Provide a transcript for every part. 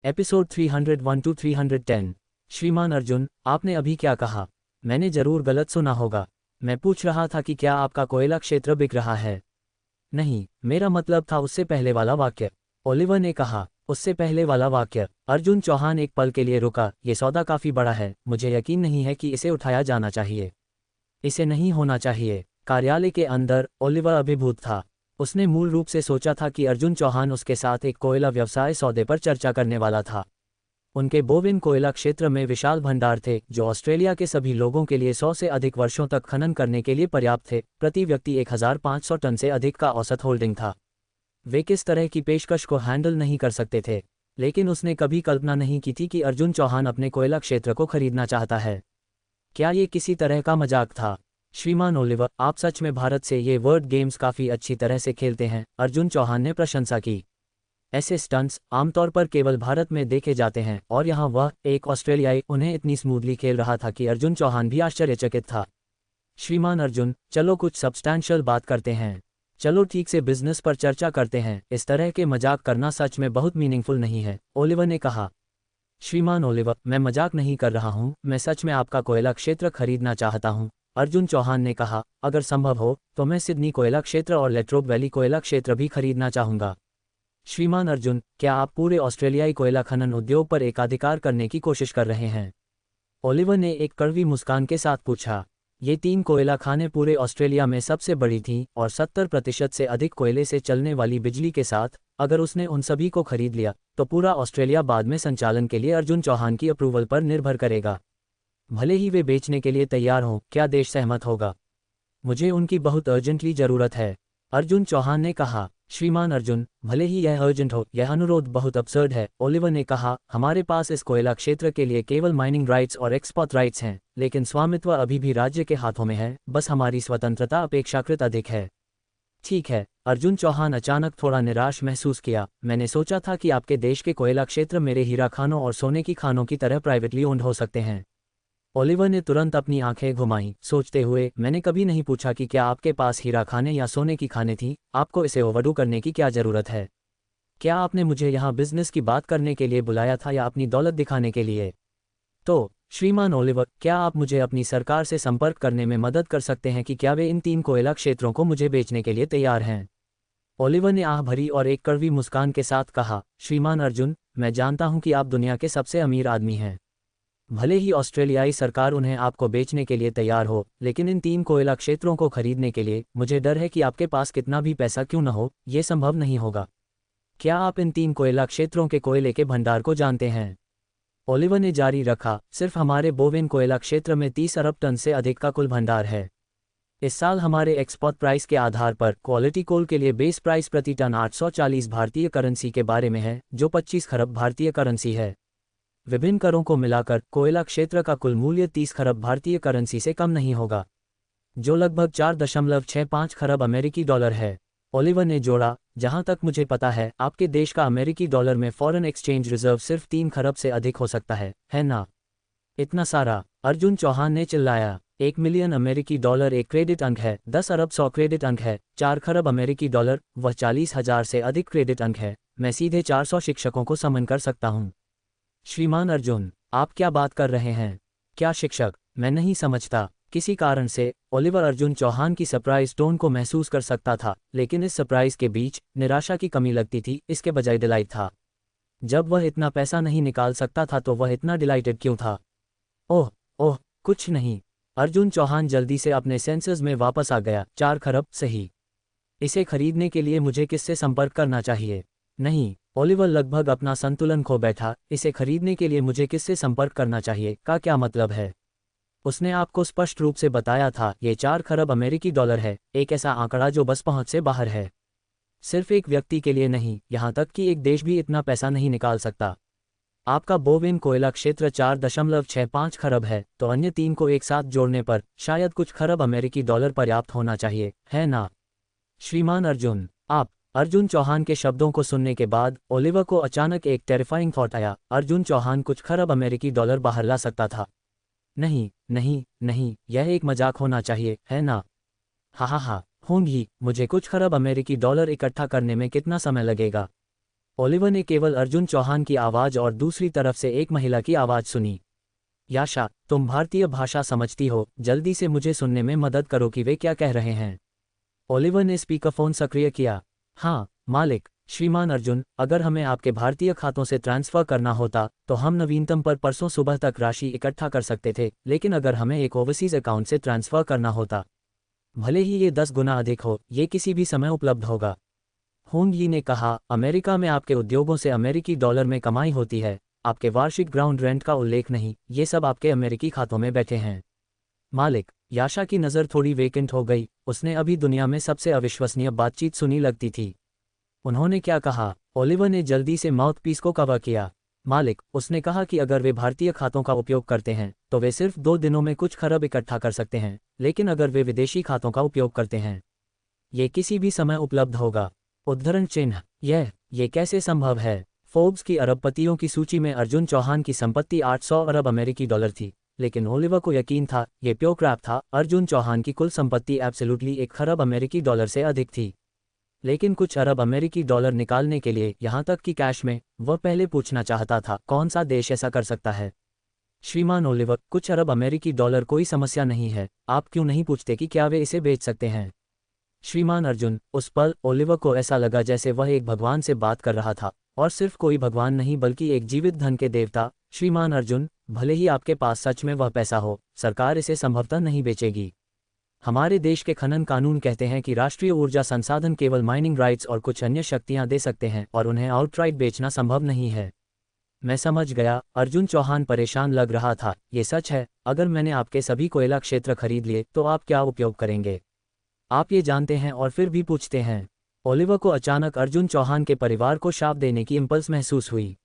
Episode 301 to 310। श्रीमान अर्जुन, आपने अभी क्या कहा? मैंने जरूर गलत सुना होगा। मैं पूछ रहा था कि क्या आपका कोयला क्षेत्र बिक रहा है। नहीं, मेरा मतलब था उससे पहले वाला वाक्य। ओलिवर ने कहा, उससे पहले वाला वाक्य। अर्जुन चौहान एक पल के लिए रुका। ये सौदा काफी बड़ा है, मुझे यकीन नहीं है कि इसे उठाया जाना चाहिए। इसे नहीं होना चाहिए। कार्यालय के अंदर ओलिवर अभिभूत था। उसने मूल रूप से सोचा था कि अर्जुन चौहान उसके साथ एक कोयला व्यवसाय सौदे पर चर्चा करने वाला था। उनके बोविन कोयला क्षेत्र में विशाल भंडार थे जो ऑस्ट्रेलिया के सभी लोगों के लिए 100 से अधिक वर्षों तक खनन करने के लिए पर्याप्त थे। प्रति व्यक्ति 1500 टन से अधिक का औसत होल्डिंग था। वे किस तरह की पेशकश को हैंडल नहीं कर सकते थे, लेकिन उसने कभी कल्पना नहीं की थी कि अर्जुन चौहान अपने कोयला क्षेत्र को खरीदना चाहता है। क्या ये किसी तरह का मजाक था? श्रीमान ओलिवर, आप सच में भारत से ये वर्ड गेम्स काफ़ी अच्छी तरह से खेलते हैं, अर्जुन चौहान ने प्रशंसा की। ऐसे स्टंट्स आमतौर पर केवल भारत में देखे जाते हैं और यहाँ वह एक ऑस्ट्रेलियाई उन्हें इतनी स्मूथली खेल रहा था कि अर्जुन चौहान भी आश्चर्यचकित था। श्रीमान अर्जुन, चलो कुछ सब्सटैंशियल बात करते हैं। चलो ठीक से बिजनेस पर चर्चा करते हैं। इस तरह के मजाक करना सच में बहुत मीनिंगफुल नहीं है, ओलिवर ने कहा। श्रीमान ओलिवर, मैं मजाक नहीं कर रहा हूँ, मैं सच में आपका कोयला क्षेत्र खरीदना चाहता हूँ, अर्जुन चौहान ने कहा। अगर संभव हो तो मैं सिडनी कोयला क्षेत्र और लेट्रोब वैली कोयला क्षेत्र भी खरीदना चाहूँगा। श्रीमान अर्जुन, क्या आप पूरे ऑस्ट्रेलियाई कोयला खनन उद्योग पर एकाधिकार करने की कोशिश कर रहे हैं? ओलिवर ने एक कड़वी मुस्कान के साथ पूछा। ये 3 कोयला खानें पूरे ऑस्ट्रेलिया में सबसे बड़ी थीं और 70% से अधिक कोयले से चलने वाली बिजली के साथ अगर उसने उन सभी को खरीद लिया तो पूरा ऑस्ट्रेलिया बाद में संचालन के लिए अर्जुन चौहान की अप्रूवल पर निर्भर करेगा। भले ही वे बेचने के लिए तैयार हों, क्या देश सहमत होगा? मुझे उनकी बहुत अर्जेंटली जरूरत है, अर्जुन चौहान ने कहा। श्रीमान अर्जुन, भले ही यह अर्जेंट हो, यह अनुरोध बहुत अब्सर्ड है, ओलिवर ने कहा। हमारे पास इस कोयला क्षेत्र के लिए केवल माइनिंग राइट्स और एक्सपोर्ट राइट्स हैं, लेकिन स्वामित्व अभी भी राज्य के हाथों में है, बस हमारी स्वतंत्रता अपेक्षाकृत अधिक है। ठीक है, अर्जुन चौहान अचानक थोड़ा निराश महसूस किया। मैंने सोचा था कि आपके देश के कोयला क्षेत्र मेरे हीरा खानों और सोने की खानों की तरह प्राइवेटली ओन्ड हो सकते हैं। ओलिवर ने तुरंत अपनी आंखें घुमाईं, सोचते हुए, मैंने कभी नहीं पूछा कि क्या आपके पास हीरा खाने या सोने की खाने थी। आपको इसे ओवरडू करने की क्या जरूरत है? क्या आपने मुझे यहाँ बिजनेस की बात करने के लिए बुलाया था या अपनी दौलत दिखाने के लिए? तो श्रीमान ओलिवर, क्या आप मुझे अपनी सरकार से संपर्क करने में मदद कर सकते हैं कि क्या वे इन 3 कोयला क्षेत्रों को मुझे बेचने के लिए तैयार हैं? ओलिवर ने आह भरी और एक कड़वी मुस्कान के साथ कहा। श्रीमान अर्जुन, मैं जानता हूं कि आप दुनिया के सबसे अमीर आदमी हैं। भले ही ऑस्ट्रेलियाई सरकार उन्हें आपको बेचने के लिए तैयार हो, लेकिन इन 3 कोयला क्षेत्रों को खरीदने के लिए मुझे डर है कि आपके पास कितना भी पैसा क्यों न हो, ये संभव नहीं होगा। क्या आप इन 3 कोयला क्षेत्रों के कोयले के भंडार को जानते हैं? ओलिवर ने जारी रखा, सिर्फ हमारे बोवेन कोयला क्षेत्र में 30 अरब टन से अधिक का कुल भंडार है। इस साल हमारे एक्सपोर्ट प्राइस के आधार पर क्वालिटी कोल के लिए बेस प्राइस प्रति टन 840 भारतीय करेंसी के बारे में है, जो 25 खरब भारतीय करेंसी है। विभिन्न करों को मिलाकर कोयला क्षेत्र का कुल मूल्य 30 खरब भारतीय करेंसी से कम नहीं होगा, जो लगभग 4.65 खरब अमेरिकी डॉलर है। ओलिवर ने जोड़ा, जहां तक मुझे पता है आपके देश का अमेरिकी डॉलर में फॉरेन एक्सचेंज रिजर्व सिर्फ 3 खरब से अधिक हो सकता है ना? इतना सारा? अर्जुन चौहान ने चिल्लाया। 1 मिलियन अमेरिकी डॉलर एक क्रेडिट अंक है, 10 अरब 100 क्रेडिट अंक है, 4 खरब अमेरिकी डॉलर वह 40,000 से अधिक क्रेडिट अंक है। मैं सीधे 400 शिक्षकों को समन कर सकता हूँ। श्रीमान अर्जुन, आप क्या बात कर रहे हैं? क्या शिक्षक? मैं नहीं समझता। किसी कारण से ओलिवर अर्जुन चौहान की सरप्राइज टोन को महसूस कर सकता था, लेकिन इस सरप्राइज के बीच निराशा की कमी लगती थी, इसके बजाय डिलाइट था। जब वह इतना पैसा नहीं निकाल सकता था तो वह इतना डिलाइटेड क्यों था? ओह ओह, कुछ नहीं। अर्जुन चौहान जल्दी से अपने सेंसेस में वापस आ गया। 4 खरब, सही। इसे खरीदने के लिए मुझे किससे संपर्क करना चाहिए? नहीं, ओलिवर लगभग अपना संतुलन खो बैठा। इसे खरीदने के लिए मुझे किससे संपर्क करना चाहिए का क्या मतलब है? उसने आपको स्पष्ट रूप से बताया था, ये 4 खरब अमेरिकी डॉलर है, एक ऐसा आंकड़ा जो बस पहुंच से बाहर है। सिर्फ एक व्यक्ति के लिए नहीं, यहां तक कि एक देश भी इतना पैसा नहीं निकाल सकता। आपका बोवेन कोयला क्षेत्र 4.65 खरब है, तो अन्य 3 को एक साथ जोड़ने पर शायद कुछ खरब अमेरिकी डॉलर पर्याप्त होना चाहिए, है ना? श्रीमान अर्जुन, आप? अर्जुन चौहान के शब्दों को सुनने के बाद ओलिवर को अचानक एक टेरिफाइंग थॉट आया। अर्जुन चौहान कुछ खरब अमेरिकी डॉलर बाहर ला सकता था। नहीं नहीं नहीं, यह एक मजाक होना चाहिए, है ना? हा, होंगी। मुझे कुछ खरब अमेरिकी डॉलर इकट्ठा करने में कितना समय लगेगा? ओलिवर ने केवल अर्जुन चौहान की आवाज़ और दूसरी तरफ से एक महिला की आवाज़ सुनी। याशा, तुम भारतीय भाषा समझती हो, जल्दी से मुझे सुनने में मदद करो कि वे क्या कह रहे हैं। ओलिवर ने स्पीकरफोन सक्रिय किया। हाँ मालिक। श्रीमान अर्जुन, अगर हमें आपके भारतीय खातों से ट्रांसफ़र करना होता तो हम नवीनतम पर परसों सुबह तक राशि इकट्ठा कर सकते थे, लेकिन अगर हमें एक ओवरसीज़ अकाउंट से ट्रांसफ़र करना होता, भले ही ये 10 गुना अधिक हो, ये किसी भी समय उपलब्ध होगा। होंग यी ने कहा, अमेरिका में आपके उद्योगों से अमेरिकी डॉलर में कमाई होती है, आपके वार्षिक ग्राउंड रेंट का उल्लेख नहीं, ये सब आपके अमेरिकी खातों में बैठे हैं। मालिक। याशा की नज़र थोड़ी वेकेंट हो गई, उसने अभी दुनिया में सबसे अविश्वसनीय बातचीत सुनी लगती थी। उन्होंने क्या कहा? ओलिवर ने जल्दी से माउथ पीस को कवर किया। मालिक, उसने कहा कि अगर वे भारतीय खातों का उपयोग करते हैं तो वे सिर्फ 2 दिनों में कुछ खरब इकट्ठा कर सकते हैं, लेकिन अगर वे विदेशी खातों का उपयोग करते हैं, ये किसी भी समय उपलब्ध होगा। उद्धरण चिन्ह। ये कैसे संभव है? फोर्ब्स की अरबपतियों की सूची में अर्जुन चौहान की संपत्ति 800 अरब अमेरिकी डॉलर थी, लेकिन ओलिवर को यकीन था, ये प्योर क्रैप था, अर्जुन चौहान की कुल संपत्ति एब्सोल्युटली 1 खरब अमेरिकी डॉलर से अधिक थी। लेकिन कुछ अरब अमेरिकी डॉलर निकालने के लिए, यहाँ तक कि कैश में, वह पहले पूछना चाहता था, कौन सा देश ऐसा कर सकता है? श्रीमान ओलिवर, कुछ अरब अमेरिकी डॉलर कोई समस्या नहीं है, आप क्यों नहीं पूछते कि क्या वे इसे बेच सकते हैं? श्रीमान अर्जुन। उस पल ओलिवर को ऐसा लगा जैसे वह एक भगवान से बात कर रहा था, और सिर्फ कोई भगवान नहीं बल्कि एक जीवित धन के देवता। श्रीमान अर्जुन, भले ही आपके पास सच में वह पैसा हो, सरकार इसे संभवतः नहीं बेचेगी। हमारे देश के खनन कानून कहते हैं कि राष्ट्रीय ऊर्जा संसाधन केवल माइनिंग राइट्स और कुछ अन्य शक्तियां दे सकते हैं, और उन्हें आउटराइट बेचना संभव नहीं है। मैं समझ गया। अर्जुन चौहान परेशान लग रहा था। ये सच है, अगर मैंने आपके सभी कोयला क्षेत्र खरीद लिए तो आप क्या उपयोग करेंगे? आप ये जानते हैं और फिर भी पूछते हैं। ओलिवर को अचानक अर्जुन चौहान के परिवार को शाप देने की इम्पल्स महसूस हुई।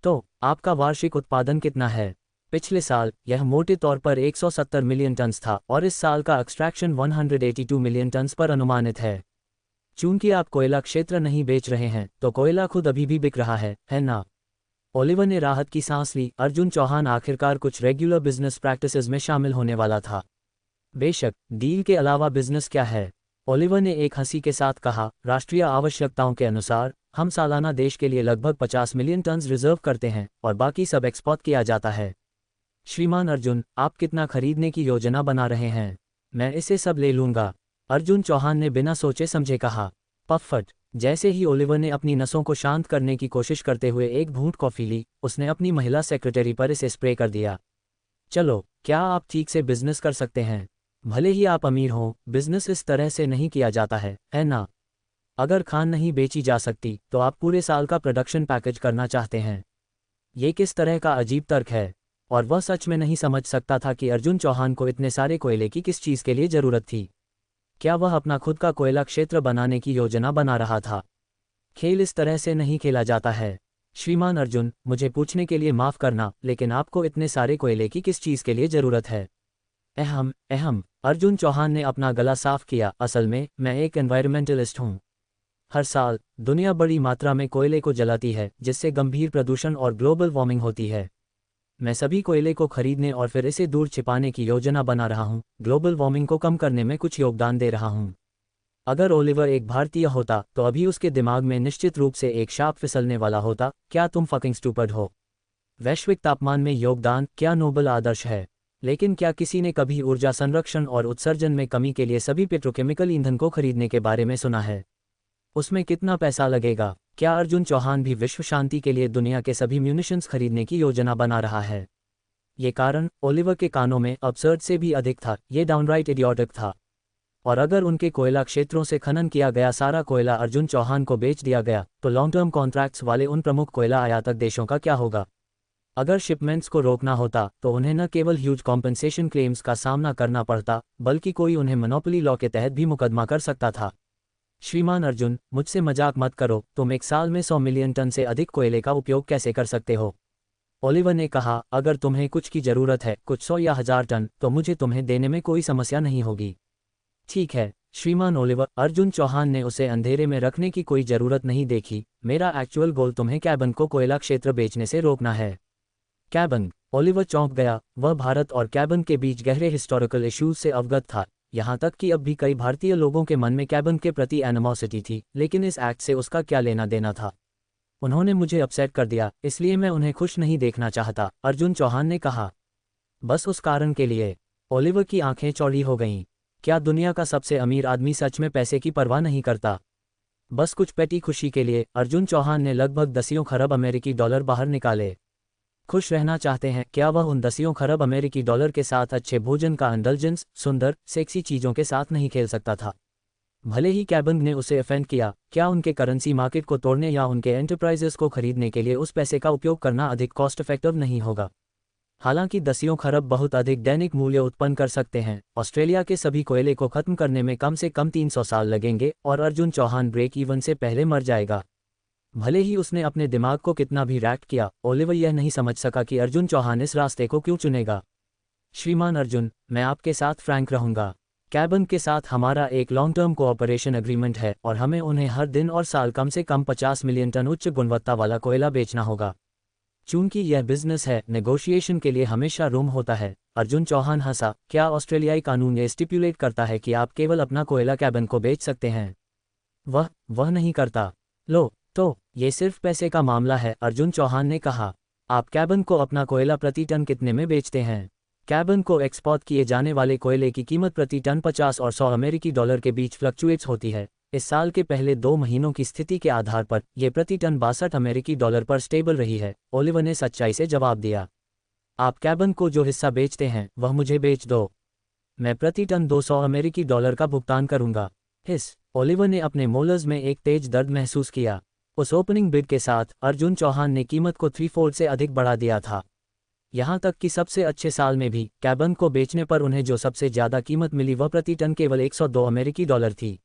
तो आपका वार्षिक उत्पादन कितना है? पिछले साल यह मोटे तौर पर 170 मिलियन टन्स था, और इस साल का एक्सट्रैक्शन 182 मिलियन टन्स पर अनुमानित है। चूंकि आप कोयला क्षेत्र नहीं बेच रहे हैं, तो कोयला खुद अभी भी बिक रहा है ना? ओलिवर ने राहत की सांस ली। अर्जुन चौहान आखिरकार कुछ रेगुलर बिजनेस प्रैक्टिसेस में शामिल होने वाला था। बेशक, डील के अलावा बिजनेस क्या है? ओलिवर ने एक हंसी के साथ कहा, राष्ट्रीय आवश्यकताओं के अनुसार हम सालाना देश के लिए लगभग 50 मिलियन टन्स रिजर्व करते हैं, और बाकी सब एक्सपोर्ट किया जाता है। श्रीमान अर्जुन, आप कितना खरीदने की योजना बना रहे हैं? मैं इसे सब ले लूंगा, अर्जुन चौहान ने बिना सोचे समझे कहा। पफट। जैसे ही ओलिवर ने अपनी नसों को शांत करने की कोशिश करते हुए एक घूंट कॉफी ली, उसने अपनी महिला सेक्रेटरी पर इसे स्प्रे कर दिया। चलो, क्या आप ठीक से बिजनेस कर सकते हैं? भले ही आप अमीर हों, बिजनेस इस तरह से नहीं किया जाता है ना? अगर खान नहीं बेची जा सकती, तो आप पूरे साल का प्रोडक्शन पैकेज करना चाहते हैं। ये किस तरह का अजीब तर्क है? और वह सच में नहीं समझ सकता था कि अर्जुन चौहान को इतने सारे कोयले की किस चीज़ के लिए ज़रूरत थी। क्या वह अपना खुद का कोयला क्षेत्र बनाने की योजना बना रहा था? खेल इस तरह से नहीं खेला जाता है। श्रीमान अर्जुन, मुझे पूछने के लिए माफ़ करना, लेकिन आपको इतने सारे कोयले की किस चीज़ के लिए ज़रूरत है? अहम। अर्जुन चौहान ने अपना गला साफ किया। असल में मैं एक एनवायरमेंटलिस्ट हूँ। हर साल दुनिया बड़ी मात्रा में कोयले को जलाती है, जिससे गंभीर प्रदूषण और ग्लोबल वार्मिंग होती है। मैं सभी कोयले को खरीदने और फिर इसे दूर छिपाने की योजना बना रहा हूँ, ग्लोबल वार्मिंग को कम करने में कुछ योगदान दे रहा हूँ। अगर ओलिवर एक भारतीय होता तो अभी उसके दिमाग में निश्चित रूप से एक शाप फिसलने वाला होता। क्या तुम फकिंग स्टूपिड हो? वैश्विक तापमान में योगदान, क्या नोबल आदर्श है। लेकिन क्या किसी ने कभी ऊर्जा संरक्षण और उत्सर्जन में कमी के लिए सभी पेट्रोकेमिकल ईंधन को खरीदने के बारे में सुना है? उसमें कितना पैसा लगेगा? क्या अर्जुन चौहान भी विश्व शांति के लिए दुनिया के सभी म्यूनिशंस खरीदने की योजना बना रहा है? ये कारण ओलिवर के कानों में अब्सर्ड से भी अधिक था। ये डाउनराइट इडियोटिक था। और अगर उनके कोयला क्षेत्रों से खनन किया गया सारा कोयला अर्जुन चौहान को बेच दिया गया, तो लॉन्ग टर्म कॉन्ट्रैक्ट्स वाले उन प्रमुख कोयला आयातक देशों का क्या होगा? अगर शिपमेंट्स को रोकना होता तो उन्हें न केवल ह्यूज कॉम्पनसेशन क्लेम्स का सामना करना पड़ता, बल्कि कोई उन्हें मोनोपोली लॉ के तहत भी मुकदमा कर सकता था। श्रीमान अर्जुन, मुझसे मजाक मत करो। तुम एक साल में 100 मिलियन टन से अधिक कोयले का उपयोग कैसे कर सकते हो? ओलिवर ने कहा, अगर तुम्हें कुछ की ज़रूरत है, कुछ 100 या 1000 टन, तो मुझे तुम्हें देने में कोई समस्या नहीं होगी। ठीक है श्रीमान ओलिवर। अर्जुन चौहान ने उसे अंधेरे में रखने की कोई ज़रूरत नहीं देखी। मेरा एक्चुअल गोल तुम्हें कैबन को कोयला क्षेत्र बेचने से रोकना है। कैबन? ओलिवर चौंक गया। वह भारत और कैबन के बीच गहरे हिस्टोरिकल इश्यूज से अवगत था, यहाँ तक कि अब भी कई भारतीय लोगों के मन में कैबन के प्रति एनिमोसिटी थी, लेकिन इस एक्ट से उसका क्या लेना देना था? उन्होंने मुझे अपसेट कर दिया, इसलिए मैं उन्हें खुश नहीं देखना चाहता, अर्जुन चौहान ने कहा। बस उस कारण के लिए। ओलिवर की आंखें चौड़ी हो गईं। क्या दुनिया का सबसे अमीर आदमी सच में पैसे की परवाह नहीं करता? बस कुछ पेटी खुशी के लिए अर्जुन चौहान ने लगभग दसियों खरब अमेरिकी डॉलर बाहर निकाले। खुश रहना चाहते हैं क्या वह उन दसियों खरब अमेरिकी डॉलर के साथ अच्छे भोजन का इंडल्जेंस, सुंदर सेक्सी चीज़ों के साथ नहीं खेल सकता था? भले ही कैबन ने उसे ऑफेंड किया, क्या उनके करेंसी मार्केट को तोड़ने या उनके एंटरप्राइजेस को खरीदने के लिए उस पैसे का उपयोग करना अधिक कॉस्ट इफेक्टिव नहीं होगा? हालांकि दसियों खरब बहुत अधिक दैनिक मूल्य उत्पन्न कर सकते हैं। ऑस्ट्रेलिया के सभी कोयले को खत्म करने में कम से कम 300 साल लगेंगे और अर्जुन चौहान ब्रेक इवन से पहले मर जाएगा। भले ही उसने अपने दिमाग को कितना भी रैक्ट किया, ओलिवर यह नहीं समझ सका कि अर्जुन चौहान इस रास्ते को क्यों चुनेगा। श्रीमान अर्जुन, मैं आपके साथ फ्रैंक रहूंगा। कैबन के साथ हमारा एक लॉन्ग टर्म कोऑपरेशन एग्रीमेंट है और हमें उन्हें हर दिन और साल कम से कम 50 मिलियन टन उच्च गुणवत्ता वाला कोयला बेचना होगा। चूंकि यह बिजनेस है, नेगोशिएशन के लिए हमेशा रूम होता है। अर्जुन चौहान हंसा। क्या ऑस्ट्रेलियाई कानून ये स्टिपुलेट करता है कि आप केवल अपना कोयला कैबन को बेच सकते हैं? वह नहीं करता। लो, तो ये सिर्फ पैसे का मामला है, अर्जुन चौहान ने कहा। आप कैबन को अपना कोयला प्रति टन कितने में बेचते हैं? कैबन को एक्सपोर्ट किए जाने वाले कोयले की कीमत प्रति टन 50 और 100 अमेरिकी डॉलर के बीच फ्लक्चुएट्स होती है। इस साल के पहले 2 महीनों की स्थिति के आधार पर यह प्रति टन 62 अमेरिकी डॉलर पर स्टेबल रही है, ओलिवर ने सच्चाई से जवाब दिया। आप कैबन को जो हिस्सा बेचते हैं वह मुझे बेच दो। मैं प्रति टन 200 अमेरिकी डॉलर का भुगतान करूंगा। ओलिवर ने अपने मोलर्स में एक तेज दर्द महसूस किया। उस ओपनिंग बिड के साथ अर्जुन चौहान ने कीमत को 3-4 से अधिक बढ़ा दिया था। यहां तक कि सबसे अच्छे साल में भी कैबन को बेचने पर उन्हें जो सबसे ज्यादा कीमत मिली वह प्रति टन केवल 102 अमेरिकी डॉलर थी।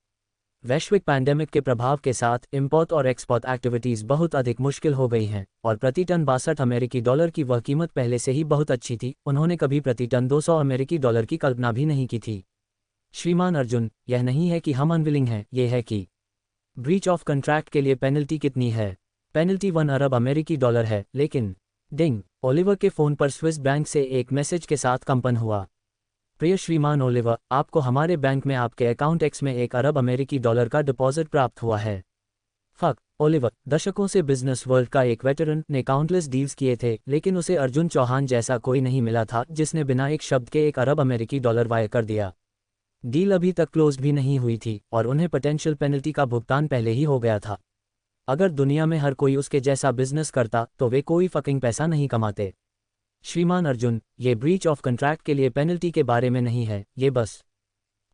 वैश्विक पैंडेमिक के प्रभाव के साथ इंपोर्ट और एक्सपोर्ट एक्टिविटीज बहुत अधिक मुश्किल हो गई हैं और प्रति टन 62 अमेरिकी डॉलर की वह कीमत पहले से ही बहुत अच्छी थी। उन्होंने कभी प्रति टन 200 अमेरिकी डॉलर की कल्पना भी नहीं की थी। श्रीमान अर्जुन, यह नहीं है कि हम अनविलिंग हैं, यह है कि ब्रीच ऑफ कंट्रैक्ट के लिए पेनल्टी कितनी है? पेनल्टी 1 अरब अमेरिकी डॉलर है। लेकिन डिंग, ओलिवर के फोन पर स्विस बैंक से एक मैसेज के साथ कंपन हुआ। प्रिय श्रीमान ओलिवर, आपको हमारे बैंक में आपके अकाउंट एक्स में 1 अरब अमेरिकी डॉलर का डिपॉजिट प्राप्त हुआ है। फक, ओलिवर दशकों से बिजनेस वर्ल्ड का एक वेटरन ने काउंटलेस डील्स किए थे, लेकिन उसे अर्जुन चौहान जैसा कोई नहीं मिला था जिसने बिना एक शब्द के 1 अरब अमेरिकी डॉलर वायर कर दिया। डील अभी तक क्लोज भी नहीं हुई थी और उन्हें पोटेंशियल पेनल्टी का भुगतान पहले ही हो गया था। अगर दुनिया में हर कोई उसके जैसा बिजनेस करता तो वे कोई फकिंग पैसा नहीं कमाते। श्रीमान अर्जुन, ये ब्रीच ऑफ कंट्रैक्ट के लिए पेनल्टी के बारे में नहीं है, ये बस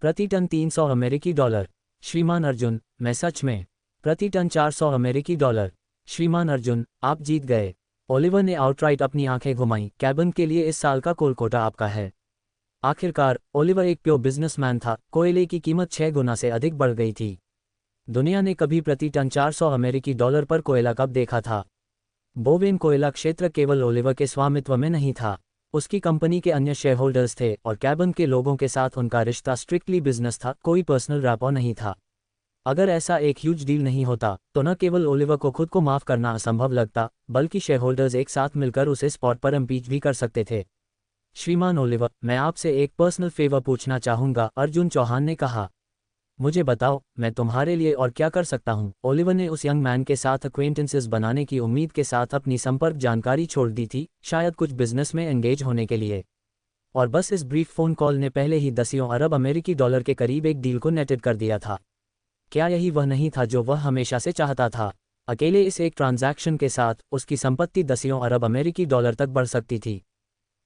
प्रति टन 300 अमेरिकी डॉलर। श्रीमान अर्जुन, मैं सच में प्रति टन 400 अमेरिकी डॉलर। श्रीमान अर्जुन, आप जीत गए। ओलिवर ने आउटराइट अपनी आंखें घुमाईं। कैबन के लिए इस साल का कुल कोटा आपका है। आखिरकार ओलिवर एक प्योर बिजनेसमैन था। कोयले की कीमत 6 गुना से अधिक बढ़ गई थी। दुनिया ने कभी प्रति टन 400 अमेरिकी डॉलर पर कोयला कब देखा था? बोवेन कोयला क्षेत्र केवल ओलिवर के स्वामित्व में नहीं था, उसकी कंपनी के अन्य शेयर होल्डर्स थे और कैबन के लोगों के साथ उनका रिश्ता स्ट्रिक्टली बिजनेस था, कोई पर्सनल रैपो नहीं था। अगर ऐसा एक ह्यूज डील नहीं होता तो न केवल ओलिवर को खुद को माफ करना असंभव लगता, बल्कि शेयर होल्डर्स एक साथ मिलकर उसे स्पॉट पर इम्पीच भी कर सकते थे। श्रीमान ओलिवर, मैं आपसे एक पर्सनल फेवर पूछना चाहूंगा, अर्जुन चौहान ने कहा। मुझे बताओ, मैं तुम्हारे लिए और क्या कर सकता हूं? ओलिवर ने उस यंग मैन के साथ अक्वेंटेंसेस बनाने की उम्मीद के साथ अपनी संपर्क जानकारी छोड़ दी थी, शायद कुछ बिजनेस में एंगेज होने के लिए। और बस इस ब्रीफ फोन कॉल ने पहले ही दसियों अरब अमेरिकी डॉलर के करीब एक डील को नेटेड कर दिया था। क्या यही वह नहीं था जो वह हमेशा से चाहता था? अकेले इस एक ट्रांजैक्शन के साथ उसकी संपत्ति दसियों अरब अमेरिकी डॉलर तक बढ़ सकती थी।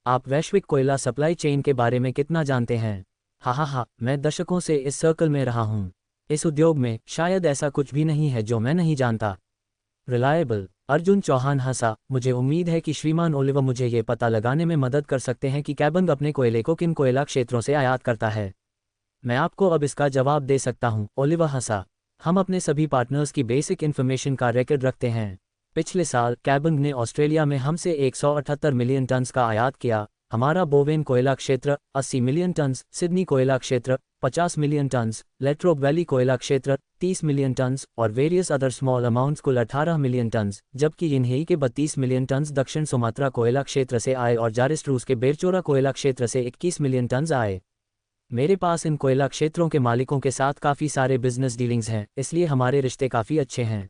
आप वैश्विक कोयला सप्लाई चेन के बारे में कितना जानते हैं? हाँ, मैं दशकों से इस सर्कल में रहा हूँ। इस उद्योग में शायद ऐसा कुछ भी नहीं है जो मैं नहीं जानता। रिलायबल, अर्जुन चौहान हंसा। मुझे उम्मीद है कि श्रीमान ओलिवर मुझे ये पता लगाने में मदद कर सकते हैं कि कैबन अपने कोयले को किन कोयला क्षेत्रों से आयात करता है। मैं आपको अब इसका जवाब दे सकता हूँ, ओलिवर हंसा। हम अपने सभी पार्टनर्स की बेसिक इन्फॉर्मेशन का रिकॉर्ड रखते हैं। पिछले साल कैबन ने ऑस्ट्रेलिया में हमसे 178 मिलियन टन्स का आयात किया। हमारा बोवेन कोयला क्षेत्र 80 मिलियन टन्स, सिडनी कोयला क्षेत्र 50 मिलियन टन्स, लेट्रोब वैली कोयला क्षेत्र 30 मिलियन टन्स और वेरियस अदर स्मॉल अमाउंट्स कुल 18 मिलियन टन्स, जबकि इन्हें के 32 मिलियन टन्स दक्षिण सुमात्रा कोयला क्षेत्र से आए और जारिस रूस के बेरचोरा कोयला क्षेत्र से 21 मिलियन टन्स आए। मेरे पास इन कोयला क्षेत्रों के मालिकों के साथ काफ़ी सारे बिजनेस डीलिंग्स हैं, इसलिए हमारे रिश्ते काफ़ी अच्छे हैं।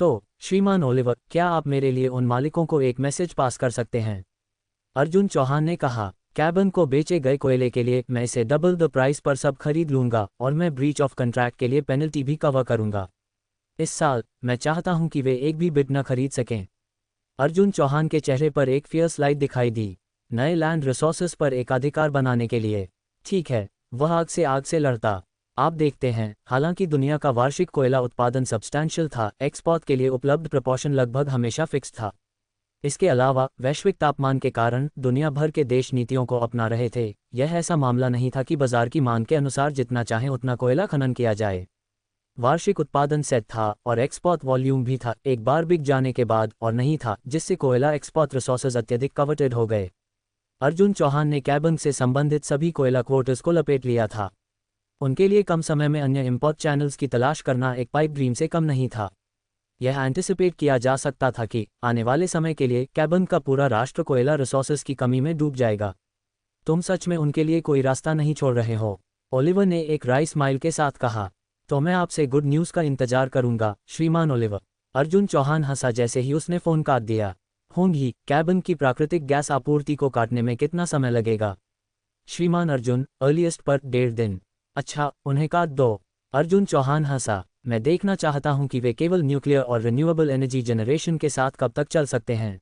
तो श्रीमान ओलिवर, क्या आप मेरे लिए उन मालिकों को एक मैसेज पास कर सकते हैं? अर्जुन चौहान ने कहा, कैबन को बेचे गए कोयले के लिए मैं इसे डबल द प्राइस पर सब खरीद लूंगा और मैं ब्रीच ऑफ कंट्रैक्ट के लिए पेनल्टी भी कवर करूंगा। इस साल मैं चाहता हूं कि वे एक भी बिट न खरीद सकें। अर्जुन चौहान के चेहरे पर एक फियर्स लाइट दिखाई दी। नए लैंड रिसोर्सेज पर एकाधिकार बनाने के लिए। ठीक है, वह आग से लड़ता। आप देखते हैं, हालांकि दुनिया का वार्षिक कोयला उत्पादन सब्सटैंशियल था, एक्सपोर्ट के लिए उपलब्ध प्रपोर्शन लगभग हमेशा फिक्स था। इसके अलावा वैश्विक तापमान के कारण दुनिया भर के देश नीतियों को अपना रहे थे। यह ऐसा मामला नहीं था कि बाजार की मांग के अनुसार जितना चाहे उतना कोयला खनन किया जाए। वार्षिक उत्पादन सेट था और एक्सपोर्ट वॉल्यूम भी था, एक बार बिक जाने के बाद और नहीं था, जिससे कोयला एक्सपोर्ट रिसोर्सेज अत्यधिक कवटेड हो गए। अर्जुन चौहान ने कैबन से संबंधित सभी कोयला क्वोटर्स को लपेट लिया था। उनके लिए कम समय में अन्य इंपोर्ट चैनल्स की तलाश करना एक पाइप ड्रीम से कम नहीं था। यह एंटिसिपेट किया जा सकता था कि आने वाले समय के लिए कैबन का पूरा राष्ट्र कोयला रिसोर्सेज की कमी में डूब जाएगा। तुम सच में उनके लिए कोई रास्ता नहीं छोड़ रहे हो, ओलिवर ने एक राई स्माइल के साथ कहा। तो मैं आपसे गुड न्यूज़ का इंतजार करूंगा, श्रीमान ओलिवर। अर्जुन चौहान हंसा जैसे ही उसने फ़ोन काट दिया। होंगी, कैबन की प्राकृतिक गैस आपूर्ति को काटने में कितना समय लगेगा? श्रीमान अर्जुन, अर्लीस्ट पर 1.5 दिन। अच्छा, उन्हें काट दो। अर्जुन चौहान हंसा। मैं देखना चाहता हूं कि वे केवल न्यूक्लियर और रिन्यूएबल एनर्जी जनरेशन के साथ कब तक चल सकते हैं।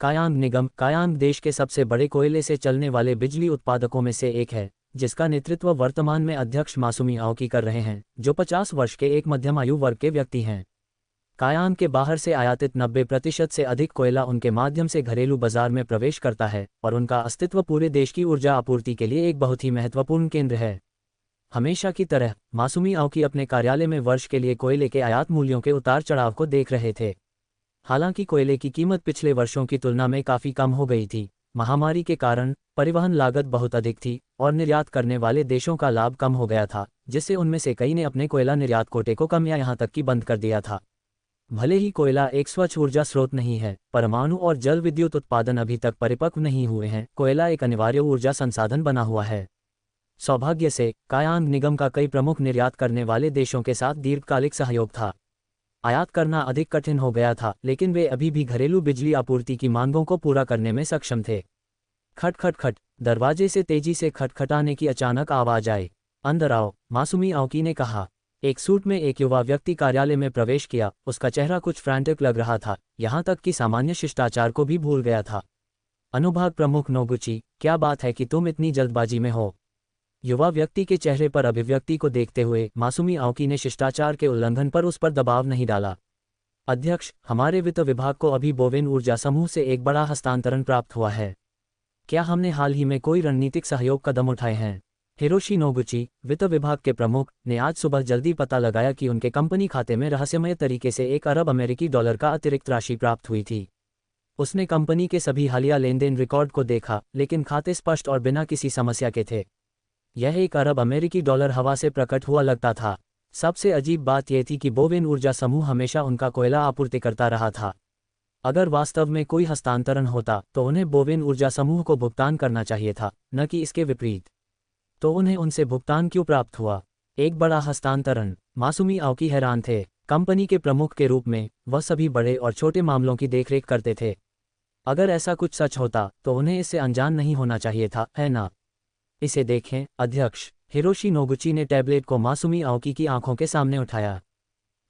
कायांग निगम, कायांग देश के सबसे बड़े कोयले से चलने वाले बिजली उत्पादकों में से एक है, जिसका नेतृत्व वर्तमान में अध्यक्ष मासुमी आओकी कर रहे हैं, जो 50 वर्ष के एक मध्यम आयु वर्ग के व्यक्ति हैं। कायांग के बाहर से आयातित 90% से अधिक कोयला उनके माध्यम से घरेलू बाजार में प्रवेश करता है और उनका अस्तित्व पूरे देश की ऊर्जा आपूर्ति के लिए एक बहुत ही महत्वपूर्ण केंद्र है। हमेशा की तरह मासुमी आओकी अपने कार्यालय में वर्ष के लिए कोयले के आयात मूल्यों के उतार चढ़ाव को देख रहे थे। हालांकि कोयले की कीमत पिछले वर्षों की तुलना में काफ़ी कम हो गई थी। महामारी के कारण परिवहन लागत बहुत अधिक थी और निर्यात करने वाले देशों का लाभ कम हो गया था, जिससे उनमें से कई ने अपने कोयला निर्यात कोटे को कम या यहाँ तक कि बंद कर दिया था। भले ही कोयला एक स्वच्छ ऊर्जा स्रोत नहीं है, परमाणु और जल विद्युत उत्पादन अभी तक परिपक्व नहीं हुए हैं, कोयला एक अनिवार्य ऊर्जा संसाधन बना हुआ है। सौभाग्य से कायांग निगम का कई प्रमुख निर्यात करने वाले देशों के साथ दीर्घकालिक सहयोग था। आयात करना अधिक कठिन हो गया था, लेकिन वे अभी भी घरेलू बिजली आपूर्ति की मांगों को पूरा करने में सक्षम थे। खट खट खट, दरवाजे से तेजी से खटखटाने की अचानक आवाज आई। अंदर आओ, मासुमी आओकी ने कहा। एक सूट में एक युवा व्यक्ति कार्यालय में प्रवेश किया। उसका चेहरा कुछ फ्रैंटिक लग रहा था, यहाँ तक कि सामान्य शिष्टाचार को भी भूल गया था। अनुभाग प्रमुख नोगुची, क्या बात है कि तुम इतनी जल्दबाजी में हो? युवा व्यक्ति के चेहरे पर अभिव्यक्ति को देखते हुए मासुमी आओकी ने शिष्टाचार के उल्लंघन पर उस पर दबाव नहीं डाला। अध्यक्ष, हमारे वित्त विभाग को अभी बोवेन ऊर्जा समूह से एक बड़ा हस्तांतरण प्राप्त हुआ है। क्या हमने हाल ही में कोई रणनीतिक सहयोग कदम उठाए हैं? हिरोशी नोगुची, वित्त विभाग के प्रमुख, ने आज सुबह जल्दी पता लगाया कि उनके कंपनी खाते में रहस्यमय तरीके से $1 अरब का अतिरिक्त राशि प्राप्त हुई थी। उसने कंपनी के सभी हालिया लेनदेन रिकॉर्ड को देखा, लेकिन खाते स्पष्ट और बिना किसी समस्या के थे। यह $1 अरब हवा से प्रकट हुआ लगता था। सबसे अजीब बात यह थी कि बोवेन ऊर्जा समूह हमेशा उनका कोयला आपूर्ति करता रहा था। अगर वास्तव में कोई हस्तांतरण होता तो उन्हें बोवेन ऊर्जा समूह को भुगतान करना चाहिए था, न कि इसके विपरीत। तो उन्हें उनसे भुगतान क्यों प्राप्त हुआ? एक बड़ा हस्तांतरण। मासुमी आओकी हैरान थे। कंपनी के प्रमुख के रूप में वह सभी बड़े और छोटे मामलों की देखरेख करते थे। अगर ऐसा कुछ सच होता तो उन्हें इससे अनजान नहीं होना चाहिए था, है ना? इसे देखें, अध्यक्ष। हिरोशी नोगुची ने टैबलेट को मासुमी आओकी की आंखों के सामने उठाया।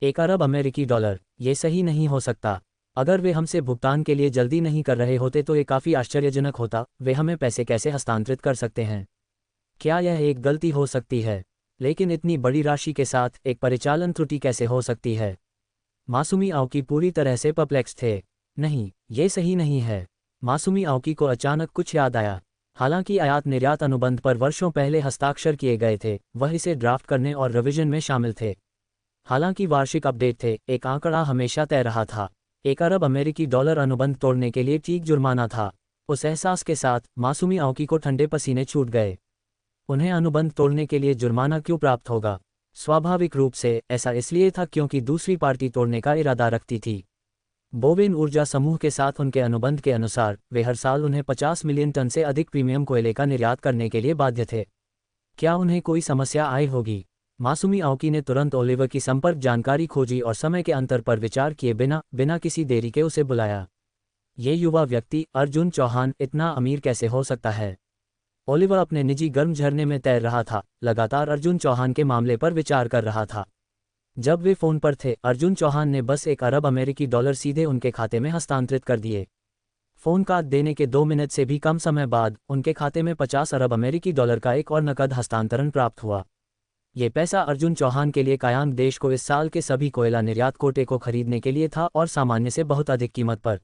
$1 अरब, ये सही नहीं हो सकता। अगर वे हमसे भुगतान के लिए जल्दी नहीं कर रहे होते तो ये काफ़ी आश्चर्यजनक होता। वे हमें पैसे कैसे हस्तांतरित कर सकते हैं? क्या यह एक गलती हो सकती है? लेकिन इतनी बड़ी राशि के साथ एक परिचालन त्रुटि कैसे हो सकती है? मासुमी आओकी पूरी तरह से परप्लेक्स थे। नहीं, ये सही नहीं है। मासुमी आओकी को अचानक कुछ याद आया। हालांकि आयात निर्यात अनुबंध पर वर्षों पहले हस्ताक्षर किए गए थे, वह इसे ड्राफ्ट करने और रिवीजन में शामिल थे। हालांकि वार्षिक अपडेट थे, एक आंकड़ा हमेशा तय रहा था। $1 अरब अनुबंध तोड़ने के लिए ठीक जुर्माना था। उस एहसास के साथ मासुमी आओकी को ठंडे पसीने छूट गए। उन्हें अनुबंध तोड़ने के लिए जुर्माना क्यों प्राप्त होगा? स्वाभाविक रूप से ऐसा इसलिए था क्योंकि दूसरी पार्टी तोड़ने का इरादा रखती थी। बोवेन ऊर्जा समूह के साथ उनके अनुबंध के अनुसार वे हर साल उन्हें 50 मिलियन टन से अधिक प्रीमियम कोयले का निर्यात करने के लिए बाध्य थे। क्या उन्हें कोई समस्या आई होगी? मासूमी आओकी ने तुरंत ओलिवर की संपर्क जानकारी खोजी और समय के अंतर पर विचार किए बिना किसी देरी के उसे बुलाया। ये युवा व्यक्ति अर्जुन चौहान इतना अमीर कैसे हो सकता है? ओलिवर अपने निजी गर्म झरने में तैर रहा था, लगातार अर्जुन चौहान के मामले पर विचार कर रहा था। जब वे फोन पर थे, अर्जुन चौहान ने बस $1 अरब सीधे उनके खाते में हस्तांतरित कर दिए। फोन काट देने के 2 मिनट से भी कम समय बाद उनके खाते में $50 अरब का एक और नकद हस्तांतरण प्राप्त हुआ। ये पैसा अर्जुन चौहान के लिए कायांग देश को इस साल के सभी कोयला निर्यात कोटे को खरीदने के लिए था और सामान्य से बहुत अधिक कीमत पर।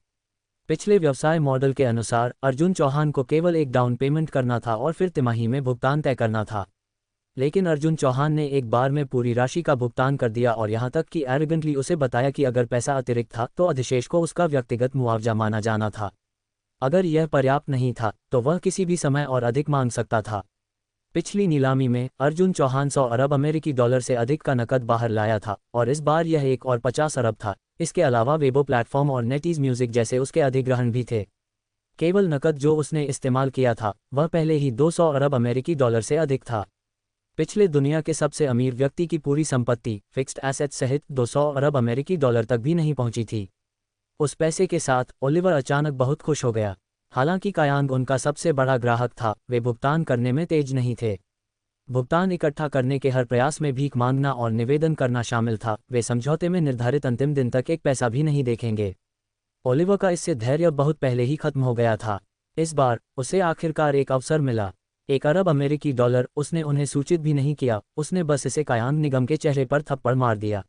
पिछले व्यवसाय मॉडल के अनुसार अर्जुन चौहान को केवल एक डाउन पेमेंट करना था और फिर तिमाही में भुगतान तय करना था। लेकिन अर्जुन चौहान ने एक बार में पूरी राशि का भुगतान कर दिया और यहां तक कि एरोगेंटली उसे बताया कि अगर पैसा अतिरिक्त था तो अधिशेष को उसका व्यक्तिगत मुआवजा माना जाना था। अगर यह पर्याप्त नहीं था तो वह किसी भी समय और अधिक मांग सकता था। पिछली नीलामी में अर्जुन चौहान $100 अरब से अधिक का नकद बाहर लाया था और इस बार यह एक और 50 अरब था। इसके अलावा वेबो प्लेटफॉर्म और नेटीज म्यूजिक जैसे उसके अधिग्रहण भी थे। केवल नकद जो उसने इस्तेमाल किया था वह पहले ही $200 अरब से अधिक था। पिछले दुनिया के सबसे अमीर व्यक्ति की पूरी संपत्ति फिक्स्ड एसेट्स सहित $200 अरब तक भी नहीं पहुंची थी। उस पैसे के साथ ओलिवर अचानक बहुत खुश हो गया। हालांकि कायांग उनका सबसे बड़ा ग्राहक था, वे भुगतान करने में तेज नहीं थे। भुगतान इकट्ठा करने के हर प्रयास में भीख मांगना और निवेदन करना शामिल था। वे समझौते में निर्धारित अंतिम दिन तक एक पैसा भी नहीं देखेंगे। ओलिवर का इससे धैर्य बहुत पहले ही खत्म हो गया था। इस बार उसे आखिरकार एक अवसर मिला। $1 अरब उसने उन्हें सूचित भी नहीं किया, उसने बस इसे कायांग निगम के चेहरे पर थप्पड़ मार दिया।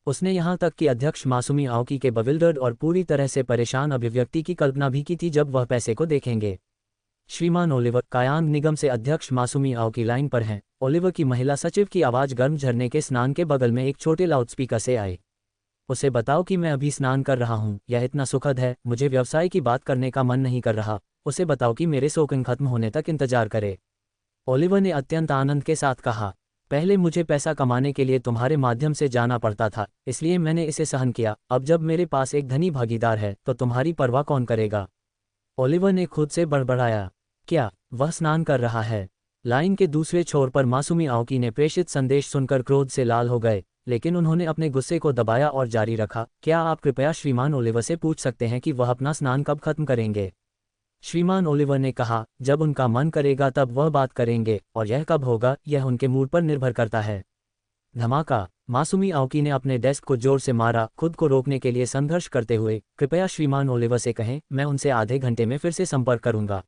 उसने यहां तक कि अध्यक्ष मासूमी आओकी के बविल्डर्ड और पूरी तरह से परेशान अभिव्यक्ति की कल्पना भी की थी जब वह पैसे को देखेंगे। श्रीमान ओलिवर, कायांग निगम से अध्यक्ष मासूमी आओकी लाइन पर हैं। ओलिवर की महिला सचिव की आवाज गर्म झरने के स्नान के बगल में एक छोटे लाउडस्पीकर से आई। उसे बताओ कि मैं अभी स्नान कर रहा हूं, यह इतना सुखद है, मुझे व्यवसाय की बात करने का मन नहीं कर रहा। उसे बताओ कि मेरे सोकिंग खत्म होने तक इंतजार करे। ओलिवर ने अत्यंत आनंद के साथ कहा, पहले मुझे पैसा कमाने के लिए तुम्हारे माध्यम से जाना पड़ता था, इसलिए मैंने इसे सहन किया। अब जब मेरे पास एक धनी भागीदार है तो तुम्हारी परवाह कौन करेगा? ओलिवर ने खुद से बड़बड़ाया, क्या वह स्नान कर रहा है? लाइन के दूसरे छोर पर मासूमी आओकी ने प्रेषित संदेश सुनकर क्रोध से लाल हो गए, लेकिन उन्होंने अपने गुस्से को दबाया और जारी रखा, क्या आप कृपया श्रीमान ओलिवर से पूछ सकते हैं कि वह अपना स्नान कब खत्म करेंगे? श्रीमान ओलिवर ने कहा, जब उनका मन करेगा तब वह बात करेंगे, और यह कब होगा यह उनके मूड पर निर्भर करता है। धमाका! मासूमी आओकी ने अपने डेस्क को जोर से मारा, खुद को रोकने के लिए संघर्ष करते हुए। कृपया श्रीमान ओलिवर से कहें, मैं उनसे आधे घंटे में फिर से संपर्क करूंगा।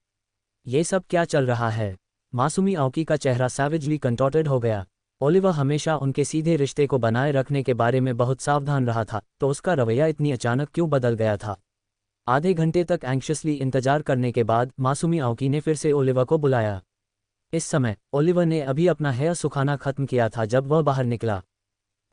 ये सब क्या चल रहा है? मासूमी आओकी का चेहरा सैवेजली कंटॉर्टेड हो गया। ओलिवर हमेशा उनके सीधे रिश्ते को बनाए रखने के बारे में बहुत सावधान रहा था, तो उसका रवैया इतनी अचानक क्यों बदल गया था? आधे घंटे तक एंक्शसली इंतजार करने के बाद मासूमी आओकी ने फिर से ओलिवर को बुलाया। इस समय ओलिवर ने अभी अपना हेयर सुखाना खत्म किया था जब वह बाहर निकला।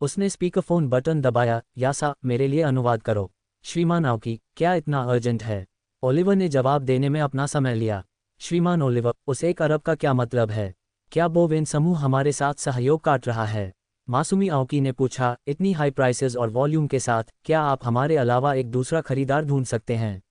उसने स्पीकरफोन बटन दबाया, यासा, मेरे लिए अनुवाद करो। श्रीमान आओकी, क्या इतना अर्जेंट है? ओलिवर ने जवाब देने में अपना समय लिया। श्रीमान ओलिवर, उस $1 अरब का क्या मतलब है? क्या बोवेन समूह हमारे साथ सहयोग काट रहा है? मासूमी आओकी ने पूछा, इतनी हाई प्राइसेस और वॉल्यूम के साथ क्या आप हमारे अलावा एक दूसरा खरीदार ढूंढ सकते हैं?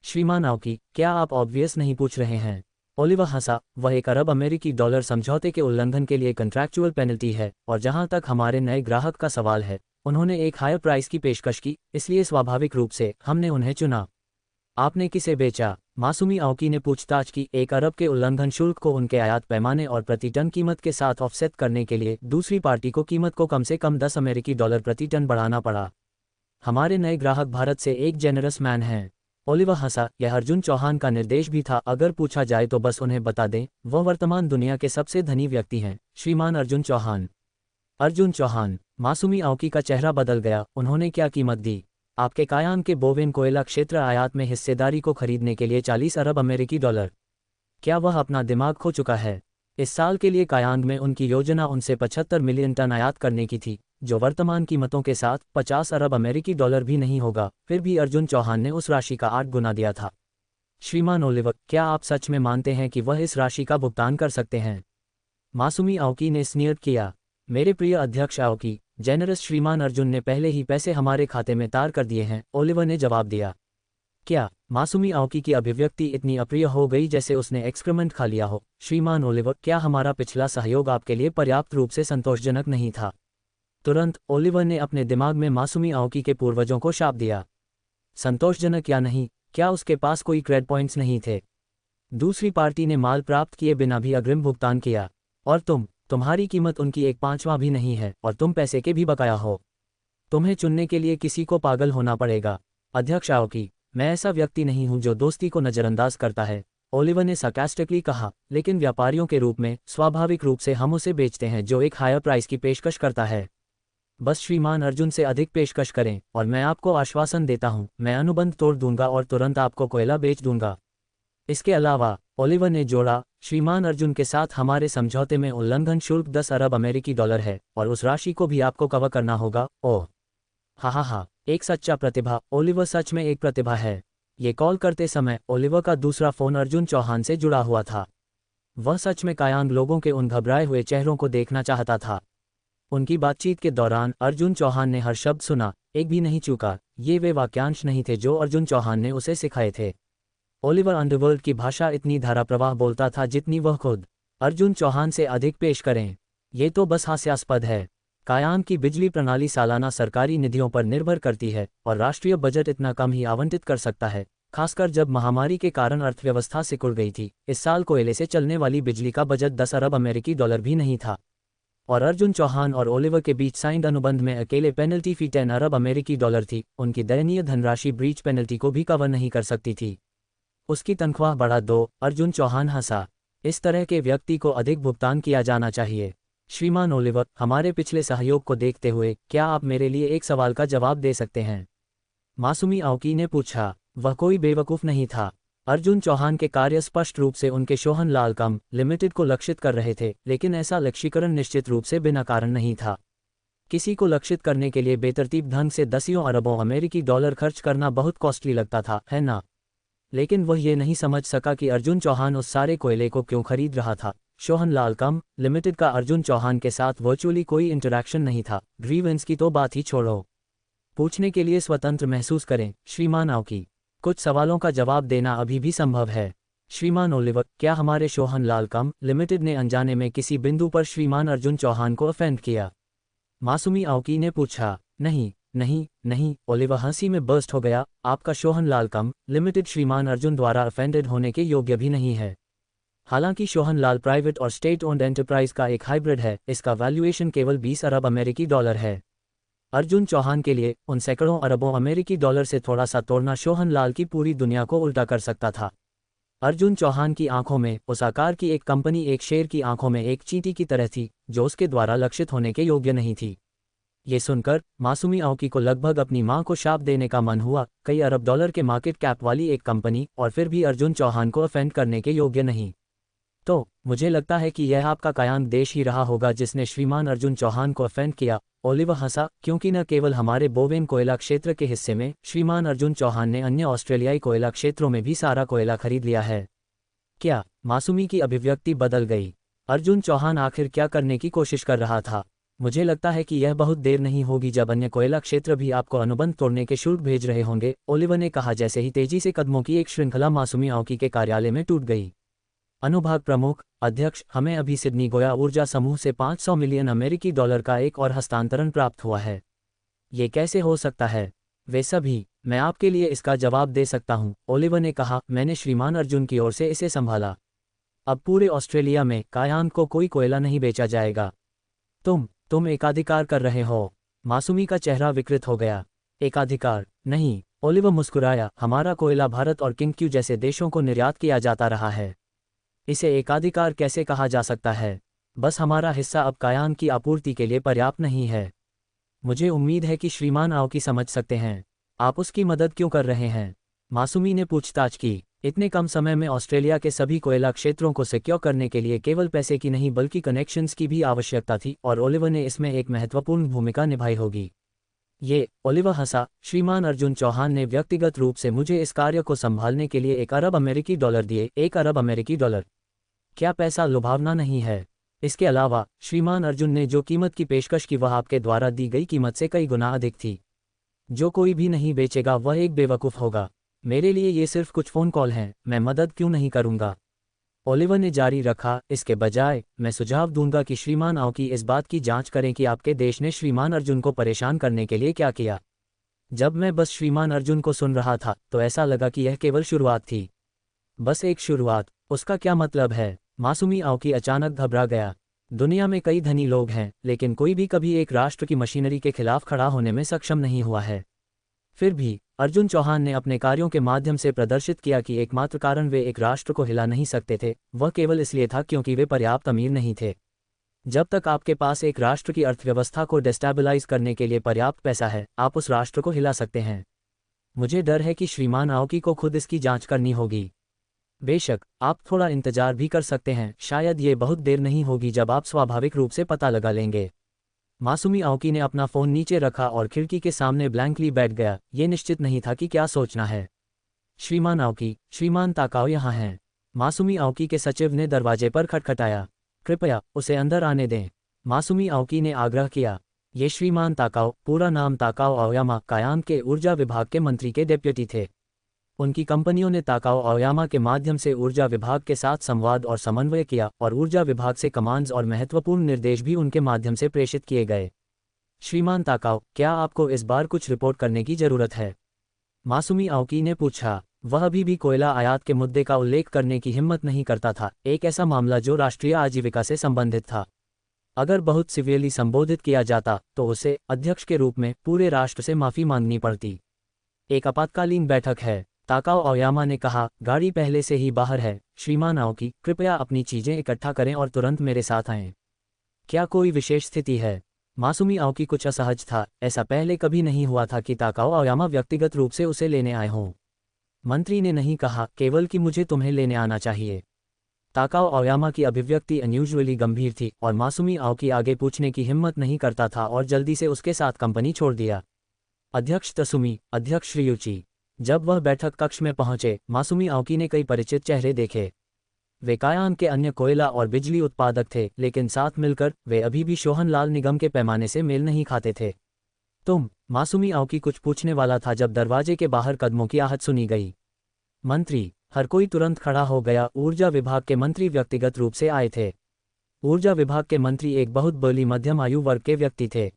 श्रीमान आओकी, क्या आप ऑब्वियस नहीं पूछ रहे हैं? ओलिवर हंसा, वह $1 अरब समझौते के उल्लंघन के लिए कंट्रैक्चुअल पेनल्टी है, और जहां तक हमारे नए ग्राहक का सवाल है, उन्होंने एक हायर प्राइस की पेशकश की, इसलिए स्वाभाविक रूप से हमने उन्हें चुना। आपने किसे बेचा? मासूमी आओकी ने पूछताछ की। $1 अरब के उल्लंघन शुल्क को उनके आयात पैमाने और प्रति टन कीमत के साथ ऑफसेट करने के लिए दूसरी पार्टी को कीमत को कम से कम $10 प्रति टन बढ़ाना पड़ा। हमारे नए ग्राहक भारत से एक जेनरस मैन हैं। ओलिवर हंसा, यह अर्जुन चौहान का निर्देश भी था, अगर पूछा जाए तो बस उन्हें बता दें, वह वर्तमान दुनिया के सबसे धनी व्यक्ति हैं, श्रीमान अर्जुन चौहान। अर्जुन चौहान! मासूमी आओकी का चेहरा बदल गया। उन्होंने क्या कीमत दी? आपके कायांग के बोवेन कोयला क्षेत्र आयात में हिस्सेदारी को खरीदने के लिए $40 अरब। क्या वह अपना दिमाग खो चुका है? इस साल के लिए कायांग में उनकी योजना उनसे 75 मिलियन टन आयात करने की थी, जो वर्तमान कीमतों के साथ $50 अरब भी नहीं होगा। फिर भी अर्जुन चौहान ने उस राशि का 8 गुना दिया था। श्रीमान ओलिवर, क्या आप सच में मानते हैं कि वह इस राशि का भुगतान कर सकते हैं? मासूमी आओकी ने स्नीर किया। मेरे प्रिय अध्यक्ष आओकी, जेनरस श्रीमान अर्जुन ने पहले ही पैसे हमारे खाते में तार कर दिए हैं, ओलिवर ने जवाब दिया। क्या? मासूमी आओकी की अभिव्यक्ति इतनी अप्रिय हो गई जैसे उसने एक्सक्रीमेंट खा लिया हो। श्रीमान ओलिवर, क्या हमारा पिछला सहयोग आपके लिए पर्याप्त रूप से संतोषजनक नहीं था? तुरंत ओलिवर ने अपने दिमाग में मासूमी आओकी के पूर्वजों को शाप दिया। संतोषजनक या नहीं, क्या उसके पास कोई क्रेडिट पॉइंट्स नहीं थे? दूसरी पार्टी ने माल प्राप्त किए बिना भी अग्रिम भुगतान किया, और तुम्हारी कीमत उनकी 1/5 भी नहीं है, और तुम पैसे के भी बकाया हो। तुम्हें चुनने के लिए किसी को पागल होना पड़ेगा। अध्यक्ष आओकी, मैं ऐसा व्यक्ति नहीं हूं जो दोस्ती को नज़रअंदाज करता है, ओलिवर ने sarcastically कहा, लेकिन व्यापारियों के रूप में स्वाभाविक रूप से हम उसे बेचते हैं जो एक हायर प्राइस की पेशकश करता है। बस श्रीमान अर्जुन से अधिक पेशकश करें, और मैं आपको आश्वासन देता हूं, मैं अनुबंध तोड़ दूंगा और तुरंत आपको कोयला बेच दूंगा। इसके अलावा, ओलिवर ने जोड़ा, श्रीमान अर्जुन के साथ हमारे समझौते में उल्लंघन शुल्क 10 अरब अमेरिकी डॉलर है, और उस राशि को भी आपको कवर करना होगा। ओह हा, एक सच्चा प्रतिभा। ओलिवर सच में एक प्रतिभा है। ये कॉल करते समय ओलिवर का दूसरा फोन अर्जुन चौहान से जुड़ा हुआ था। वह सच में कायांग लोगों के उन घबराए हुए चेहरों को देखना चाहता था। उनकी बातचीत के दौरान अर्जुन चौहान ने हर शब्द सुना, एक भी नहीं चूका। ये वे वाक्यांश नहीं थे जो अर्जुन चौहान ने उसे सिखाए थे। ओलिवर अंडरवर्ल्ड की भाषा इतनी धाराप्रवाह बोलता था जितनी वह खुद। अर्जुन चौहान से अधिक पेश करें, ये तो बस हास्यास्पद है। कायांग की बिजली प्रणाली सालाना सरकारी निधियों पर निर्भर करती है, और राष्ट्रीय बजट इतना कम ही आवंटित कर सकता है, खासकर जब महामारी के कारण अर्थव्यवस्था सिकुड़ गई थी। इस साल कोयले से चलने वाली बिजली का बजट 10 अरब अमेरिकी डॉलर भी नहीं था, और अर्जुन चौहान और ओलिवर के बीच साइंड अनुबंध में अकेले पेनल्टी फी 10 अरब अमेरिकी डॉलर थी। उनकी दयनीय धनराशि ब्रीच पेनल्टी को भी कवर नहीं कर सकती थी। उसकी तनख्वाह बढ़ा दो, अर्जुन चौहान हंसा। इस तरह के व्यक्ति को अधिक भुगतान किया जाना चाहिए। श्रीमान ओलिवर, हमारे पिछले सहयोग को देखते हुए क्या आप मेरे लिए एक सवाल का जवाब दे सकते हैं? मासूमी आओकी ने पूछा। वह कोई बेवकूफ़ नहीं था। अर्जुन चौहान के कार्य स्पष्ट रूप से उनके सोहन लाल कम लिमिटेड को लक्षित कर रहे थे, लेकिन ऐसा लक्ष्यीकरण निश्चित रूप से बिना कारण नहीं था। किसी को लक्षित करने के लिए बेतरतीब ढंग से दसियों अरबों अमेरिकी डॉलर खर्च करना बहुत कॉस्टली लगता था, है ना? लेकिन वह ये नहीं समझ सका कि अर्जुन चौहान उस सारे कोयले को क्यों खरीद रहा था। सोहन लाल कम लिमिटेड का अर्जुन चौहान के साथ वर्चुअली कोई इंटरैक्शन नहीं था। ग्रीवेंस की तो बात ही छोड़ो। पूछने के लिए स्वतंत्र महसूस करें, श्रीमान आओकी। कुछ सवालों का जवाब देना अभी भी संभव है। श्रीमान ओलिवर, क्या हमारे सोहन लाल कम लिमिटेड ने अनजाने में किसी बिंदु पर श्रीमान अर्जुन चौहान को ऑफेंड किया? मासूमी आओकी ने पूछा। नहीं, ओलिवर हंसी में बर्स्ट हो गया। आपका सोहन लाल कम लिमिटेड श्रीमान अर्जुन द्वारा ऑफेंडेड होने के योग्य भी नहीं है। हालांकि सोहन लाल प्राइवेट और स्टेट ओन्ड एंटरप्राइज का एक हाइब्रिड है, इसका वैल्यूएशन केवल 20 अरब अमेरिकी डॉलर है। अर्जुन चौहान के लिए उन सैकड़ों अरबों अमेरिकी डॉलर से थोड़ा सा तोड़ना सोहन लाल की पूरी दुनिया को उल्टा कर सकता था। अर्जुन चौहान की आंखों में उस आकार की एक कंपनी एक शेर की आंखों में एक चींटी की तरह थी, जो उसके द्वारा लक्षित होने के योग्य नहीं थी। ये सुनकर मासूमी आओकी को लगभग अपनी मां को शाप देने का मन हुआ। कई अरब डॉलर के मार्केट कैप वाली एक कंपनी, और फिर भी अर्जुन चौहान को ऑफेंड करने के योग्य नहीं। तो मुझे लगता है कि यह आपका कायांग देश ही रहा होगा जिसने श्रीमान अर्जुन चौहान को ऑफेंड किया। ओलिवर हंसा, क्योंकि न केवल हमारे बोवेन कोयला क्षेत्र के हिस्से में श्रीमान अर्जुन चौहान ने अन्य ऑस्ट्रेलियाई कोयला क्षेत्रों में भी सारा कोयला खरीद लिया है। क्या? मासूमी की अभिव्यक्ति बदल गई। अर्जुन चौहान आखिर क्या करने की कोशिश कर रहा था? मुझे लगता है कि यह बहुत देर नहीं होगी जब अन्य कोयला क्षेत्र भी आपको अनुबंध तोड़ने के शुल्क भेज रहे होंगे, ओलिवर ने कहा जैसे ही तेजी से कदमों की एक श्रृंखला मासूमी आओकी के कार्यालय में टूट गई। अनुभाग प्रमुख, अध्यक्ष, हमें अभी सिडनी गोया ऊर्जा समूह से 500 मिलियन अमेरिकी डॉलर का एक और हस्तांतरण प्राप्त हुआ है। ये कैसे हो सकता है? वे सभी, मैं आपके लिए इसका जवाब दे सकता हूं, ओलिवर ने कहा। मैंने श्रीमान अर्जुन की ओर से इसे संभाला। अब पूरे ऑस्ट्रेलिया में कायांग को कोई कोयला नहीं बेचा जाएगा। तुम एकाधिकार कर रहे हो। मासूमी का चेहरा विकृत हो गया। एकाधिकार? नहीं, ओलिवर मुस्कुराया। हमारा कोयला भारत और किंगक्यू जैसे देशों को निर्यात किया जाता रहा है। इसे एकाधिकार कैसे कहा जा सकता है? बस हमारा हिस्सा अब कायांग की आपूर्ति के लिए पर्याप्त नहीं है। मुझे उम्मीद है कि श्रीमान आओकी समझ सकते हैं। आप उसकी मदद क्यों कर रहे हैं? मासूमी ने पूछताछ की। इतने कम समय में ऑस्ट्रेलिया के सभी कोयला क्षेत्रों को सिक्योर करने के लिए केवल पैसे की नहीं बल्कि कनेक्शंस की भी आवश्यकता थी, और ओलिवर ने इसमें एक महत्वपूर्ण भूमिका निभाई होगी। ये, ओलिवर हंसा। श्रीमान अर्जुन चौहान ने व्यक्तिगत रूप से मुझे इस कार्य को संभालने के लिए 1 अरब अमेरिकी डॉलर दिए। 1 अरब अमेरिकी डॉलर? क्या पैसा लुभावना नहीं है? इसके अलावा श्रीमान अर्जुन ने जो कीमत की पेशकश की वह आपके द्वारा दी गई कीमत से कई गुना अधिक थी। जो कोई भी नहीं बेचेगा वह एक बेवकूफ़ होगा। मेरे लिए ये सिर्फ कुछ फ़ोन कॉल हैं, मैं मदद क्यों नहीं करूंगा। ओलिवर ने जारी रखा, इसके बजाय मैं सुझाव दूंगा कि श्रीमान आओकी इस बात की जांच करें कि आपके देश ने श्रीमान अर्जुन को परेशान करने के लिए क्या किया। जब मैं बस श्रीमान अर्जुन को सुन रहा था तो ऐसा लगा कि यह केवल शुरुआत थी। बस एक शुरुआत। उसका क्या मतलब है? मासूमी आओकी अचानक घबरा गया। दुनिया में कई धनी लोग हैं, लेकिन कोई भी कभी एक राष्ट्र की मशीनरी के खिलाफ खड़ा होने में सक्षम नहीं हुआ है। फिर भी अर्जुन चौहान ने अपने कार्यों के माध्यम से प्रदर्शित किया कि एकमात्र कारण वे एक राष्ट्र को हिला नहीं सकते थे, वह केवल इसलिए था क्योंकि वे पर्याप्त अमीर नहीं थे। जब तक आपके पास एक राष्ट्र की अर्थव्यवस्था को डेस्टेबलाइज करने के लिए पर्याप्त पैसा है, आप उस राष्ट्र को हिला सकते हैं। मुझे डर है कि श्रीमान आओकी को खुद इसकी जांच करनी होगी। बेशक, आप थोड़ा इंतजार भी कर सकते हैं, शायद ये बहुत देर नहीं होगी जब आप स्वाभाविक रूप से पता लगा लेंगे। मासूमी आओकी ने अपना फ़ोन नीचे रखा और खिड़की के सामने ब्लैंकली बैठ गया, ये निश्चित नहीं था कि क्या सोचना है। श्रीमान आओकी, श्रीमान ताकाओ यहाँ हैं। मासूमी आओकी के सचिव ने दरवाजे पर खटखटाया। कृपया उसे अंदर आने दें, मासूमी आओकी ने आग्रह किया। ये श्रीमान ताकाओ, पूरा नाम ताकाओ आओयामा, कायान के ऊर्जा विभाग के मंत्री के डेप्यूटी थे। उनकी कंपनियों ने ताकाओ आओयामा के माध्यम से ऊर्जा विभाग के साथ संवाद और समन्वय किया और ऊर्जा विभाग से कमांड्स और महत्वपूर्ण निर्देश भी उनके माध्यम से प्रेषित किए गए। श्रीमान ताकाओ, क्या आपको इस बार कुछ रिपोर्ट करने की जरूरत है? मासूमी आओकी ने पूछा। वह अभी भी कोयला आयात के मुद्दे का उल्लेख करने की हिम्मत नहीं करता था, एक ऐसा मामला जो राष्ट्रीय आजीविका से संबंधित था। अगर बहुत सिवियरली संबोधित किया जाता तो उसे अध्यक्ष के रूप में पूरे राष्ट्र से माफी मांगनी पड़ती। एक आपातकालीन बैठक है, ताकाओ आओयामा ने कहा। गाड़ी पहले से ही बाहर है। श्रीमान आओकी, कृपया अपनी चीजें इकट्ठा करें और तुरंत मेरे साथ आएं। क्या कोई विशेष स्थिति है? मासूमी आओकी कुछ असहज था, ऐसा पहले कभी नहीं हुआ था कि ताकाओ आओयामा व्यक्तिगत रूप से उसे लेने आए हों। मंत्री ने नहीं कहा केवल कि मुझे तुम्हें लेने आना चाहिए। ताकाओ आओयामा की अभिव्यक्ति अनयूजुअली गंभीर थी और मासूमी आओकी आगे पूछने की हिम्मत नहीं करता था और जल्दी से उसके साथ कंपनी छोड़ दिया। अध्यक्ष तसुमी, अध्यक्ष रियुची। जब वह बैठक कक्ष में पहुंचे, मासूमी आओकी ने कई परिचित चेहरे देखे। वे कायान के अन्य कोयला और बिजली उत्पादक थे, लेकिन साथ मिलकर वे अभी भी शोहनलाल निगम के पैमाने से मेल नहीं खाते थे। तुम, मासूमी आओकी कुछ पूछने वाला था जब दरवाजे के बाहर कदमों की आहट सुनी गई। मंत्री, हर कोई तुरंत खड़ा हो गया। ऊर्जा विभाग के मंत्री व्यक्तिगत रूप से आए थे। ऊर्जा विभाग के मंत्री एक बहुत बड़ी मध्यम आयु वर्ग के व्यक्ति थे।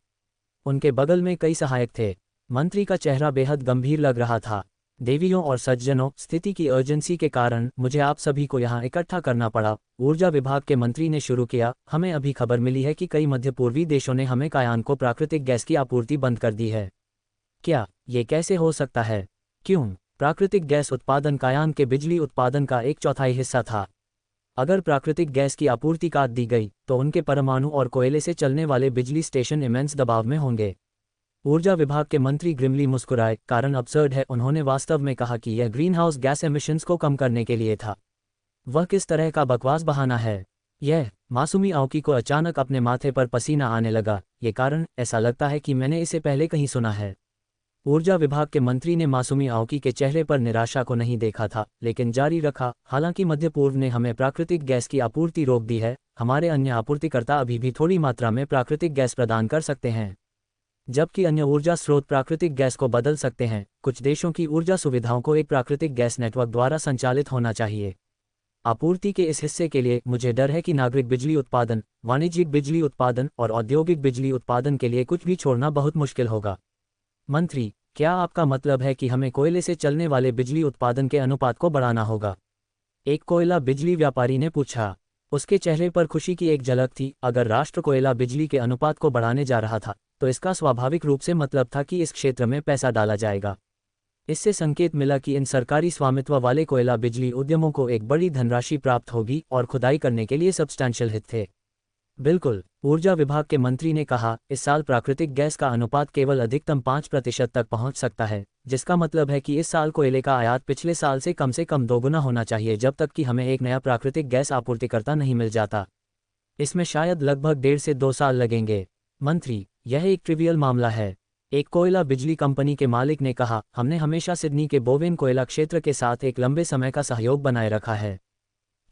उनके बगल में कई सहायक थे। मंत्री का चेहरा बेहद गंभीर लग रहा था। देवियों और सज्जनों, स्थिति की अर्जेंसी के कारण मुझे आप सभी को यहाँ इकट्ठा करना पड़ा। ऊर्जा विभाग के मंत्री ने शुरू किया। हमें अभी खबर मिली है कि कई मध्य पूर्वी देशों ने हमें कायान को प्राकृतिक गैस की आपूर्ति बंद कर दी है। क्या ये कैसे हो सकता है? क्यों? प्राकृतिक गैस उत्पादन कायान के बिजली उत्पादन का 1/4 हिस्सा था। अगर प्राकृतिक गैस की आपूर्ति काट दी गई तो उनके परमाणु और कोयले से चलने वाले बिजली स्टेशन इमेंस दबाव में होंगे। ऊर्जा विभाग के मंत्री ग्रिमली मुस्कुराए। कारण अब्सर्ड है, उन्होंने वास्तव में कहा कि यह ग्रीनहाउस गैस एमिशंस को कम करने के लिए था। वह किस तरह का बकवास बहाना है यह? मासूमी आओकी को अचानक अपने माथे पर पसीना आने लगा। ये कारण, ऐसा लगता है कि मैंने इसे पहले कहीं सुना है। ऊर्जा विभाग के मंत्री ने मासूमी आओकी के चेहरे पर निराशा को नहीं देखा था, लेकिन जारी रखा। हालांकि मध्य पूर्व ने हमें प्राकृतिक गैस की आपूर्ति रोक दी है, हमारे अन्य आपूर्तिकर्ता अभी भी थोड़ी मात्रा में प्राकृतिक गैस प्रदान कर सकते हैं, जबकि अन्य ऊर्जा स्रोत प्राकृतिक गैस को बदल सकते हैं। कुछ देशों की ऊर्जा सुविधाओं को एक प्राकृतिक गैस नेटवर्क द्वारा संचालित होना चाहिए। आपूर्ति के इस हिस्से के लिए मुझे डर है कि नागरिक बिजली उत्पादन, वाणिज्यिक बिजली उत्पादन और औद्योगिक बिजली उत्पादन के लिए कुछ भी छोड़ना बहुत मुश्किल होगा। मंत्री, क्या आपका मतलब है कि हमें कोयले से चलने वाले बिजली उत्पादन के अनुपात को बढ़ाना होगा? एक कोयला बिजली व्यापारी ने पूछा। उसके चेहरे पर खुशी की एक झलक थी। अगर राष्ट्र कोयला बिजली के अनुपात को बढ़ाने जा रहा था तो इसका स्वाभाविक रूप से मतलब था कि इस क्षेत्र में पैसा डाला जाएगा। इससे संकेत मिला कि इन सरकारी स्वामित्व वाले कोयला बिजली उद्यमों को एक बड़ी धनराशि प्राप्त होगी और खुदाई करने के लिए सब्सटैंशियल हित थे। बिल्कुल, ऊर्जा विभाग के मंत्री ने कहा। इस साल प्राकृतिक गैस का अनुपात केवल अधिकतम 5% तक पहुंच सकता है, जिसका मतलब है कि इस साल कोयले का आयात पिछले साल से कम दोगुना होना चाहिए जब तक कि हमें एक नया प्राकृतिक गैस आपूर्तिकर्ता नहीं मिल जाता। इसमें शायद लगभग 1.5 से 2 साल लगेंगे। मंत्री, यह एक ट्रिवियल मामला है, एक कोयला बिजली कंपनी के मालिक ने कहा। हमने हमेशा सिडनी के बोवेन कोयला क्षेत्र के साथ एक लंबे समय का सहयोग बनाए रखा है।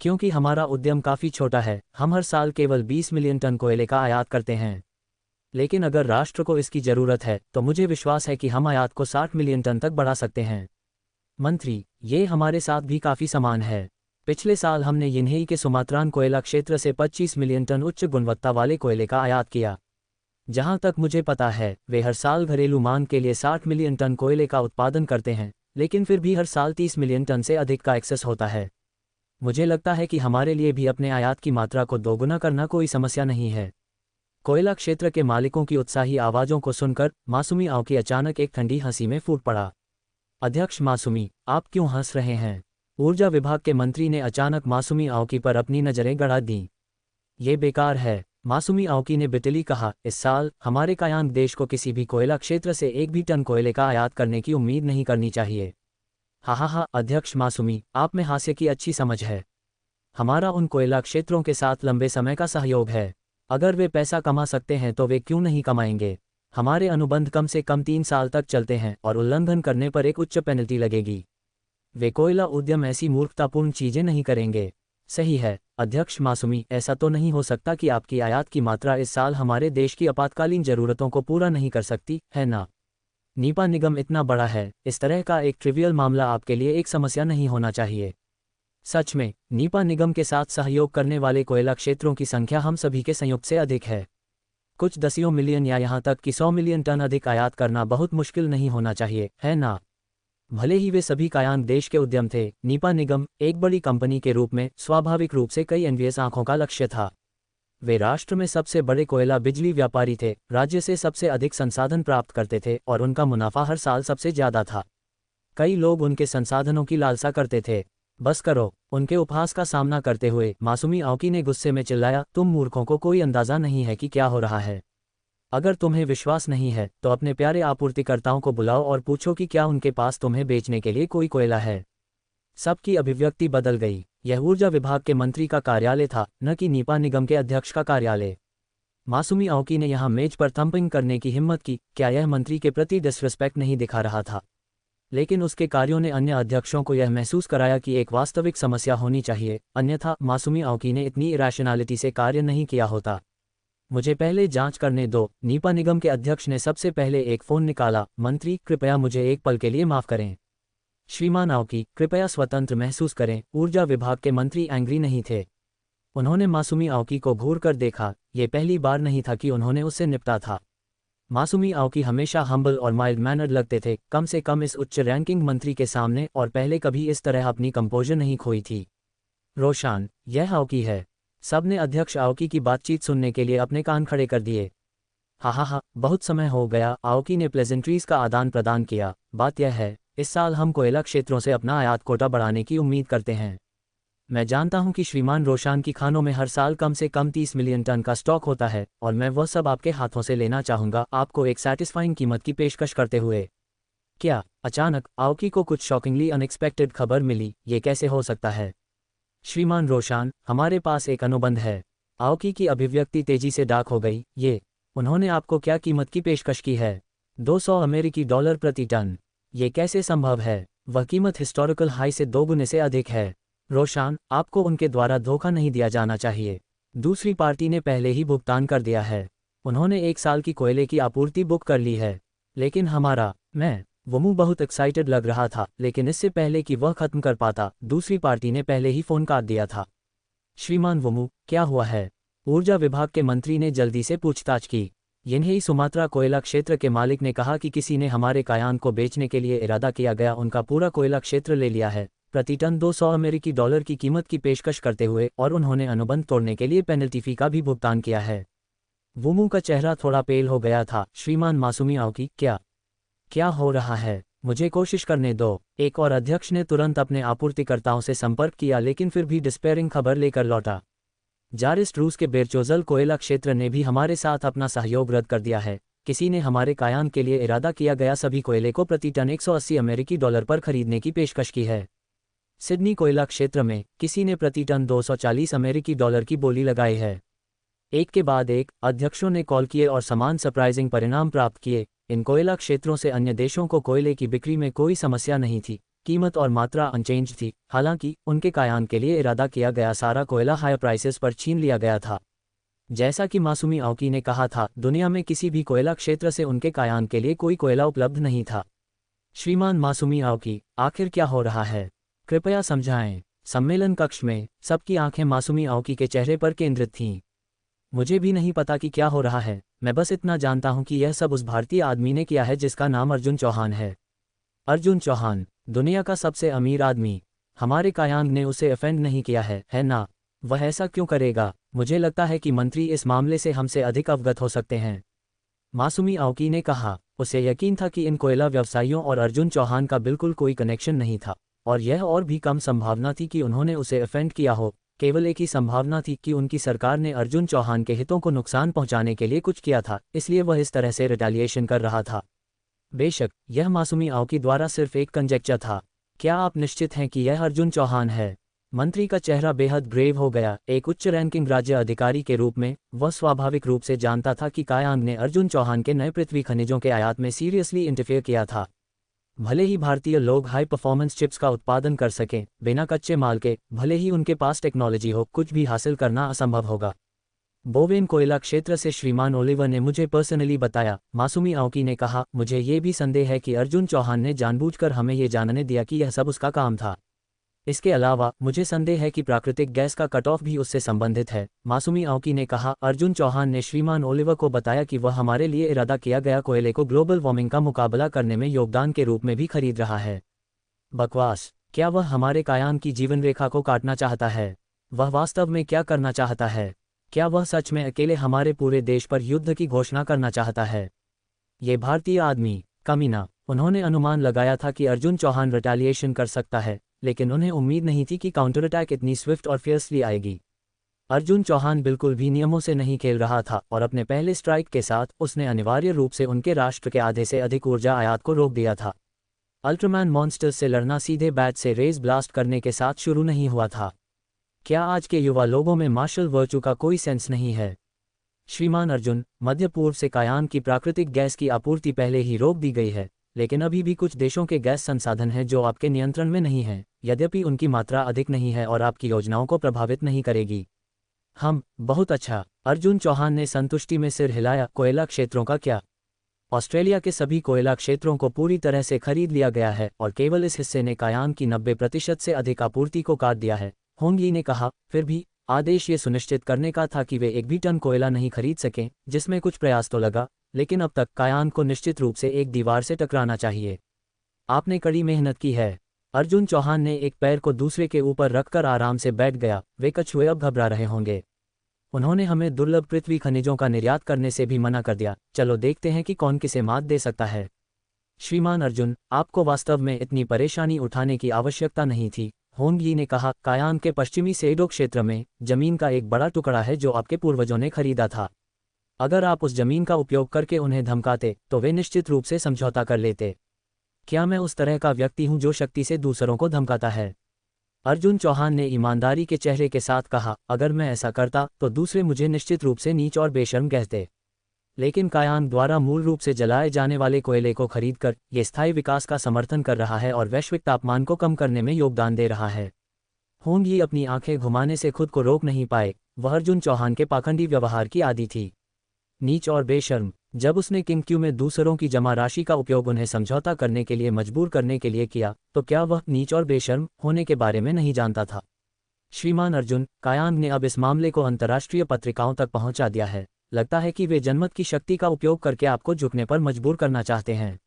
क्योंकि हमारा उद्यम काफ़ी छोटा है, हम हर साल केवल 20 मिलियन टन कोयले का आयात करते हैं। लेकिन अगर राष्ट्र को इसकी ज़रूरत है तो मुझे विश्वास है कि हम आयात को 60 मिलियन टन तक बढ़ा सकते हैं। मंत्री, ये हमारे साथ भी काफ़ी समान है। पिछले साल हमने यिन्हेई के सुमात्रान कोयला क्षेत्र से 25 मिलियन टन उच्च गुणवत्ता वाले कोयले का आयात किया। जहां तक मुझे पता है, वे हर साल घरेलू मांग के लिए 60 मिलियन टन कोयले का उत्पादन करते हैं, लेकिन फिर भी हर साल 30 मिलियन टन से अधिक का एक्सेस होता है। मुझे लगता है कि हमारे लिए भी अपने आयात की मात्रा को दोगुना करना कोई समस्या नहीं है। कोयला क्षेत्र के मालिकों की उत्साही आवाज़ों को सुनकर मासूमी आउकी अचानक एक ठंडी हंसी में फूट पड़ा। अध्यक्ष मासूमी, आप क्यों हंस रहे हैं? ऊर्जा विभाग के मंत्री ने अचानक मासूमी आउकी पर अपनी नज़रें गड़ा दीं। ये बेकार है, मासूमी आउकी ने बिटली कहा। इस साल हमारे कायांग देश को किसी भी कोयला क्षेत्र से एक भी टन कोयले का आयात करने की उम्मीद नहीं करनी चाहिए। हा, अध्यक्ष मासूमी, आप में हास्य की अच्छी समझ है। हमारा उन कोयला क्षेत्रों के साथ लंबे समय का सहयोग है। अगर वे पैसा कमा सकते हैं तो वे क्यों नहीं कमाएंगे? हमारे अनुबंध कम से कम 3 साल तक चलते हैं और उल्लंघन करने पर एक उच्च पेनल्टी लगेगी। वे कोयला उद्यम ऐसी मूर्खतापूर्ण चीजें नहीं करेंगे। सही है, अध्यक्ष मासूमी, ऐसा तो नहीं हो सकता कि आपकी आयात की मात्रा इस साल हमारे देश की आपातकालीन जरूरतों को पूरा नहीं कर सकती, है ना? नीपा निगम इतना बड़ा है, इस तरह का एक ट्रिवियल मामला आपके लिए एक समस्या नहीं होना चाहिए। सच में, नीपा निगम के साथ सहयोग करने वाले कोयला क्षेत्रों की संख्या हम सभी के संयुक्त से अधिक है। कुछ दसियों मिलियन या यहाँ तक कि 100 मिलियन टन अधिक आयात करना बहुत मुश्किल नहीं होना चाहिए, है ना? भले ही वे सभी कायांग देश के उद्यम थे, नीपा निगम एक बड़ी कंपनी के रूप में स्वाभाविक रूप से कई एनवीएस आंखों का लक्ष्य था। वे राष्ट्र में सबसे बड़े कोयला बिजली व्यापारी थे, राज्य से सबसे अधिक संसाधन प्राप्त करते थे और उनका मुनाफा हर साल सबसे ज्यादा था। कई लोग उनके संसाधनों की लालसा करते थे। बस करो, उनके उपहास का सामना करते हुए मासूमी आउकी ने गुस्से में चिल्लाया, तुम मूर्खों को कोई अंदाजा नहीं है कि क्या हो रहा है। अगर तुम्हें विश्वास नहीं है तो अपने प्यारे आपूर्तिकर्ताओं को बुलाओ और पूछो कि क्या उनके पास तुम्हें बेचने के लिए कोई कोयला है। सबकी अभिव्यक्ति बदल गई। यह ऊर्जा विभाग के मंत्री का कार्यालय था, न कि नीपा निगम के अध्यक्ष का कार्यालय। मासूमी आउकी ने यहां मेज पर थंपिंग करने की हिम्मत की। क्या यह मंत्री के प्रति डिसरिस्पेक्ट नहीं दिखा रहा था? लेकिन उसके कार्यों ने अन्य अध्यक्षों को यह महसूस कराया कि एक वास्तविक समस्या होनी चाहिए, अन्यथा मासूमी आउकी ने इतनी इरैशनैलिटी से कार्य नहीं किया होता। मुझे पहले जांच करने दो। नीपा निगम के अध्यक्ष ने सबसे पहले एक फ़ोन निकाला। मंत्री, कृपया मुझे एक पल के लिए माफ़ करें। श्रीमान आउकी, कृपया स्वतंत्र महसूस करें। ऊर्जा विभाग के मंत्री एंग्री नहीं थे। उन्होंने मासूमी आउकी को घूर कर देखा। ये पहली बार नहीं था कि उन्होंने उससे निपटा था। मासूमी आउकी हमेशा हम्बल और माइल्ड मैनर्ड लगते थे, कम से कम इस उच्च रैंकिंग मंत्री के सामने, और पहले कभी इस तरह अपनी कंपोजर नहीं खोई थी। रोशान, यह आउकी है। सबने अध्यक्ष आउकी की बातचीत सुनने के लिए अपने कान खड़े कर दिए। हा, बहुत समय हो गया। आउकी ने प्लेजेंट्रीज का आदान प्रदान किया। बात यह है, इस साल हम कोयला क्षेत्रों से अपना आयात कोटा बढ़ाने की उम्मीद करते हैं। मैं जानता हूं कि श्रीमान रोशान की खानों में हर साल कम से कम 30 मिलियन टन का स्टॉक होता है, और मैं वह सब आपके हाथों से लेना चाहूंगा, आपको एक सैटिस्फाइंग कीमत की पेशकश करते हुए। क्या? अचानक आउकी को कुछ शॉकिंगली अनएक्सपेक्टेड खबर मिली। ये कैसे हो सकता है? श्रीमान रोशान, हमारे पास एक अनुबंध है। आउकी की अभिव्यक्ति तेजी से डाक हो गई। ये, उन्होंने आपको क्या कीमत की पेशकश की है? 200 अमेरिकी डॉलर प्रति टन। ये कैसे संभव है? वह कीमत हिस्टोरिकल हाई से 2 गुने से अधिक है। रोशान, आपको उनके द्वारा धोखा नहीं दिया जाना चाहिए। दूसरी पार्टी ने पहले ही भुगतान कर दिया है। उन्होंने 1 साल की कोयले की आपूर्ति बुक कर ली है। लेकिन वोमू बहुत एक्साइटेड लग रहा था, लेकिन इससे पहले कि वह खत्म कर पाता, दूसरी पार्टी ने पहले ही फ़ोन काट दिया था। श्रीमान वोमू, क्या हुआ है? ऊर्जा विभाग के मंत्री ने जल्दी से पूछताछ की। यिन्हेई सुमात्रा कोयला क्षेत्र के मालिक ने कहा कि किसी ने हमारे कायान को बेचने के लिए इरादा किया गया उनका पूरा कोयला क्षेत्र ले लिया है, प्रति टन 200 अमेरिकी डॉलर की कीमत की पेशकश करते हुए, और उन्होंने अनुबंध तोड़ने के लिए पेनल्टी फी का भी भुगतान किया है। वोमू का चेहरा थोड़ा पेल हो गया था। श्रीमान मासूमी आउकी, क्या हो रहा है? मुझे कोशिश करने दो। एक और अध्यक्ष ने तुरंत अपने आपूर्तिकर्ताओं से संपर्क किया, लेकिन फिर भी डिस्पेयरिंग खबर लेकर लौटा। जारिस्ट रूस के बेरचोजल कोयला क्षेत्र ने भी हमारे साथ अपना सहयोग रद्द कर दिया है। किसी ने हमारे कायान के लिए इरादा किया गया सभी कोयले को प्रति टन 180 अमेरिकी डॉलर पर खरीदने की पेशकश की है। सिडनी कोयला क्षेत्र में किसी ने प्रति टन 240 अमेरिकी डॉलर की बोली लगाई है। एक के बाद एक अध्यक्षों ने कॉल किए और समान सरप्राइजिंग परिणाम प्राप्त किए। इन कोयला क्षेत्रों से अन्य देशों को कोयले की बिक्री में कोई समस्या नहीं थी। कीमत और मात्रा अनचेंज थी। हालांकि उनके कायान के लिए इरादा किया गया सारा कोयला हाई प्राइसेस पर छीन लिया गया था। जैसा कि मासूमी आउकी ने कहा था, दुनिया में किसी भी कोयला क्षेत्र से उनके कायान के लिए कोई कोयला उपलब्ध नहीं था। श्रीमान मासूमी आओकी, आखिर क्या हो रहा है? कृपया समझाएं। सम्मेलन कक्ष में सबकी आंखें मासूमी आओकी के चेहरे पर केंद्रित थीं। मुझे भी नहीं पता कि क्या हो रहा है, मैं बस इतना जानता हूं कि यह सब उस भारतीय आदमी ने किया है जिसका नाम अर्जुन चौहान है। अर्जुन चौहान, दुनिया का सबसे अमीर आदमी। हमारे कायांग ने उसे ऑफेंड नहीं किया है ना? वह ऐसा क्यों करेगा? मुझे लगता है कि मंत्री इस मामले से हमसे अधिक अवगत हो सकते हैं। मासूमी आओकी ने कहा। उसे यकीन था कि इन कोयला व्यवसायियों और अर्जुन चौहान का बिल्कुल कोई कनेक्शन नहीं था, और यह और भी कम संभावना थी कि उन्होंने उसे ऑफेंड किया हो। केवल एक ही संभावना थी कि उनकी सरकार ने अर्जुन चौहान के हितों को नुकसान पहुंचाने के लिए कुछ किया था, इसलिए वह इस तरह से रिटेलिएशन कर रहा था। बेशक यह मासूमी आओकी द्वारा सिर्फ एक कंजेक्चर था। क्या आप निश्चित हैं कि यह अर्जुन चौहान है? मंत्री का चेहरा बेहद ग्रेव हो गया। एक उच्च रैंकिंग राज्य अधिकारी के रूप में वह स्वाभाविक रूप से जानता था कि कायांग ने अर्जुन चौहान के नए पृथ्वी खनिजों के आयात में सीरियसली इंटरफेयर किया था। भले ही भारतीय लोग हाई परफॉर्मेंस चिप्स का उत्पादन कर सकें बिना कच्चे माल के, भले ही उनके पास टेक्नोलॉजी हो, कुछ भी हासिल करना असंभव होगा। बोवेन कोयला क्षेत्र से श्रीमान ओलिवर ने मुझे पर्सनली बताया, मासूमी आओकी ने कहा। मुझे ये भी संदेह है कि अर्जुन चौहान ने जानबूझकर हमें ये जानने दिया कि यह सब उसका काम था। इसके अलावा मुझे संदेह है कि प्राकृतिक गैस का कट ऑफ भी उससे संबंधित है। मासूमी आओकी ने कहा। अर्जुन चौहान ने श्रीमान ओलिवर को बताया कि वह हमारे लिए इरादा किया गया कोयले को ग्लोबल वार्मिंग का मुकाबला करने में योगदान के रूप में भी खरीद रहा है। बकवास। क्या वह हमारे कायांग की जीवन रेखा को काटना चाहता है? वह वास्तव में क्या करना चाहता है? क्या वह सच में अकेले हमारे पूरे देश पर युद्ध की घोषणा करना चाहता है? ये भारतीय आदमी कमीना। उन्होंने अनुमान लगाया था कि अर्जुन चौहान रिटेलिएशन कर सकता है, लेकिन उन्हें उम्मीद नहीं थी कि काउंटर अटैक इतनी स्विफ्ट और फियर्सली आएगी। अर्जुन चौहान बिल्कुल भी नियमों से नहीं खेल रहा था, और अपने पहले स्ट्राइक के साथ उसने अनिवार्य रूप से उनके राष्ट्र के आधे से अधिक ऊर्जा आयात को रोक दिया था। अल्ट्रामैन मॉन्स्टर्स से लड़ना सीधे बैट से रेज ब्लास्ट करने के साथ शुरू नहीं हुआ था। क्या आज के युवा लोगों में मार्शल वर्चू का कोई सेंस नहीं है? श्रीमान अर्जुन, मध्य पूर्व से कायांग की प्राकृतिक गैस की आपूर्ति पहले ही रोक दी गई है, लेकिन अभी भी कुछ देशों के गैस संसाधन हैं जो आपके नियंत्रण में नहीं हैं, यद्यपि उनकी मात्रा अधिक नहीं है और आपकी योजनाओं को प्रभावित नहीं करेगी। बहुत अच्छा। अर्जुन चौहान ने संतुष्टि में सिर हिलाया। कोयला क्षेत्रों का क्या? ऑस्ट्रेलिया के सभी कोयला क्षेत्रों को पूरी तरह से खरीद लिया गया है, और केवल इस हिस्से ने कायांग की 90% से अधिक आपूर्ति को काट दिया है। होंग यी ने कहा। फिर भी आदेश ये सुनिश्चित करने का था कि वे एक भी टन कोयला नहीं खरीद सकें, जिसमें कुछ प्रयास तो लगा, लेकिन अब तक कायांग को निश्चित रूप से एक दीवार से टकराना चाहिए। आपने कड़ी मेहनत की है। अर्जुन चौहान ने एक पैर को दूसरे के ऊपर रखकर आराम से बैठ गया। वे कछुए अब घबरा रहे होंगे। उन्होंने हमें दुर्लभ पृथ्वी खनिजों का निर्यात करने से भी मना कर दिया। चलो देखते हैं कि कौन किसे मात दे सकता है। श्रीमान अर्जुन, आपको वास्तव में इतनी परेशानी उठाने की आवश्यकता नहीं थी, होंग यी ने कहा। कायांग के पश्चिमी सेडो क्षेत्र में जमीन का एक बड़ा टुकड़ा है जो आपके पूर्वजों ने खरीदा था। अगर आप उस जमीन का उपयोग करके उन्हें धमकाते तो वे निश्चित रूप से समझौता कर लेते। क्या मैं उस तरह का व्यक्ति हूं जो शक्ति से दूसरों को धमकाता है? अर्जुन चौहान ने ईमानदारी के चेहरे के साथ कहा। अगर मैं ऐसा करता तो दूसरे मुझे निश्चित रूप से नीच और बेशर्म कहते, लेकिन कायांग द्वारा मूल रूप से जलाए जाने वाले कोयले को खरीदकर ये स्थायी विकास का समर्थन कर रहा है और वैश्विक तापमान को कम करने में योगदान दे रहा है। होंग यी अपनी आंखें घुमाने से खुद को रोक नहीं पाए। वह अर्जुन चौहान के पाखंडी व्यवहार की आदी थी। नीच और बेशर्म। जब उसने किंगक्यू में दूसरों की जमा राशि का उपयोग उन्हें समझौता करने के लिए मजबूर करने के लिए किया, तो क्या वह नीच और बेशर्म होने के बारे में नहीं जानता था? श्रीमान अर्जुन, कायांग ने अब इस मामले को अंतर्राष्ट्रीय पत्रिकाओं तक पहुंचा दिया है। लगता है कि वे जनमत की शक्ति का उपयोग करके आपको झुकने पर मजबूर करना चाहते हैं।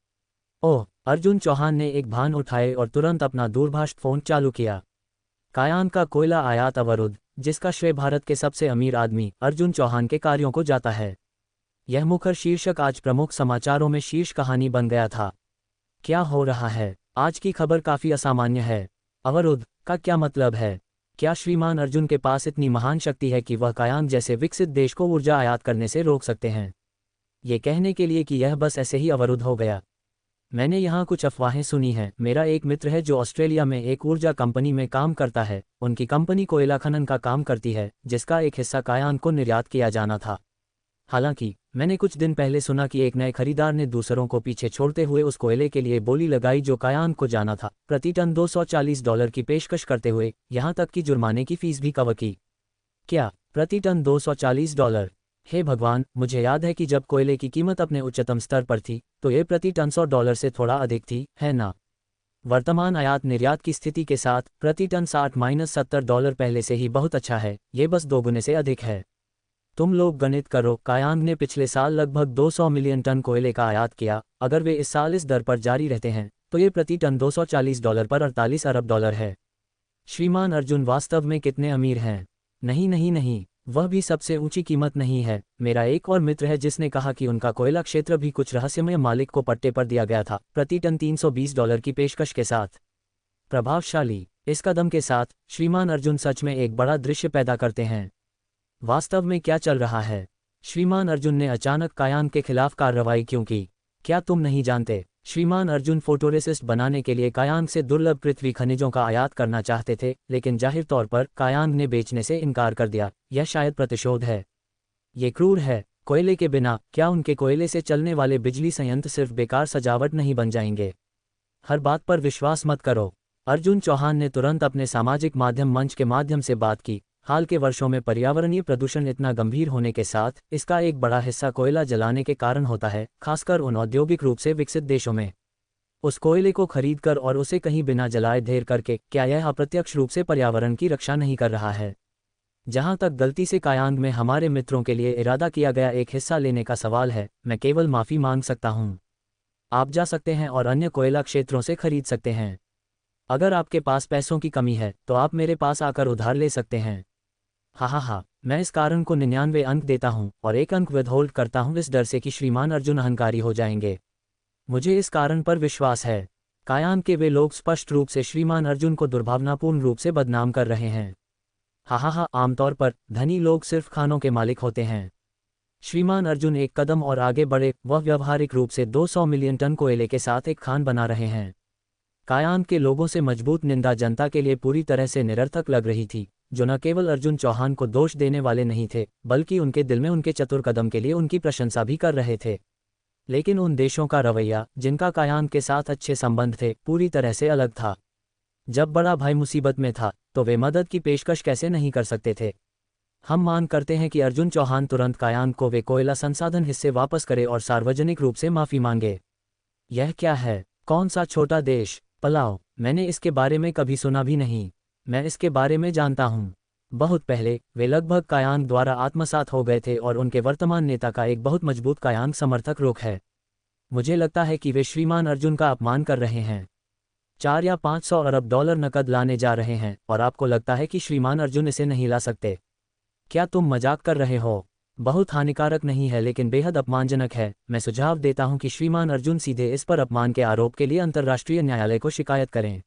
ओह! अर्जुन चौहान ने एक भान उठाए और तुरंत अपना दूरभाष फोन चालू किया। कायांग का कोयला आयात अवरुद्ध, जिसका श्रेय भारत के सबसे अमीर आदमी अर्जुन चौहान के कार्यों को जाता है। यह मुखर शीर्षक आज प्रमुख समाचारों में शीर्ष कहानी बन गया था। क्या हो रहा है? आज की खबर काफी असामान्य है। अवरुद्ध का क्या मतलब है? क्या श्रीमान अर्जुन के पास इतनी महान शक्ति है कि वह कायांग जैसे विकसित देश को ऊर्जा आयात करने से रोक सकते हैं? ये कहने के लिए कि यह बस ऐसे ही अवरुद्ध हो गया। मैंने यहाँ कुछ अफवाहें सुनी हैं। मेरा एक मित्र है जो ऑस्ट्रेलिया में एक ऊर्जा कंपनी में काम करता है। उनकी कंपनी कोयला खनन का काम करती है, जिसका एक हिस्सा कायांग को निर्यात किया जाना था। हालांकि मैंने कुछ दिन पहले सुना कि एक नए खरीदार ने दूसरों को पीछे छोड़ते हुए उस कोयले के लिए बोली लगाई जो कायांग को जाना था, प्रति टन $240 की पेशकश करते हुए यहां तक कि जुर्माने की फीस भी कवर की। क्या प्रति टन $240? हे भगवान, मुझे याद है कि जब कोयले की कीमत अपने उच्चतम स्तर पर थी तो ये प्रति टन $100 से थोड़ा अधिक थी, है ना? वर्तमान आयात निर्यात की स्थिति के साथ प्रति टन 60-70 डॉलर पहले से ही बहुत अच्छा है, ये बस दोगुने से अधिक है। तुम लोग गणित करो, कायांग ने पिछले साल लगभग 200 मिलियन टन कोयले का आयात किया। अगर वे इस साल इस दर पर जारी रहते हैं तो ये प्रति टन $240 पर 48 अरब डॉलर है। श्रीमान अर्जुन वास्तव में कितने अमीर हैं? नहीं नहीं नहीं, वह भी सबसे ऊंची कीमत नहीं है। मेरा एक और मित्र है जिसने कहा कि उनका कोयला क्षेत्र भी कुछ रहस्यमय मालिक को पट्टे पर दिया गया था, प्रति टन $320 की पेशकश के साथ। प्रभावशाली। इस कदम के साथ श्रीमान अर्जुन सच में एक बड़ा दृश्य पैदा करते हैं। वास्तव में क्या चल रहा है? श्रीमान अर्जुन ने अचानक कायांग के खिलाफ कार्रवाई क्यों की? क्या तुम नहीं जानते? श्रीमान अर्जुन फोटोरेसिस्ट बनाने के लिए कायांग से दुर्लभ पृथ्वी खनिजों का आयात करना चाहते थे, लेकिन जाहिर तौर पर कायांग ने बेचने से इनकार कर दिया। यह शायद प्रतिशोध है। ये क्रूर है। कोयले के बिना क्या उनके कोयले से चलने वाले बिजली संयंत्र सिर्फ बेकार सजावट नहीं बन जाएंगे? हर बात पर विश्वास मत करो। अर्जुन चौहान ने तुरंत अपने सामाजिक माध्यम मंच के माध्यम से बात की। हाल के वर्षों में पर्यावरणीय प्रदूषण इतना गंभीर होने के साथ इसका एक बड़ा हिस्सा कोयला जलाने के कारण होता है, खासकर उन औद्योगिक रूप से विकसित देशों में। उस कोयले को खरीदकर और उसे कहीं बिना जलाए ढेर करके क्या यह अप्रत्यक्ष रूप से पर्यावरण की रक्षा नहीं कर रहा है? जहां तक गलती से कायांग में हमारे मित्रों के लिए इरादा किया गया एक हिस्सा लेने का सवाल है, मैं केवल माफी मांग सकता हूं। आप जा सकते हैं और अन्य कोयला क्षेत्रों से खरीद सकते हैं। अगर आपके पास पैसों की कमी है तो आप मेरे पास आकर उधार ले सकते हैं। हा, मैं इस कारण को 99 अंक देता हूं और 1 अंक विदहोल्ड करता हूं इस डर से कि श्रीमान अर्जुन अहंकारी हो जाएंगे। मुझे इस कारण पर विश्वास है। कायांग के वे लोग स्पष्ट रूप से श्रीमान अर्जुन को दुर्भावनापूर्ण रूप से बदनाम कर रहे हैं। हा, आमतौर पर धनी लोग सिर्फ खानों के मालिक होते हैं। श्रीमान अर्जुन एक कदम और आगे बढ़े, वह व्यावहारिक रूप से 200 मिलियन टन कोयले के साथ एक खान बना रहे हैं। कायांग के लोगों से मजबूत निंदा जनता के लिए पूरी तरह से निरर्थक लग रही थी, जो न केवल अर्जुन चौहान को दोष देने वाले नहीं थे, बल्कि उनके दिल में उनके चतुर कदम के लिए उनकी प्रशंसा भी कर रहे थे। लेकिन उन देशों का रवैया, जिनका कायांग के साथ अच्छे संबंध थे, पूरी तरह से अलग था। जब बड़ा भाई मुसीबत में था तो वे मदद की पेशकश कैसे नहीं कर सकते थे? हम मांग करते हैं कि अर्जुन चौहान तुरंत कायांग को वे कोयला संसाधन हिस्से वापस करे और सार्वजनिक रूप से माफी मांगे। यह क्या है? कौन सा छोटा देश? पलाव? मैंने इसके बारे में कभी सुना भी नहीं। मैं इसके बारे में जानता हूँ। बहुत पहले वे लगभग कायांग द्वारा आत्मसात हो गए थे और उनके वर्तमान नेता का एक बहुत मजबूत कायांग समर्थक रुख है। मुझे लगता है कि वे श्रीमान अर्जुन का अपमान कर रहे हैं। 4 या 500 अरब डॉलर नकद लाने जा रहे हैं और आपको लगता है कि श्रीमान अर्जुन इसे नहीं ला सकते? क्या तुम मजाक कर रहे हो? बहुत हानिकारक नहीं है लेकिन बेहद अपमानजनक है। मैं सुझाव देता हूं कि श्रीमान अर्जुन सीधे इस पर अपमान के आरोप के लिए अंतर्राष्ट्रीय न्यायालय को शिकायत करें।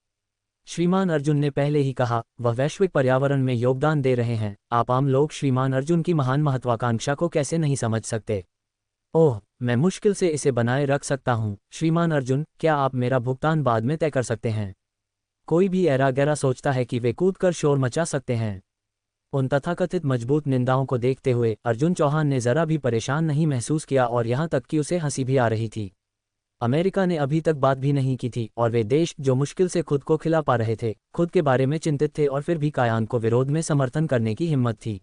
श्रीमान अर्जुन ने पहले ही कहा, वह वैश्विक पर्यावरण में योगदान दे रहे हैं। आप आम लोग श्रीमान अर्जुन की महान महत्वाकांक्षा को कैसे नहीं समझ सकते? ओह, मैं मुश्किल से इसे बनाए रख सकता हूं। श्रीमान अर्जुन, क्या आप मेरा भुगतान बाद में तय कर सकते हैं? कोई भी ऐरा गैरा सोचता है कि वे कूदकर शोर मचा सकते हैं। उन तथाकथित मजबूत निंदाओं को देखते हुए अर्जुन चौहान ने जरा भी परेशान नहीं महसूस किया और यहां तक कि उसे हंसी भी आ रही थी। अमेरिका ने अभी तक बात भी नहीं की थी और वे देश जो मुश्किल से खुद को खिला पा रहे थे, खुद के बारे में चिंतित थे और फिर भी कायांग को विरोध में समर्थन करने की हिम्मत थी।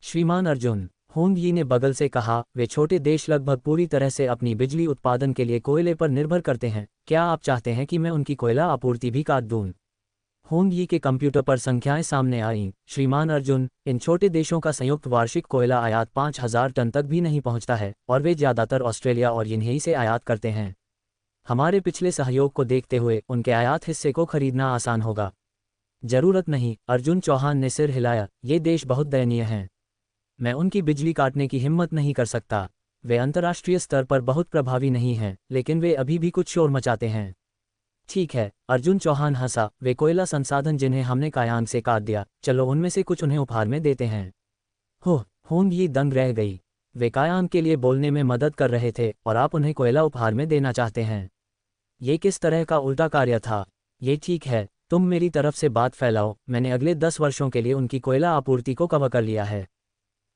श्रीमान अर्जुन, होंग यी ने बगल से कहा, वे छोटे देश लगभग पूरी तरह से अपनी बिजली उत्पादन के लिए कोयले पर निर्भर करते हैं। क्या आप चाहते हैं कि मैं उनकी कोयला आपूर्ति भी काट दूं? होंग यी के कंप्यूटर पर संख्याएं सामने आईं। श्रीमान अर्जुन, इन छोटे देशों का संयुक्त वार्षिक कोयला आयात 5000 टन तक भी नहीं पहुंचता है और वे ज्यादातर ऑस्ट्रेलिया और यहीं से आयात करते हैं। हमारे पिछले सहयोग को देखते हुए उनके आयात हिस्से को खरीदना आसान होगा। जरूरत नहीं। अर्जुन चौहान ने सिर हिलाया, ये देश बहुत दयनीय हैं। मैं उनकी बिजली काटने की हिम्मत नहीं कर सकता। वे अंतर्राष्ट्रीय स्तर पर बहुत प्रभावी नहीं हैं, लेकिन वे अभी भी कुछ शोर मचाते हैं। ठीक है, अर्जुन चौहान हंसा, वे कोयला संसाधन जिन्हें हमने कायांग से काट दिया, चलो उनमें से कुछ उन्हें उपहार में देते हैं। होंग यी दंग रह गई। वे कायांग के लिए बोलने में मदद कर रहे थे और आप उन्हें कोयला उपहार में देना चाहते हैं। ये किस तरह का उल्टा कार्य था? ये ठीक है, तुम मेरी तरफ से बात फैलाओ। मैंने अगले 10 वर्षों के लिए उनकी कोयला आपूर्ति को कवर कर लिया है।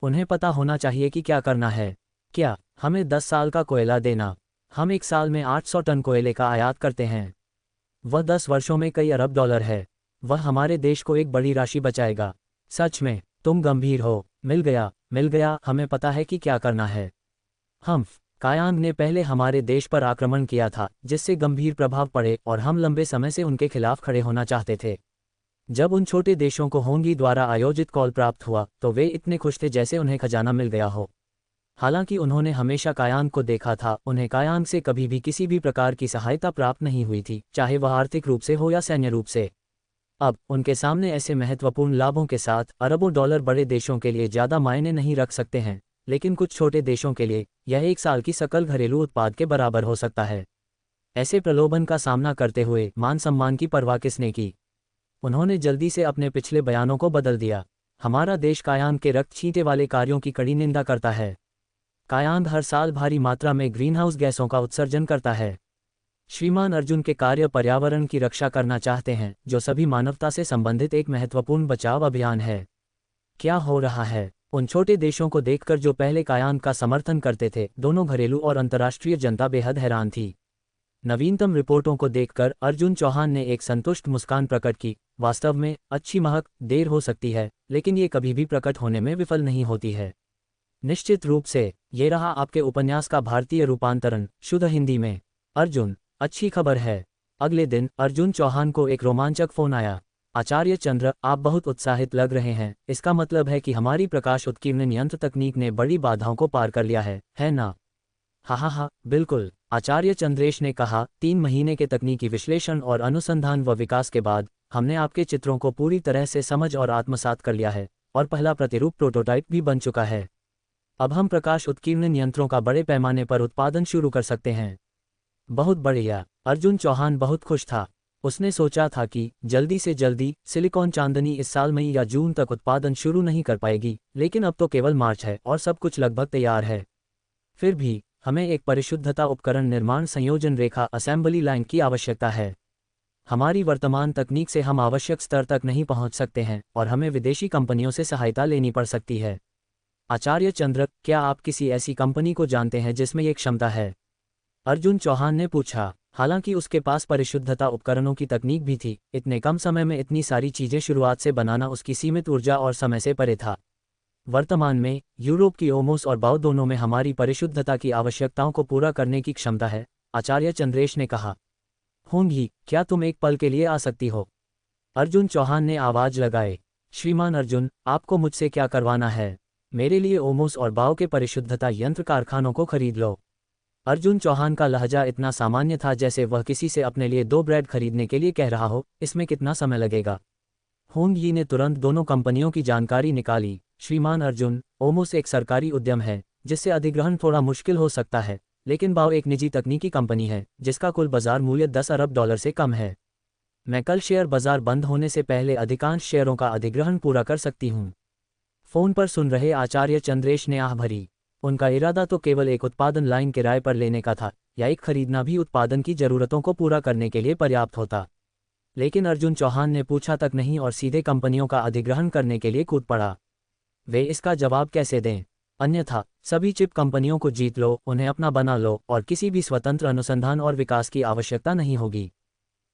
उन्हें पता होना चाहिए कि क्या करना है। क्या हमें 10 साल का कोयला देना? हम एक साल में 800 टन कोयले का आयात करते हैं। वह 10 वर्षों में कई अरब डॉलर है। वह हमारे देश को एक बड़ी राशि बचाएगा। सच में, तुम गंभीर हो। मिल गया। मिल गया, हमें पता है कि क्या करना है। हम्फ, कायांग ने पहले हमारे देश पर आक्रमण किया था, जिससे गंभीर प्रभाव पड़े और हम लंबे समय से उनके खिलाफ खड़े होना चाहते थे। जब उन छोटे देशों को होंगी द्वारा आयोजित कॉल प्राप्त हुआ तो वे इतने खुश थे जैसे उन्हें खजाना मिल गया हो। हालांकि उन्होंने हमेशा कायांग को देखा था, उन्हें कायांग से कभी भी किसी भी प्रकार की सहायता प्राप्त नहीं हुई थी, चाहे वह आर्थिक रूप से हो या सैन्य रूप से। अब उनके सामने ऐसे महत्वपूर्ण लाभों के साथ अरबों डॉलर बड़े देशों के लिए ज़्यादा मायने नहीं रख सकते हैं, लेकिन कुछ छोटे देशों के लिए यह एक साल की सकल घरेलू उत्पाद के बराबर हो सकता है। ऐसे प्रलोभन का सामना करते हुए मान सम्मान की परवाह किसने की? उन्होंने जल्दी से अपने पिछले बयानों को बदल दिया। हमारा देश कायांग के रक्त छींटे वाले कार्यों की कड़ी निंदा करता है। कायांग हर साल भारी मात्रा में ग्रीनहाउस गैसों का उत्सर्जन करता है। श्रीमान अर्जुन के कार्य पर्यावरण की रक्षा करना चाहते हैं, जो सभी मानवता से संबंधित एक महत्वपूर्ण बचाव अभियान है। क्या हो रहा है? उन छोटे देशों को देखकर जो पहले कायांग का समर्थन करते थे, दोनों घरेलू और अंतर्राष्ट्रीय जनता बेहद हैरान थी। नवीनतम रिपोर्टों को देखकर अर्जुन चौहान ने एक संतुष्ट मुस्कान प्रकट की। वास्तव में अच्छी महक देर हो सकती है, लेकिन ये कभी भी प्रकट होने में विफल नहीं होती है। निश्चित रूप से। ये रहा आपके उपन्यास का भारतीय रूपांतरण, शुद्ध हिंदी में। अर्जुन, अच्छी खबर है। अगले दिन अर्जुन चौहान को एक रोमांचक फोन आया। आचार्य चंद्र, आप बहुत उत्साहित लग रहे हैं, इसका मतलब है कि हमारी प्रकाश उत्कीर्ण यंत्र तकनीक ने बड़ी बाधाओं को पार कर लिया है ना? हाँ, बिल्कुल, आचार्य चंद्रेश ने कहा। 3 महीने के तकनीकी विश्लेषण और अनुसंधान व विकास के बाद हमने आपके चित्रों को पूरी तरह से समझ और आत्मसात कर लिया है, और पहला प्रतिरूप प्रोटोटाइप भी बन चुका है। अब हम प्रकाश उत्कीर्ण यंत्रों का बड़े पैमाने पर उत्पादन शुरू कर सकते हैं। बहुत बढ़िया। अर्जुन चौहान बहुत खुश था। उसने सोचा था कि जल्दी से जल्दी सिलिकॉन चांदनी इस साल मई या जून तक उत्पादन शुरू नहीं कर पाएगी, लेकिन अब तो केवल मार्च है और सब कुछ लगभग तैयार है। फिर भी हमें एक परिशुद्धता उपकरण निर्माण संयोजन रेखा असेंबली लाइन की आवश्यकता है। हमारी वर्तमान तकनीक से हम आवश्यक स्तर तक नहीं पहुंच सकते हैं और हमें विदेशी कंपनियों से सहायता लेनी पड़ सकती है। आचार्य चंद्र, क्या आप किसी ऐसी कंपनी को जानते हैं जिसमें ये क्षमता है? अर्जुन चौहान ने पूछा। हालांकि उसके पास परिशुद्धता उपकरणों की तकनीक भी थी, इतने कम समय में इतनी सारी चीजें शुरुआत से बनाना उसकी सीमित ऊर्जा और समय से परे था। वर्तमान में यूरोप की ओमोस और बाओ दोनों में हमारी परिशुद्धता की आवश्यकताओं को पूरा करने की क्षमता है, आचार्य चंद्रेश ने कहा। होंगी, क्या तुम एक पल के लिए आ सकती हो? अर्जुन चौहान ने आवाज लगाए। श्रीमान अर्जुन, आपको मुझसे क्या करवाना है? मेरे लिए ओमोस और बाओ के परिशुद्धता यंत्र कारखानों को खरीद लो। अर्जुन चौहान का लहजा इतना सामान्य था जैसे वह किसी से अपने लिए 2 ब्रेड खरीदने के लिए कह रहा हो। इसमें कितना समय लगेगा? होंग यी ने तुरंत दोनों कंपनियों की जानकारी निकाली। श्रीमान अर्जुन, ओमोस एक सरकारी उद्यम है, जिससे अधिग्रहण थोड़ा मुश्किल हो सकता है, लेकिन बाओ एक निजी तकनीकी कंपनी है, जिसका कुल बाजार मूल्य 10 अरब डॉलर से कम है। मैं कल शेयर बाजार बंद होने से पहले अधिकांश शेयरों का अधिग्रहण पूरा कर सकती हूँ। फोन पर सुन रहे आचार्य चंद्रेश ने आह भरी। उनका इरादा तो केवल एक उत्पादन लाइन किराए पर लेने का था, या एक खरीदना भी उत्पादन की जरूरतों को पूरा करने के लिए पर्याप्त होता। लेकिन अर्जुन चौहान ने पूछा तक नहीं और सीधे कंपनियों का अधिग्रहण करने के लिए कूद पड़ा। वे इसका जवाब कैसे दें? अन्यथा सभी चिप कंपनियों को जीत लो, उन्हें अपना बना लो और किसी भी स्वतंत्र अनुसंधान और विकास की आवश्यकता नहीं होगी।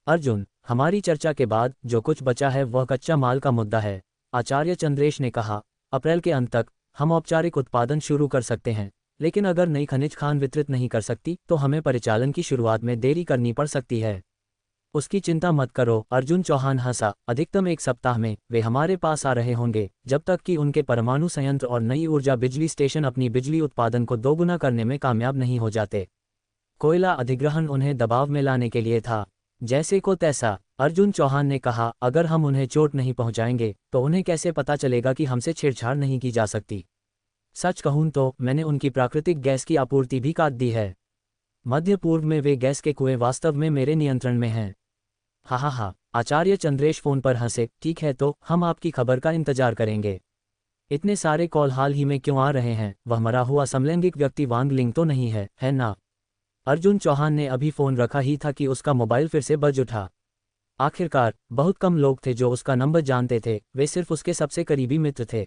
अर्जुन, हमारी चर्चा के बाद जो कुछ बचा है वह कच्चा माल का मुद्दा है, आचार्य चंद्रेश ने कहा। अप्रैल के अंत तक हम औपचारिक उत्पादन शुरू कर सकते हैं, लेकिन अगर नई खनिज खान वितरित नहीं कर सकती तो हमें परिचालन की शुरुआत में देरी करनी पड़ सकती है। उसकी चिंता मत करो, अर्जुन चौहान हंसा। अधिकतम 1 सप्ताह में वे हमारे पास आ रहे होंगे, जब तक कि उनके परमाणु संयंत्र और नई ऊर्जा बिजली स्टेशन अपनी बिजली उत्पादन को दोगुना करने में कामयाब नहीं हो जाते। कोयला अधिग्रहण उन्हें दबाव में लाने के लिए था, जैसे को तैसा। अर्जुन चौहान ने कहा, अगर हम उन्हें चोट नहीं पहुंचाएंगे तो उन्हें कैसे पता चलेगा कि हमसे छेड़छाड़ नहीं की जा सकती? सच कहूं तो मैंने उनकी प्राकृतिक गैस की आपूर्ति भी काट दी है। मध्य पूर्व में वे गैस के कुएं वास्तव में मेरे नियंत्रण में हैं। हा, आचार्य चंद्रेश फोन पर हंसे। ठीक है, तो हम आपकी खबर का इंतजार करेंगे। इतने सारे कॉल हाल ही में क्यों आ रहे हैं? वह मरा हुआ समलैंगिक व्यक्ति वांग लिंग तो नहीं है ना? अर्जुन चौहान ने अभी फोन रखा ही था कि उसका मोबाइल फिर से बज उठा। आखिरकार बहुत कम लोग थे जो उसका नंबर जानते थे, वे सिर्फ उसके सबसे करीबी मित्र थे।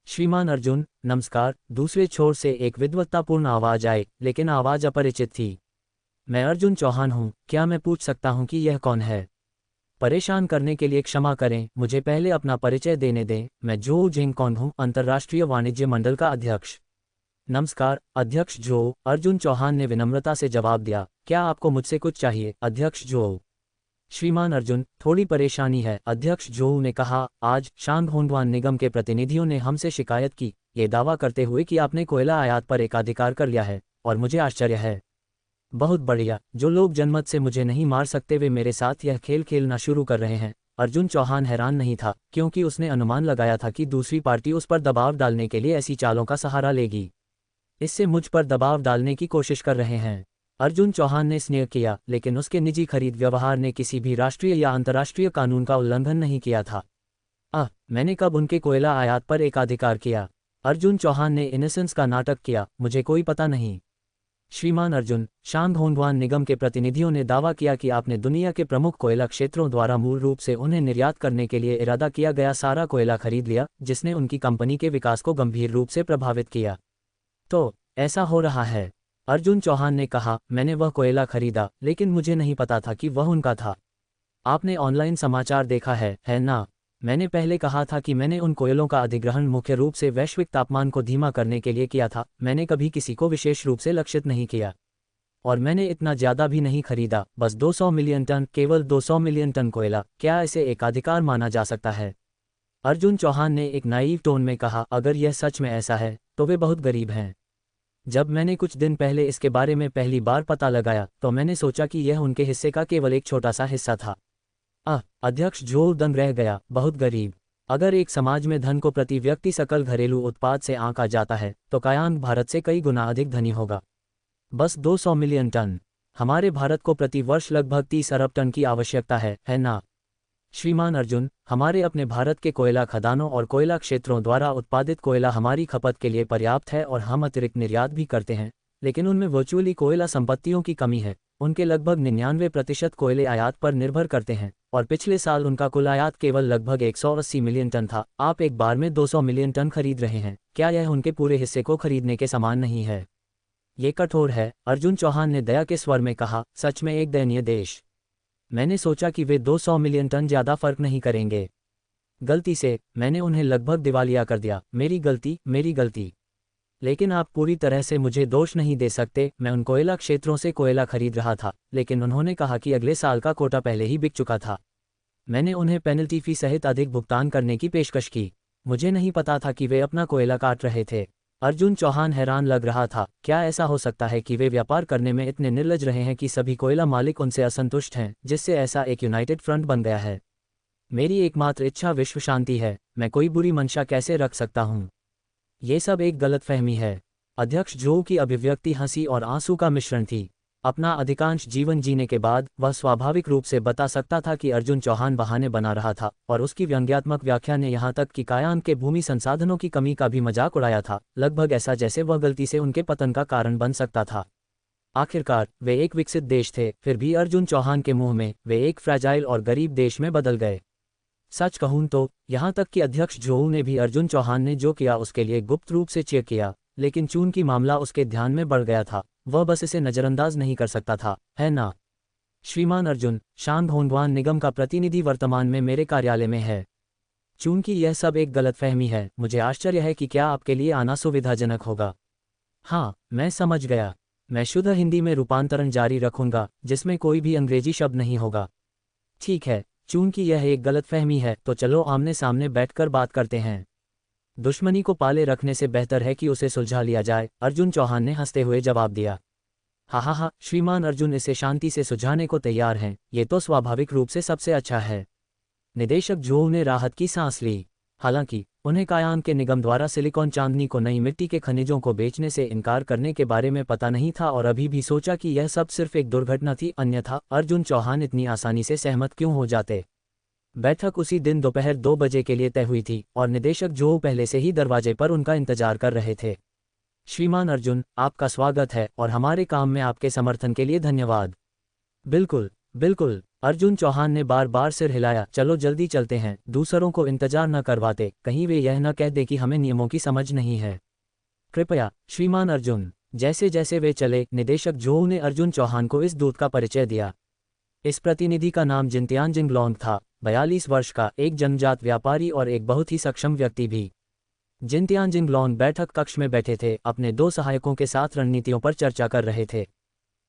श्रीमान अर्जुन, नमस्कार। दूसरे छोर से एक विद्वत्तापूर्ण आवाज आई, लेकिन आवाज अपरिचित थी। मैं अर्जुन चौहान हूँ, क्या मैं पूछ सकता हूँ कि यह कौन है? परेशान करने के लिए क्षमा करें, मुझे पहले अपना परिचय देने दें। मैं जो जिंगकॉन हूँ, अंतर्राष्ट्रीय वाणिज्य मंडल का अध्यक्ष। नमस्कार अध्यक्ष जो, अर्जुन चौहान ने विनम्रता से जवाब दिया। क्या आपको मुझसे कुछ चाहिए? अध्यक्ष जो। श्रीमान अर्जुन, थोड़ी परेशानी है, अध्यक्ष जो ने कहा। आज शांगहोंगवान निगम के प्रतिनिधियों ने हमसे शिकायत की, ये दावा करते हुए कि आपने कोयला आयात पर एकाधिकार कर लिया है, और मुझे आश्चर्य है। बहुत बढ़िया, जो लोग जनमत से मुझे नहीं मार सकते वे मेरे साथ यह खेल खेलना शुरू कर रहे हैं। अर्जुन चौहान हैरान नहीं था, क्योंकि उसने अनुमान लगाया था कि दूसरी पार्टी उस पर दबाव डालने के लिए ऐसी चालों का सहारा लेगी। इससे मुझ पर दबाव डालने की कोशिश कर रहे हैं। अर्जुन चौहान ने स्नेह किया, लेकिन उसके निजी खरीद व्यवहार ने किसी भी राष्ट्रीय या अंतर्राष्ट्रीय कानून का उल्लंघन नहीं किया था। मैंने कब उनके कोयला आयात पर एकाधिकार किया? अर्जुन चौहान ने इनोसेंस का नाटक किया। मुझे कोई पता नहीं। श्रीमान अर्जुन, शांगहोंगवान निगम के प्रतिनिधियों ने दावा किया कि आपने दुनिया के प्रमुख कोयला क्षेत्रों द्वारा मूल रूप से उन्हें निर्यात करने के लिए इरादा किया गया सारा कोयला खरीद लिया, जिसने उनकी कंपनी के विकास को गंभीर रूप से प्रभावित किया। तो ऐसा हो रहा है? अर्जुन चौहान ने कहा, मैंने वह कोयला खरीदा, लेकिन मुझे नहीं पता था कि वह उनका था। आपने ऑनलाइन समाचार देखा है ना? मैंने पहले कहा था कि मैंने उन कोयलों का अधिग्रहण मुख्य रूप से वैश्विक तापमान को धीमा करने के लिए किया था। मैंने कभी किसी को विशेष रूप से लक्षित नहीं किया, और मैंने इतना ज़्यादा भी नहीं खरीदा, बस 200 मिलियन टन, केवल 200 मिलियन टन कोयला। क्या इसे एकाधिकार माना जा सकता है? अर्जुन चौहान ने एक नाइव टोन में कहा, अगर यह सच में ऐसा है तो वे बहुत गरीब हैं। जब मैंने कुछ दिन पहले इसके बारे में पहली बार पता लगाया तो मैंने सोचा कि यह उनके हिस्से का केवल एक छोटा सा हिस्सा था। अध्यक्ष जो दंग रह गया। बहुत गरीब? अगर एक समाज में धन को प्रति व्यक्ति सकल घरेलू उत्पाद से आंका जाता है तो कायांग भारत से कई गुना अधिक धनी होगा। बस 200 मिलियन टन? हमारे भारत को प्रति वर्ष लगभग 30 अरब टन की आवश्यकता है ना? श्रीमान अर्जुन, हमारे अपने भारत के कोयला खदानों और कोयला क्षेत्रों द्वारा उत्पादित कोयला हमारी खपत के लिए पर्याप्त है, और हम अतिरिक्त निर्यात भी करते हैं, लेकिन उनमें वर्चुअली कोयला संपत्तियों की कमी है। उनके लगभग 99% कोयले आयात पर निर्भर करते हैं, और पिछले साल उनका कुल आयात केवल लगभग 180 मिलियन टन था। आप एक बार में 200 मिलियन टन खरीद रहे हैं। क्या यह उनके पूरे हिस्से को खरीदने के समान नहीं है? ये कठोर है, अर्जुन चौहान ने दया के स्वर में कहा। सच में एक दयनीय देश। मैंने सोचा कि वे 200 मिलियन टन ज़्यादा फर्क नहीं करेंगे। गलती से मैंने उन्हें लगभग दिवालिया कर दिया। मेरी गलती। लेकिन आप पूरी तरह से मुझे दोष नहीं दे सकते। मैं उन कोयला क्षेत्रों से कोयला खरीद रहा था, लेकिन उन्होंने कहा कि अगले साल का कोटा पहले ही बिक चुका था। मैंने उन्हें पेनल्टी फी सहित अधिक भुगतान करने की पेशकश की। मुझे नहीं पता था कि वे अपना कोयला काट रहे थे। अर्जुन चौहान हैरान लग रहा था। क्या ऐसा हो सकता है कि वे व्यापार करने में इतने निर्लज रहे हैं कि सभी कोयला मालिक उनसे असंतुष्ट हैं, जिससे ऐसा एक यूनाइटेड फ्रंट बन गया है? मेरी एकमात्र इच्छा विश्व शांति है। मैं कोई बुरी मंशा कैसे रख सकता हूँ? ये सब एक गलतफहमी है। अध्यक्ष जो की अभिव्यक्ति हंसी और आंसू का मिश्रण थी। अपना अधिकांश जीवन जीने के बाद वह स्वाभाविक रूप से बता सकता था कि अर्जुन चौहान बहाने बना रहा था, और उसकी व्यंग्यात्मक व्याख्या ने यहाँ तक कि कायांग के भूमि संसाधनों की कमी का भी मजाक उड़ाया था, लगभग ऐसा जैसे वह गलती से उनके पतन का कारण बन सकता था। आखिरकार वे एक विकसित देश थे, फिर भी अर्जुन चौहान के मुंह में वे एक फ्रैजाइल और गरीब देश में बदल गए। सच कहूं तो यहाँ तक कि अध्यक्ष जोऊ ने भी अर्जुन चौहान ने जो किया उसके लिए गुप्त रूप से चीयर किया, लेकिन चूंकि मामला उसके ध्यान में बढ़ गया था, वह बस इसे नज़रअंदाज नहीं कर सकता था, है ना? श्रीमान अर्जुन, शांगहोंगवान निगम का प्रतिनिधि वर्तमान में मेरे कार्यालय में है। चूंकि यह सब एक गलतफहमी है, मुझे आश्चर्य है कि क्या आपके लिए आना सुविधाजनक होगा। हाँ, मैं समझ गया। मैं शुद्ध हिंदी में रूपांतरण जारी रखूंगा, जिसमें कोई भी अंग्रेजी शब्द नहीं होगा। ठीक है, चूंकि यह एक गलतफहमी है तो चलो आमने सामने बैठकर बात करते हैं। दुश्मनी को पाले रखने से बेहतर है कि उसे सुलझा लिया जाए, अर्जुन चौहान ने हंसते हुए जवाब दिया। हा, श्रीमान अर्जुन इसे शांति से सुलझाने को तैयार हैं, ये तो स्वाभाविक रूप से सबसे अच्छा है। निदेशक जोऊ ने राहत की सांस ली। हालांकि उन्हें कायांग के निगम द्वारा सिलिकॉन चांदनी को नई मिट्टी के खनिजों को बेचने से इनकार करने के बारे में पता नहीं था, और अभी भी सोचा कि यह सब सिर्फ एक दुर्घटना थी, अन्यथा अर्जुन चौहान इतनी आसानी से सहमत क्यों हो जाते। बैठक उसी दिन दोपहर 2 बजे के लिए तय हुई थी, और निदेशक जोऊ पहले से ही दरवाजे पर उनका इंतजार कर रहे थे। श्रीमान अर्जुन, आपका स्वागत है, और हमारे काम में आपके समर्थन के लिए धन्यवाद। बिल्कुल, अर्जुन चौहान ने बार बार सिर हिलाया। चलो जल्दी चलते हैं, दूसरों को इंतजार न करवाते, कहीं वे यह न कह दे कि हमें नियमों की समझ नहीं है। कृपया श्रीमान अर्जुन। जैसे जैसे वे चले, निदेशक जोऊ ने अर्जुन चौहान को इस दूत का परिचय दिया। इस प्रतिनिधि का नाम जिनतियानजिंग लोंग था, 42 वर्ष का, एक जन्मजात व्यापारी और एक बहुत ही सक्षम व्यक्ति भी। जिनतियानजिंग लोंग बैठक कक्ष में बैठे थे, अपने 2 सहायकों के साथ रणनीतियों पर चर्चा कर रहे थे।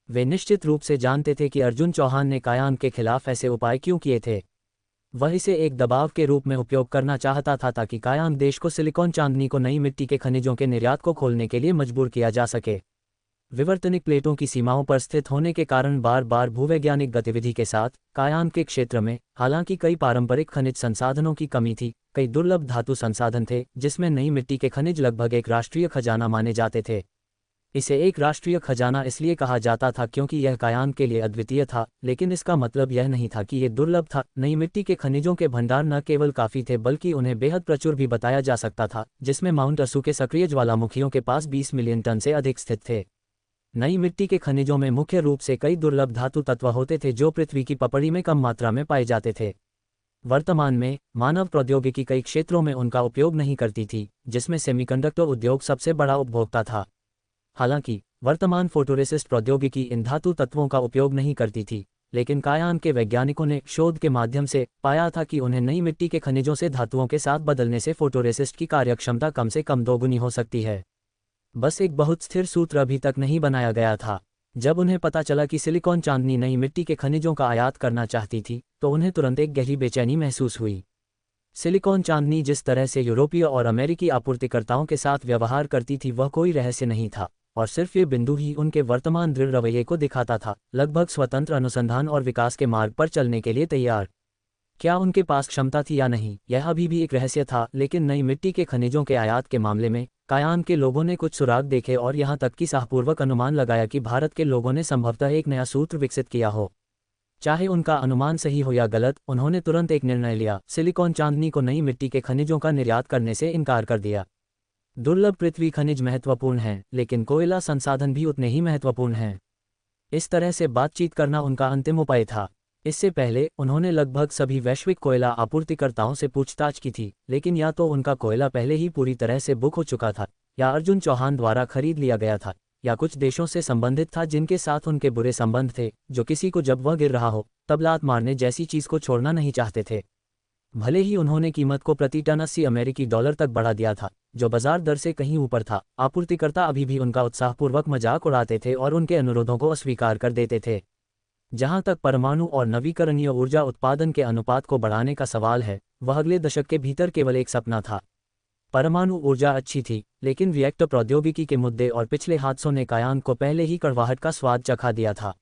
वे निश्चित रूप से जानते थे कि अर्जुन चौहान ने कायांग के खिलाफ ऐसे उपाय क्यों किए थे। वह इसे एक दबाव के रूप में उपयोग करना चाहता था ताकि कायांग देश को सिलिकॉन चांदनी को नई मिट्टी के खनिजों के निर्यात को खोलने के लिए मजबूर किया जा सके। विवर्तनिक प्लेटों की सीमाओं पर स्थित होने के कारण बार बार भूवैज्ञानिक गतिविधि के साथ कायांग के क्षेत्र में हालांकि कई पारंपरिक खनिज संसाधनों की कमी थी, कई दुर्लभ धातु संसाधन थे जिसमें नई मिट्टी के खनिज लगभग एक राष्ट्रीय खजाना माने जाते थे। इसे एक राष्ट्रीय खजाना इसलिए कहा जाता था क्योंकि यह कायांग के लिए अद्वितीय था, लेकिन इसका मतलब यह नहीं था कि ये दुर्लभ था। नई मिट्टी के खनिजों के भंडार न केवल काफ़ी थे बल्कि उन्हें बेहद प्रचुर भी बताया जा सकता था, जिसमें माउंट असू के सक्रिय ज्वालामुखियों के पास 20 मिलियन टन से अधिक स्थित थे। नई मिट्टी के खनिजों में मुख्य रूप से कई दुर्लभ धातु तत्व होते थे जो पृथ्वी की पपड़ी में कम मात्रा में पाए जाते थे। वर्तमान में मानव प्रौद्योगिकी कई क्षेत्रों में उनका उपयोग नहीं करती थी, जिसमें सेमीकंडक्टर उद्योग सबसे बड़ा उपभोक्ता था। हालांकि वर्तमान फोटोरेसिस्ट प्रौद्योगिकी इन धातु तत्वों का उपयोग नहीं करती थी, लेकिन कायांग के वैज्ञानिकों ने शोध के माध्यम से पाया था कि उन्हें नई मिट्टी के खनिजों से धातुओं के साथ बदलने से फोटोरेसिस्ट की कार्यक्षमता कम से कम 2 गुनी हो सकती है। बस एक बहुत स्थिर सूत्र अभी तक नहीं बनाया गया था। जब उन्हें पता चला कि सिलिकॉन चांदनी नई मिट्टी के खनिजों का आयात करना चाहती थी, तो उन्हें तुरंत एक गहरी बेचैनी महसूस हुई। सिलिकॉन चांदनी जिस तरह से यूरोपीय और अमेरिकी आपूर्तिकर्ताओं के साथ व्यवहार करती थी वह कोई रहस्य नहीं था, और सिर्फ ये बिंदु ही उनके वर्तमान दृढ़ रवैये को दिखाता था, लगभग स्वतंत्र अनुसंधान और विकास के मार्ग पर चलने के लिए तैयार। क्या उनके पास क्षमता थी या नहीं, यह अभी भी एक रहस्य था, लेकिन नई मिट्टी के खनिजों के आयात के मामले में कायांग के लोगों ने कुछ सुराग देखे और यहां तक कि साहपूर्वक अनुमान लगाया कि भारत के लोगों ने संभवतः एक नया सूत्र विकसित किया हो। चाहे उनका अनुमान सही हो या गलत, उन्होंने तुरंत एक निर्णय लिया, सिलिकॉन चांदनी को नई मिट्टी के खनिजों का निर्यात करने से इनकार कर दिया। दुर्लभ पृथ्वी खनिज महत्वपूर्ण हैं, लेकिन कोयला संसाधन भी उतने ही महत्वपूर्ण हैं। इस तरह से बातचीत करना उनका अंतिम उपाय था। इससे पहले उन्होंने लगभग सभी वैश्विक कोयला आपूर्तिकर्ताओं से पूछताछ की थी, लेकिन या तो उनका कोयला पहले ही पूरी तरह से बुक हो चुका था, या अर्जुन चौहान द्वारा खरीद लिया गया था, या कुछ देशों से संबंधित था जिनके साथ उनके बुरे संबंध थे, जो किसी को जब वह गिर रहा हो तब लात मारने जैसी चीज को छोड़ना नहीं चाहते थे। भले ही उन्होंने कीमत को प्रति टन 80 अमेरिकी डॉलर तक बढ़ा दिया था, जो बाजार दर से कहीं ऊपर था, आपूर्तिकर्ता अभी भी उनका उत्साहपूर्वक मजाक उड़ाते थे और उनके अनुरोधों को अस्वीकार कर देते थे। जहां तक परमाणु और नवीकरणीय ऊर्जा उत्पादन के अनुपात को बढ़ाने का सवाल है, वह अगले दशक के भीतर केवल एक सपना था। परमाणु ऊर्जा अच्छी थी, लेकिन रिएक्टर प्रौद्योगिकी के मुद्दे और पिछले हादसों ने कायांग को पहले ही कड़वाहट का स्वाद चखा दिया था।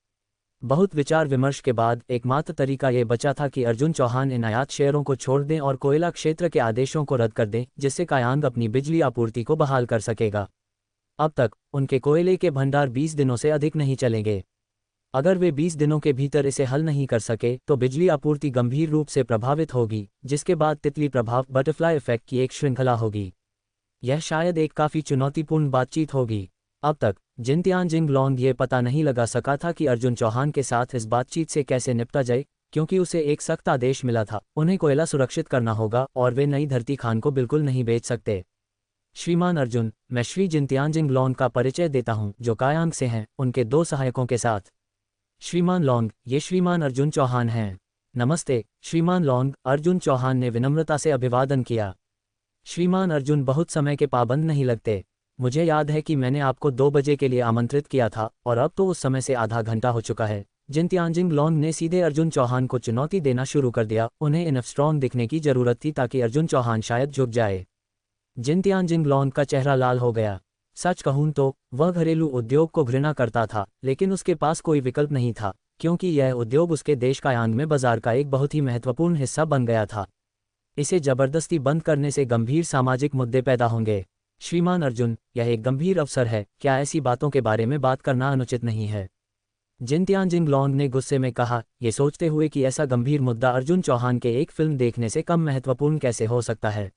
बहुत विचार विमर्श के बाद एकमात्र तरीका ये बचा था कि अर्जुन चौहान इन आयात शेयरों को छोड़ दें और कोयला क्षेत्र के आदेशों को रद्द कर दें, जिससे कायांग अपनी बिजली आपूर्ति को बहाल कर सकेगा। अब तक उनके कोयले के भंडार 20 दिनों से अधिक नहीं चलेंगे। अगर वे 20 दिनों के भीतर इसे हल नहीं कर सके तो बिजली आपूर्ति गंभीर रूप से प्रभावित होगी, जिसके बाद तितली प्रभाव बटरफ्लाई इफेक्ट की एक श्रृंखला होगी। यह शायद एक काफ़ी चुनौतीपूर्ण बातचीत होगी। अब तक जिनतियानजिंग लोंग ये पता नहीं लगा सका था कि अर्जुन चौहान के साथ इस बातचीत से कैसे निपटा जाए, क्योंकि उसे एक सख्त आदेश मिला था, उन्हें कोयला सुरक्षित करना होगा और वे नई धरती खान को बिल्कुल नहीं बेच सकते। श्रीमान अर्जुन, मैं श्री जिनतियानजिंग लोंग का परिचय देता हूँ, जो कायांग से हैं, उनके 2 सहायकों के साथ। श्रीमान लोंग, ये श्रीमान अर्जुन चौहान हैं। नमस्ते श्रीमान लोंग, अर्जुन चौहान ने विनम्रता से अभिवादन किया। श्रीमान अर्जुन बहुत समय के पाबंद नहीं लगते। मुझे याद है कि मैंने आपको 2 बजे के लिए आमंत्रित किया था और अब तो उस समय से आधा घंटा हो चुका है। जिनतियानजिंग लोंग ने सीधे अर्जुन चौहान को चुनौती देना शुरू कर दिया। उन्हें इनफ स्ट्रॉन्ग दिखने की जरूरत थी ताकि अर्जुन चौहान शायद झुक जाए। जिनतियानजिंग लोंग का चेहरा लाल हो गया। सच कहूं तो वह घरेलू उद्योग को घृणा करता था, लेकिन उसके पास कोई विकल्प नहीं था, क्योंकि यह उद्योग उसके देश कायांग में बाजार का एक बहुत ही महत्वपूर्ण हिस्सा बन गया था। इसे जबरदस्ती बंद करने से गंभीर सामाजिक मुद्दे पैदा होंगे। श्रीमान अर्जुन, यह एक गंभीर अवसर है, क्या ऐसी बातों के बारे में बात करना अनुचित नहीं है? जिनतियानजिंग लोंग ने गुस्से में कहा, ये सोचते हुए कि ऐसा गंभीर मुद्दा अर्जुन चौहान के एक फिल्म देखने से कम महत्वपूर्ण कैसे हो सकता है।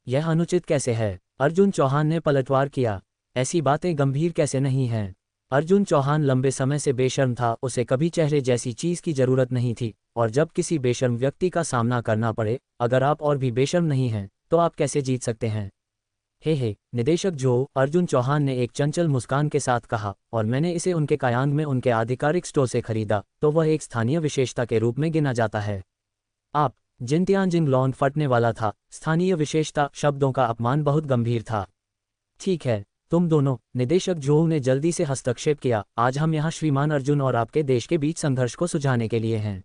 यह अनुचित कैसे है? अर्जुन चौहान ने पलटवार किया। ऐसी बातें गंभीर कैसे नहीं हैं? अर्जुन चौहान लंबे समय से बेशर्म था, उसे कभी चेहरे जैसी चीज की जरूरत नहीं थी, और जब किसी बेशर्म व्यक्ति का सामना करना पड़े, अगर आप और भी बेशर्म नहीं हैं, तो आप कैसे जीत सकते हैं? हे निदेशक जो, अर्जुन चौहान ने एक चंचल मुस्कान के साथ कहा, और मैंने इसे उनके कायांग में उनके आधिकारिक स्टोर से खरीदा, तो वह एक स्थानीय विशेषता के रूप में गिना जाता है। आप जिनतियानजिंग लॉन फटने वाला था। स्थानीय विशेषता शब्दों का अपमान बहुत गंभीर था। ठीक है, तुम दोनों, निदेशक जो ने जल्दी से हस्तक्षेप किया, आज हम यहाँ श्रीमान अर्जुन और आपके देश के बीच संघर्ष को सुलझाने के लिए हैं।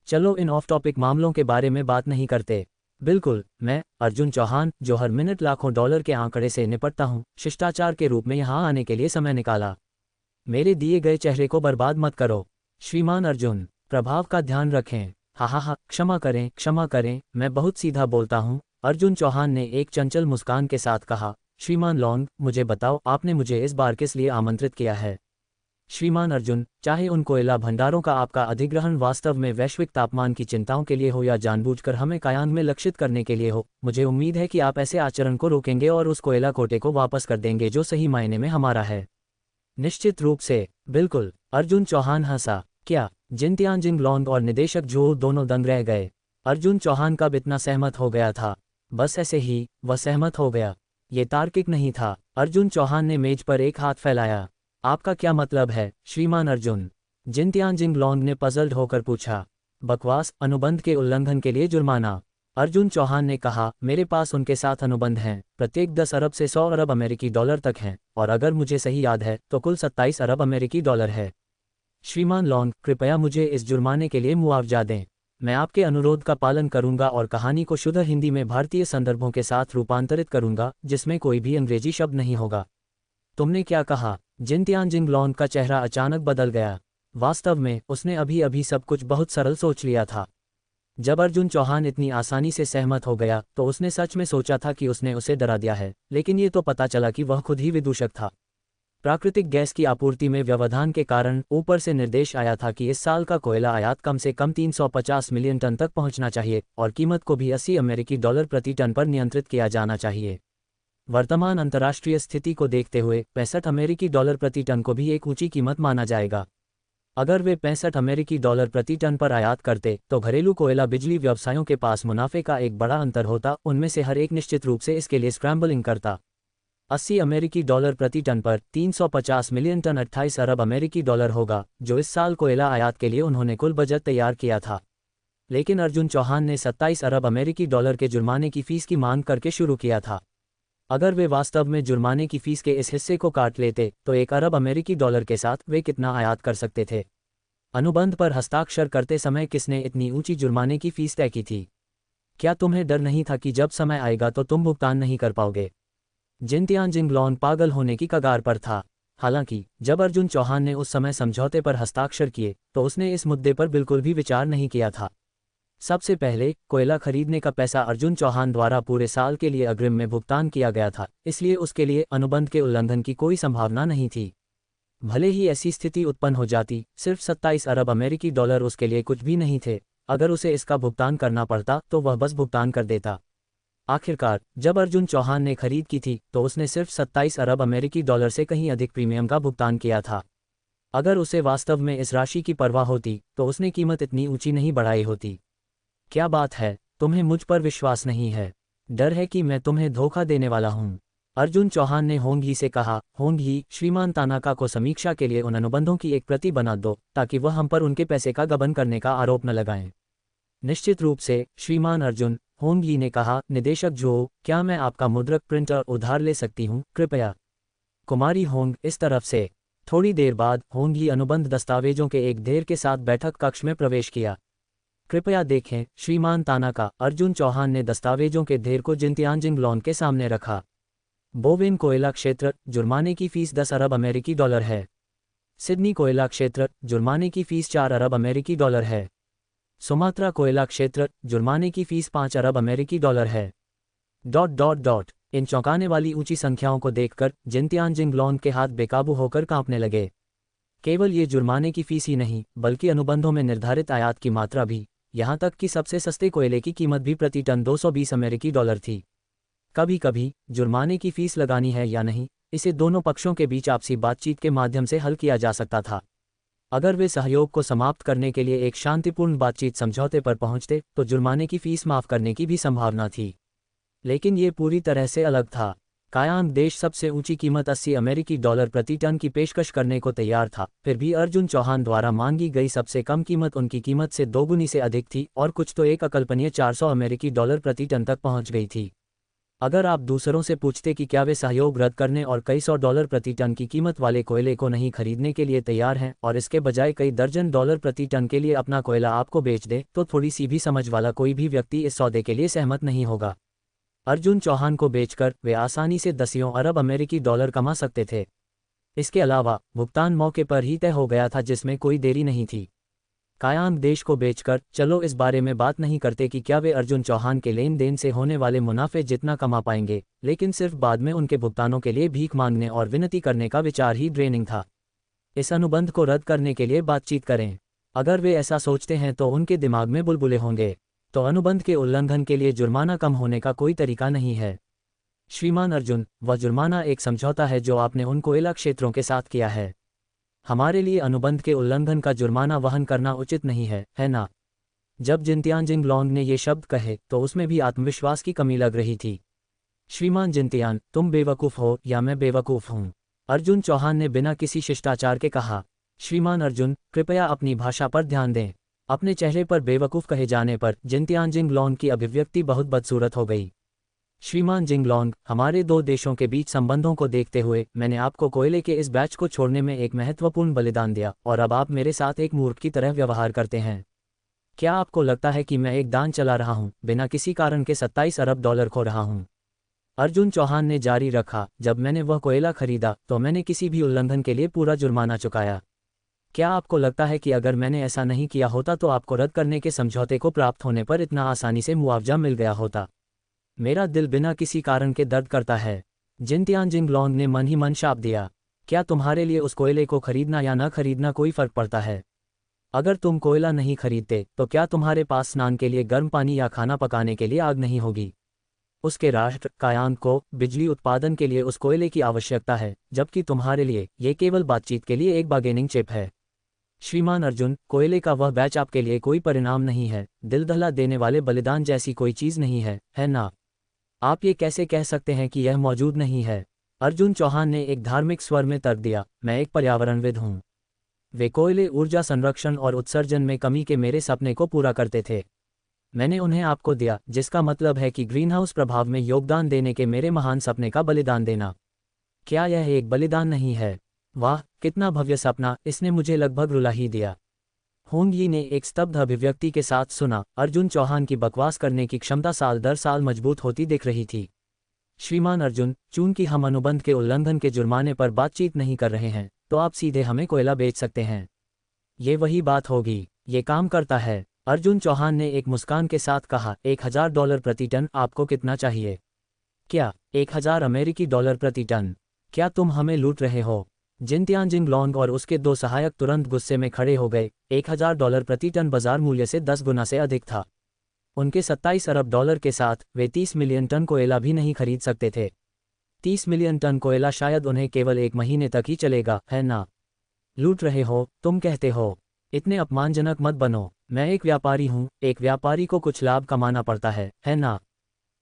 चलो इन ऑफ टॉपिक मामलों के बारे में बात नहीं करते। बिल्कुल, मैं अर्जुन चौहान, जो हर मिनट लाखों डॉलर के आंकड़े से निपटता हूँ, शिष्टाचार के रूप में यहाँ आने के लिए समय निकाला। मेरे दिए गए चेहरे को बर्बाद मत करो। श्रीमान अर्जुन, प्रभाव का ध्यान रखें। हा, क्षमा करें, मैं बहुत सीधा बोलता हूँ, अर्जुन चौहान ने एक चंचल मुस्कान के साथ कहा। श्रीमान लॉन्ग, मुझे बताओ, आपने मुझे इस बार किस लिए आमंत्रित किया है? श्रीमान अर्जुन, चाहे उन कोयला भंडारों का आपका अधिग्रहण वास्तव में वैश्विक तापमान की चिंताओं के लिए हो या जानबूझकर हमें कायांग में लक्षित करने के लिए हो, मुझे उम्मीद है कि आप ऐसे आचरण को रोकेंगे और उस कोयला कोटे को वापस कर देंगे जो सही मायने में हमारा है। निश्चित रूप से, बिल्कुल, अर्जुन चौहान हंसा। क्या? जिनतियानजिंग लॉन्ग और निदेशक जो दोनों दंग रह गए। अर्जुन चौहान कब इतना सहमत हो गया था? बस ऐसे ही, वह सहमत हो गया। ये तार्किक नहीं था। अर्जुन चौहान ने मेज पर एक हाथ फैलाया। आपका क्या मतलब है, श्रीमान अर्जुन? जिनतियानजिंग लॉन्ग ने पजल्ड होकर पूछा। बकवास, अनुबंध के उल्लंघन के लिए जुर्माना। अर्जुन चौहान ने कहा, मेरे पास उनके साथ अनुबंध हैं, प्रत्येक 10 अरब से 100 अरब अमेरिकी डॉलर तक हैं, और अगर मुझे सही याद है तो कुल 27 अरब अमेरिकी डॉलर है। श्रीमान लॉन्ग, कृपया मुझे इस जुर्माने के लिए मुआवजा दें। मैं आपके अनुरोध का पालन करूंगा और कहानी को शुद्ध हिंदी में भारतीय संदर्भों के साथ रूपांतरित करूंगा, जिसमें कोई भी अंग्रेजी शब्द नहीं होगा। तुमने क्या कहा? जिनतियानजिंग लॉन्ग का चेहरा अचानक बदल गया। वास्तव में, उसने अभी अभी सब कुछ बहुत सरल सोच लिया था। जब अर्जुन चौहान इतनी आसानी से सहमत हो गया, तो उसने सच में सोचा था कि उसने उसे डरा दिया है, लेकिन ये तो पता चला कि वह खुद ही विदूषक था। प्राकृतिक गैस की आपूर्ति में व्यवधान के कारण ऊपर से निर्देश आया था कि इस साल का कोयला आयात कम से कम 350 मिलियन टन तक पहुंचना चाहिए, और कीमत को भी 80 अमेरिकी डॉलर प्रति टन पर नियंत्रित किया जाना चाहिए। वर्तमान अंतर्राष्ट्रीय स्थिति को देखते हुए 65 अमेरिकी डॉलर प्रति टन को भी एक ऊंची कीमत माना जाएगा। अगर वे 65 अमेरिकी डॉलर प्रति टन पर आयात करते, तो घरेलू कोयला बिजली व्यवसायों के पास मुनाफे का एक बड़ा अंतर होता, उनमें से हर एक निश्चित रूप से इसके लिए स्क्रैम्बलिंग करता। 80 अमेरिकी डॉलर प्रति टन पर 350 मिलियन टन 28 अरब अमेरिकी डॉलर होगा, जो इस साल कोयला आयात के लिए उन्होंने कुल बजट तैयार किया था। लेकिन अर्जुन चौहान ने 27 अरब अमेरिकी डॉलर के जुर्माने की फीस की मांग करके शुरू किया था। अगर वे वास्तव में जुर्माने की फीस के इस हिस्से को काट लेते, तो 1 अरब अमेरिकी डॉलर के साथ वे कितना आयात कर सकते थे? अनुबंध पर हस्ताक्षर करते समय किसने इतनी ऊंची जुर्माने की फीस तय की थी? क्या तुम्हें डर नहीं था कि जब समय आएगा तो तुम भुगतान नहीं कर पाओगे? जिनतियानजिंग लॉन्ग पागल होने की कगार पर था। हालांकि जब अर्जुन चौहान ने उस समय समझौते पर हस्ताक्षर किए, तो उसने इस मुद्दे पर बिल्कुल भी विचार नहीं किया था। सबसे पहले, कोयला खरीदने का पैसा अर्जुन चौहान द्वारा पूरे साल के लिए अग्रिम में भुगतान किया गया था, इसलिए उसके लिए अनुबंध के उल्लंघन की कोई संभावना नहीं थी। भले ही ऐसी स्थिति उत्पन्न हो जाती, सिर्फ 27 अरब अमेरिकी डॉलर उसके लिए कुछ भी नहीं थे। अगर उसे इसका भुगतान करना पड़ता तो वह बस भुगतान कर देता। आखिरकार, जब अर्जुन चौहान ने खरीद की थी, तो उसने सिर्फ 27 अरब अमेरिकी डॉलर से कहीं अधिक प्रीमियम का भुगतान किया था। अगर उसे वास्तव में इस राशि की परवाह होती, तो उसने कीमत इतनी ऊंची नहीं बढ़ाई होती। क्या बात है, तुम्हें मुझ पर विश्वास नहीं है? डर है कि मैं तुम्हें धोखा देने वाला हूं? अर्जुन चौहान ने होंग ही से कहा। होंग ही, श्रीमान तानाका को समीक्षा के लिए उन अनुबंधों की एक प्रति बना दो, ताकि वह हम पर उनके पैसे का गबन करने का आरोप न लगाएं। निश्चित रूप से, श्रीमान अर्जुन, होंग ही ने कहा। निदेशक जो, क्या मैं आपका मुद्रक प्रिंटर उधार ले सकती हूँ, कृपया? कुमारी होंग, इस तरफ से। थोड़ी देर बाद होंग ही अनुबंध दस्तावेजों के एक ढेर के साथ बैठक कक्ष में प्रवेश किया। कृपया देखें, श्रीमान तानाका, अर्जुन चौहान ने दस्तावेजों के ढेर को जिनतियानजिंग लॉन के सामने रखा। बोवेन कोयला क्षेत्र, जुर्माने की फीस 10 अरब अमेरिकी डॉलर है। सिडनी कोयला क्षेत्र, जुर्माने की फीस 4 अरब अमेरिकी डॉलर है। सुमात्रा कोयला क्षेत्र, जुर्माने की फीस 5 अरब अमेरिकी डॉलर है। ... इन चौंकाने वाली ऊंची संख्याओं को देखकर जिनतियानजिंग लॉन के हाथ बेकाबू होकर कांपने लगे। केवल ये जुर्माने की फीस ही नहीं, बल्कि अनुबंधों में निर्धारित आयात की मात्रा भी, यहाँ तक कि सबसे सस्ते कोयले की कीमत भी प्रति टन 220 अमेरिकी डॉलर थी। कभी कभी जुर्माने की फीस लगानी है या नहीं, इसे दोनों पक्षों के बीच आपसी बातचीत के माध्यम से हल किया जा सकता था। अगर वे सहयोग को समाप्त करने के लिए एक शांतिपूर्ण बातचीत समझौते पर पहुंचते, तो जुर्माने की फीस माफ करने की भी संभावना थी। लेकिन ये पूरी तरह से अलग था। कायांग देश सबसे ऊंची कीमत 80 अमेरिकी डॉलर प्रति टन की पेशकश करने को तैयार था, फिर भी अर्जुन चौहान द्वारा मांगी गई सबसे कम कीमत उनकी कीमत से दोगुनी से अधिक थी और कुछ तो एक अकल्पनीय 400 अमेरिकी डॉलर प्रति टन तक पहुंच गई थी। अगर आप दूसरों से पूछते कि क्या वे सहयोग रद्द करने और कई सौ डॉलर प्रति टन की कीमत वाले कोयले को नहीं खरीदने के लिए तैयार हैं और इसके बजाय कई दर्जन डॉलर प्रति टन के लिए अपना कोयला आपको बेच दे, तो थोड़ी सी भी समझ वाला कोई भी व्यक्ति इस सौदे के लिए सहमत नहीं होगा। अर्जुन चौहान को बेचकर वे आसानी से दसियों अरब अमेरिकी डॉलर कमा सकते थे। इसके अलावा भुगतान मौके पर ही तय हो गया था, जिसमें कोई देरी नहीं थी। कायांग देश को बेचकर चलो इस बारे में बात नहीं करते कि क्या वे अर्जुन चौहान के लेन देन से होने वाले मुनाफे जितना कमा पाएंगे, लेकिन सिर्फ बाद में उनके भुगतानों के लिए भीख मांगने और विनती करने का विचार ही ड्रेनिंग था। इस अनुबंध को रद्द करने के लिए बातचीत करें। अगर वे ऐसा सोचते हैं तो उनके दिमाग में बुलबुले होंगे। तो अनुबंध के उल्लंघन के लिए जुर्माना कम होने का कोई तरीका नहीं है। श्रीमान अर्जुन, वह जुर्माना एक समझौता है जो आपने उन कोयला क्षेत्रों के साथ किया है। हमारे लिए अनुबंध के उल्लंघन का जुर्माना वहन करना उचित नहीं है ना? जब जिनतियान जिंगलोंग ने ये शब्द कहे तो उसमें भी आत्मविश्वास की कमी लग रही थी। श्रीमान जिनतियान, तुम बेवकूफ़ हो या मैं बेवकूफ़ हूँ? अर्जुन चौहान ने बिना किसी शिष्टाचार के कहा। श्रीमान अर्जुन, कृपया अपनी भाषा पर ध्यान दें। अपने चेहरे पर बेवकूफ़ कहे जाने पर जिनतियान जिंगलोंग की अभिव्यक्ति बहुत बदसूरत हो गई। श्रीमान जिंगलोंग, हमारे दो देशों के बीच संबंधों को देखते हुए मैंने आपको कोयले के इस बैच को छोड़ने में एक महत्वपूर्ण बलिदान दिया और अब आप मेरे साथ एक मूर्ख की तरह व्यवहार करते हैं। क्या आपको लगता है कि मैं एक दान चला रहा हूं, बिना किसी कारण के 27 अरब डॉलर खो रहा हूं? अर्जुन चौहान ने जारी रखा, जब मैंने वह कोयला खरीदा तो मैंने किसी भी उल्लंघन के लिए पूरा जुर्माना चुकाया। क्या आपको लगता है कि अगर मैंने ऐसा नहीं किया होता तो आपको रद्द करने के समझौते को प्राप्त होने पर इतना आसानी से मुआवजा मिल गया होता? मेरा दिल बिना किसी कारण के दर्द करता है। जिनतियान जिंगलोंग ने मन ही मन शाप दिया। क्या तुम्हारे लिए उस कोयले को खरीदना या न खरीदना कोई फर्क पड़ता है? अगर तुम कोयला नहीं खरीदते तो क्या तुम्हारे पास स्नान के लिए गर्म पानी या खाना पकाने के लिए आग नहीं होगी? उसके राष्ट्र कायांग को बिजली उत्पादन के लिए उस कोयले की आवश्यकता है, जबकि तुम्हारे लिए ये केवल बातचीत के लिए एक बार्गेनिंग चिप है। श्रीमान अर्जुन, कोयले का वह बैच आपके लिए कोई परिणाम नहीं है, दिल दहला देने वाले बलिदान जैसी कोई चीज़ नहीं है ना? आप ये कैसे कह सकते हैं कि यह मौजूद नहीं है? अर्जुन चौहान ने एक धार्मिक स्वर में तर्क दिया, मैं एक पर्यावरणविद हूँ। वे कोयले ऊर्जा संरक्षण और उत्सर्जन में कमी के मेरे सपने को पूरा करते थे। मैंने उन्हें आपको दिया, जिसका मतलब है कि ग्रीनहाउस प्रभाव में योगदान देने के मेरे महान सपने का बलिदान देना। क्या यह एक बलिदान नहीं है? वाह, कितना भव्य सपना! इसने मुझे लगभग रुला ही दिया। होंग यी ने एक स्तब्ध अभिव्यक्ति के साथ सुना। अर्जुन चौहान की बकवास करने की क्षमता साल दर साल मजबूत होती दिख रही थी। श्रीमान अर्जुन, चूंकि हम अनुबंध के उल्लंघन के जुर्माने पर बातचीत नहीं कर रहे हैं, तो आप सीधे हमें कोयला बेच सकते हैं। ये वही बात होगी, ये काम करता है। अर्जुन चौहान ने एक मुस्कान के साथ कहा, 1000 डॉलर प्रति टन आपको कितना चाहिए? क्या 1000 अमेरिकी डॉलर प्रति टन? क्या तुम हमें लूट रहे हो? जिनतियान जिंगलोंग और उसके दो सहायक तुरंत गुस्से में खड़े हो गए। 1000 डॉलर प्रति टन बाजार मूल्य से 10 गुना से अधिक था। उनके 27 अरब डॉलर के साथ वे 30 मिलियन टन कोयला भी नहीं खरीद सकते थे। 30 मिलियन टन कोयला शायद उन्हें केवल एक महीने तक ही चलेगा, है ना? लूट रहे हो, तुम कहते हो? इतने अपमानजनक मत बनो। मैं एक व्यापारी हूँ, एक व्यापारी को कुछ लाभ कमाना पड़ता है ना?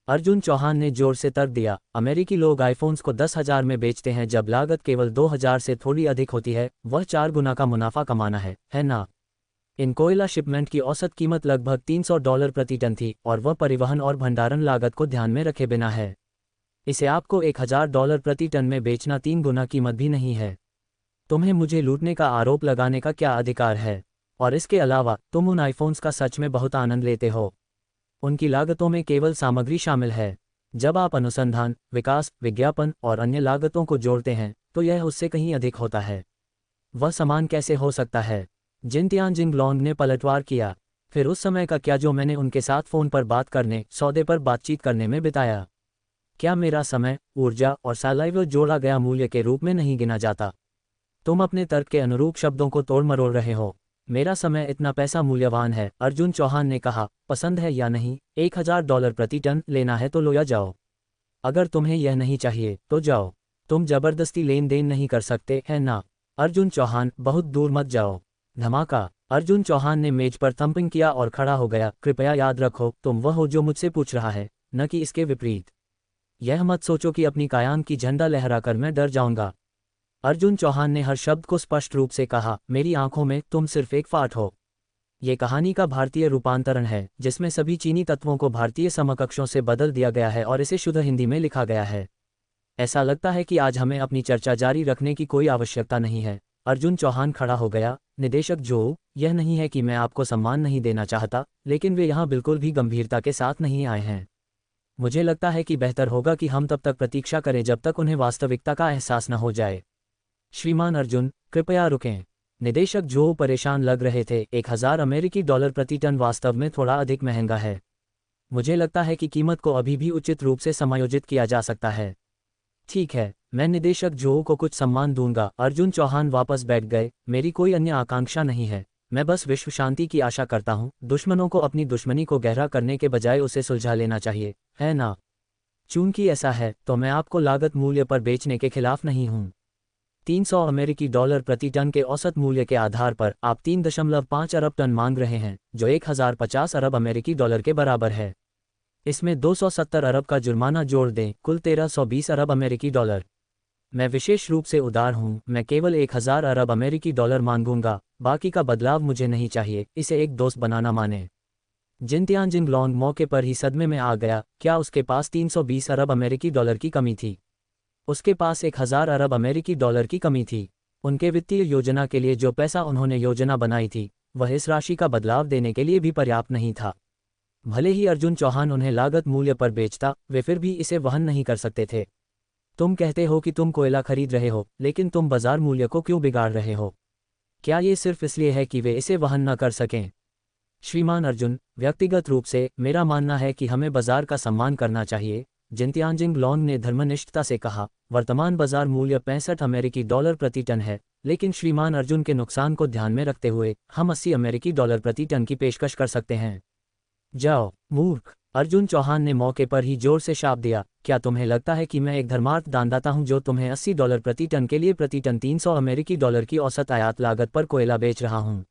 अर्जुन चौहान ने जोर से तर्क दिया, अमेरिकी लोग आईफोन्स को 10,000 में बेचते हैं जब लागत केवल 2,000 से थोड़ी अधिक होती है। वह 4 गुना का मुनाफा कमाना है ना? इन कोयला शिपमेंट की औसत कीमत लगभग 300 डॉलर प्रति टन थी और वह परिवहन और भंडारण लागत को ध्यान में रखे बिना है। इसे आपको 1000 डॉलर प्रति टन में बेचना 3 गुना कीमत भी नहीं है। तुम्हें मुझे लूटने का आरोप लगाने का क्या अधिकार है? और इसके अलावा तुम उन आईफोन्स का सच में बहुत आनंद लेते हो। उनकी लागतों में केवल सामग्री शामिल है। जब आप अनुसंधान, विकास, विज्ञापन और अन्य लागतों को जोड़ते हैं तो यह उससे कहीं अधिक होता है। वह समान कैसे हो सकता है? जिनतियान जिंगलोंग ने पलटवार किया। फिर उस समय का क्या जो मैंने उनके साथ फ़ोन पर बात करने, सौदे पर बातचीत करने में बिताया? क्या मेरा समय, ऊर्जा और सलाइवा जोड़ा गया मूल्य के रूप में नहीं गिना जाता? तुम अपने तर्क के अनुरूप शब्दों को तोड़ मरोड़ रहे हो। मेरा समय इतना पैसा मूल्यवान है, अर्जुन चौहान ने कहा। पसंद है या नहीं, 1000 डॉलर प्रति टन लेना है तो लो या जाओ। अगर तुम्हें यह नहीं चाहिए तो जाओ। तुम जबरदस्ती लेन देन नहीं कर सकते, है ना? अर्जुन चौहान, बहुत दूर मत जाओ। धमाका! अर्जुन चौहान ने मेज पर थंपिंग किया और खड़ा हो गया। कृपया याद रखो, तुम वह हो जो मुझसे पूछ रहा है, न कि इसके विपरीत। यह मत सोचो कि अपनी कायान की झंडा लहराकर मैं डर जाऊंगा। अर्जुन चौहान ने हर शब्द को स्पष्ट रूप से कहा, मेरी आंखों में तुम सिर्फ एक फाट हो। ये कहानी का भारतीय रूपांतरण है, जिसमें सभी चीनी तत्वों को भारतीय समकक्षों से बदल दिया गया है और इसे शुद्ध हिंदी में लिखा गया है। ऐसा लगता है कि आज हमें अपनी चर्चा जारी रखने की कोई आवश्यकता नहीं है। अर्जुन चौहान खड़ा हो गया। निदेशक जो, यह नहीं है कि मैं आपको सम्मान नहीं देना चाहता, लेकिन वे यहाँ बिल्कुल भी गंभीरता के साथ नहीं आए हैं। मुझे लगता है कि बेहतर होगा कि हम तब तक प्रतीक्षा करें जब तक उन्हें वास्तविकता का एहसास न हो जाए। श्रीमान अर्जुन, कृपया रुकें। निदेशक जो परेशान लग रहे थे। 1000 अमेरिकी डॉलर प्रति टन वास्तव में थोड़ा अधिक महंगा है। मुझे लगता है कि कीमत को अभी भी उचित रूप से समायोजित किया जा सकता है। ठीक है, मैं निदेशक जो को कुछ सम्मान दूंगा। अर्जुन चौहान वापस बैठ गए। मेरी कोई अन्य आकांक्षा नहीं है, मैं बस विश्व शांति की आशा करता हूँ। दुश्मनों को अपनी दुश्मनी को गहरा करने के बजाय उसे सुलझा लेना चाहिए, है ना? चूंकि ऐसा है, तो मैं आपको लागत मूल्य पर बेचने के खिलाफ नहीं हूँ। 300 अमेरिकी डॉलर प्रति टन के औसत मूल्य के आधार पर आप 3.5 अरब टन मांग रहे हैं, जो 1050 अरब अमेरिकी डॉलर के बराबर है। इसमें 270 अरब का जुर्माना जोड़ दें, कुल 1320 अरब अमेरिकी डॉलर। मैं विशेष रूप से उदार हूँ, मैं केवल 1000 अरब अमेरिकी डॉलर मांगूंगा, बाकी का बदलाव मुझे नहीं चाहिए। इसे एक दोस्त बनाना माने। जिनतियानजिन लॉन्ग मौके पर ही सदमे में आ गया। क्या उसके पास 320 अरब अमेरिकी डॉलर की कमी थी? उसके पास 1000 अरब अमेरिकी डॉलर की कमी थी। उनके वित्तीय योजना के लिए जो पैसा उन्होंने योजना बनाई थी, वह इस राशि का बदलाव देने के लिए भी पर्याप्त नहीं था। भले ही अर्जुन चौहान उन्हें लागत मूल्य पर बेचता, वे फिर भी इसे वहन नहीं कर सकते थे। तुम कहते हो कि तुम कोयला खरीद रहे हो, लेकिन तुम बाजार मूल्य को क्यों बिगाड़ रहे हो? क्या ये सिर्फ इसलिए है कि वे इसे वहन न कर सकें? श्रीमान अर्जुन, व्यक्तिगत रूप से मेरा मानना है कि हमें बाजार का सम्मान करना चाहिए। जिनतियानजिन लॉन्ग ने धर्मनिष्ठता से कहा। वर्तमान बाजार मूल्य 65 अमेरिकी डॉलर प्रति टन है, लेकिन श्रीमान अर्जुन के नुकसान को ध्यान में रखते हुए हम 80 अमेरिकी डॉलर प्रति टन की पेशकश कर सकते हैं। जाओ, मूर्ख! अर्जुन चौहान ने मौके पर ही जोर से शाप दिया। क्या तुम्हें लगता है कि मैं एक धर्मार्थ दानदाता हूं जो तुम्हें 80 डॉलर प्रति टन के लिए प्रति टन 300 अमेरिकी डॉलर की औसत आयात लागत पर कोयला बेच रहा हूं?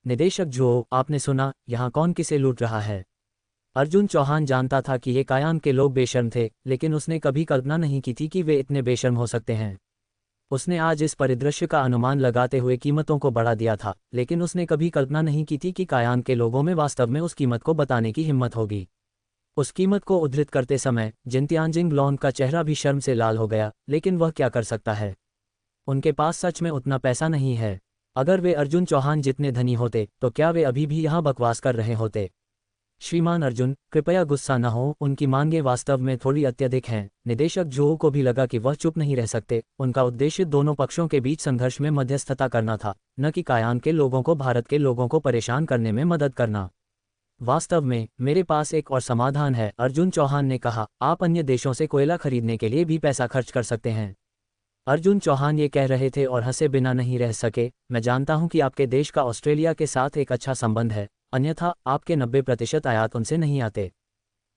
निदेशक जो, आपने सुना, यहाँ कौन किसे लूट रहा है? अर्जुन चौहान जानता था कि ये कायान के लोग बेशर्म थे, लेकिन उसने कभी कल्पना नहीं की थी कि वे इतने बेशर्म हो सकते हैं। उसने आज इस परिदृश्य का अनुमान लगाते हुए कीमतों को बढ़ा दिया था, लेकिन उसने कभी कल्पना नहीं की थी कि कायान के लोगों में वास्तव में उस कीमत को बताने की हिम्मत होगी। उस कीमत को उद्धृत करते समय जिनतियानजिन लॉन्ग का चेहरा भी शर्म से लाल हो गया, लेकिन वह क्या कर सकता है? उनके पास सच में उतना पैसा नहीं है। अगर वे अर्जुन चौहान जितने धनी होते, तो क्या वे अभी भी यहाँ बकवास कर रहे होते? श्रीमान अर्जुन, कृपया गुस्सा न हो, उनकी मांगें वास्तव में थोड़ी अत्यधिक हैं। निदेशक जो को भी लगा कि वह चुप नहीं रह सकते। उनका उद्देश्य दोनों पक्षों के बीच संघर्ष में मध्यस्थता करना था, न कि कायान के लोगों को भारत के लोगों को परेशान करने में मदद करना। वास्तव में मेरे पास एक और समाधान है, अर्जुन चौहान ने कहा। आप अन्य देशों से कोयला खरीदने के लिए भी पैसा खर्च कर सकते हैं। अर्जुन चौहान ये कह रहे थे और हंसे बिना नहीं रह सके। मैं जानता हूं कि आपके देश का ऑस्ट्रेलिया के साथ एक अच्छा संबंध है, अन्यथा आपके 90% आयात उनसे नहीं आते।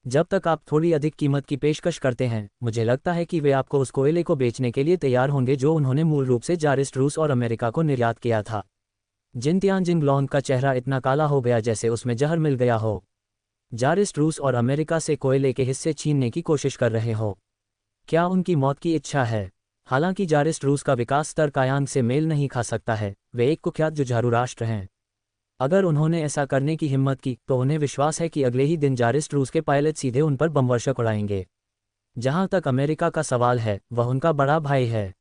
जब तक आप थोड़ी अधिक कीमत की पेशकश करते हैं, मुझे लगता है कि वे आपको उस कोयले को बेचने के लिए तैयार होंगे जो उन्होंने मूल रूप से जारिस्ट रूस और अमेरिका को निर्यात किया था। जिनतियानजिन लॉन्ग का चेहरा इतना काला हो गया जैसे उसमें जहर मिल गया हो। जारिस्ट रूस और अमेरिका से कोयले के हिस्से छीनने की कोशिश कर रहे हो। क्या उनकी मौत की इच्छा है? हालांकि जारिस्ट रूस का विकास स्तर कायांग से मेल नहीं खा सकता है, वे एक कुख्यात जुझारू राष्ट्र हैं। अगर उन्होंने ऐसा करने की हिम्मत की, तो उन्हें विश्वास है कि अगले ही दिन जारिस्ट रूस के पायलट सीधे उन पर बमवर्षक उड़ाएंगे। जहां तक अमेरिका का सवाल है, वह उनका बड़ा भाई है।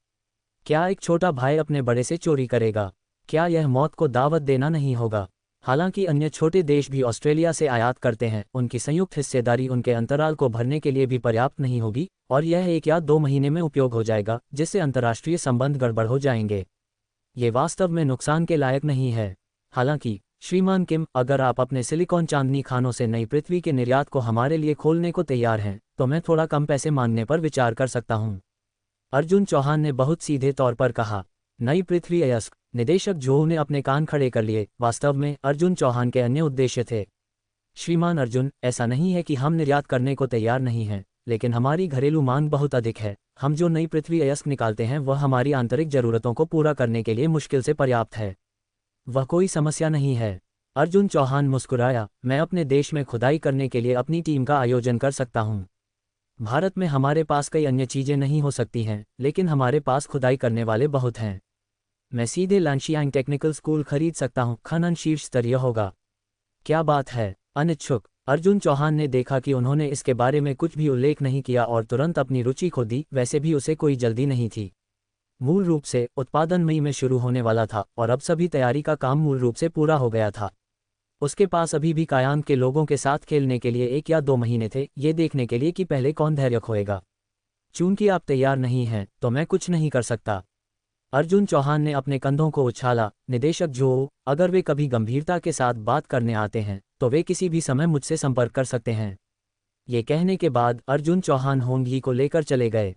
क्या एक छोटा भाई अपने बड़े से चोरी करेगा? क्या यह मौत को दावत देना नहीं होगा? हालांकि अन्य छोटे देश भी ऑस्ट्रेलिया से आयात करते हैं, उनकी संयुक्त हिस्सेदारी उनके अंतराल को भरने के लिए भी पर्याप्त नहीं होगी, और यह 1 या 2 महीने में उपयोग हो जाएगा, जिससे अंतर्राष्ट्रीय संबंध गड़बड़ हो जाएंगे। ये वास्तव में नुकसान के लायक नहीं है। हालांकि श्रीमान किम, अगर आप अपने सिलिकॉन चांदनी खानों से नई पृथ्वी के निर्यात को हमारे लिए खोलने को तैयार हैं, तो मैं थोड़ा कम पैसे मांगने पर विचार कर सकता हूं। अर्जुन चौहान ने बहुत सीधे तौर पर कहा। नई पृथ्वी अयस्क। निदेशक जो ने अपने कान खड़े कर लिए। वास्तव में अर्जुन चौहान के अन्य उद्देश्य थे। श्रीमान अर्जुन, ऐसा नहीं है कि हम निर्यात करने को तैयार नहीं हैं, लेकिन हमारी घरेलू मांग बहुत अधिक है। हम जो नई पृथ्वी अयस्क निकालते हैं वह हमारी आंतरिक जरूरतों को पूरा करने के लिए मुश्किल से पर्याप्त है। वह कोई समस्या नहीं है। अर्जुन चौहान मुस्कुराया। मैं अपने देश में खुदाई करने के लिए अपनी टीम का आयोजन कर सकता हूँ। भारत में हमारे पास कई अन्य चीज़ें नहीं हो सकती हैं, लेकिन हमारे पास खुदाई करने वाले बहुत हैं। मैं सीधे लांशियांग टेक्निकल स्कूल खरीद सकता हूँ, खनन शीर्ष स्तरीय होगा। क्या बात है। अनिच्छुक अर्जुन चौहान ने देखा कि उन्होंने इसके बारे में कुछ भी उल्लेख नहीं किया और तुरंत अपनी रुचि खो दी। वैसे भी उसे कोई जल्दी नहीं थी। मूल रूप से उत्पादन मई में शुरू होने वाला था और अब सभी तैयारी का काम मूल रूप से पूरा हो गया था। उसके पास अभी भी कायांग के लोगों के साथ खेलने के लिए 1 या 2 महीने थे, ये देखने के लिए कि पहले कौन धैर्य खोएगा। चूंकि आप तैयार नहीं हैं तो मैं कुछ नहीं कर सकता। अर्जुन चौहान ने अपने कंधों को उछाला। निदेशक जो, अगर वे कभी गंभीरता के साथ बात करने आते हैं तो वे किसी भी समय मुझसे संपर्क कर सकते हैं। ये कहने के बाद अर्जुन चौहान होंगी को लेकर चले गए।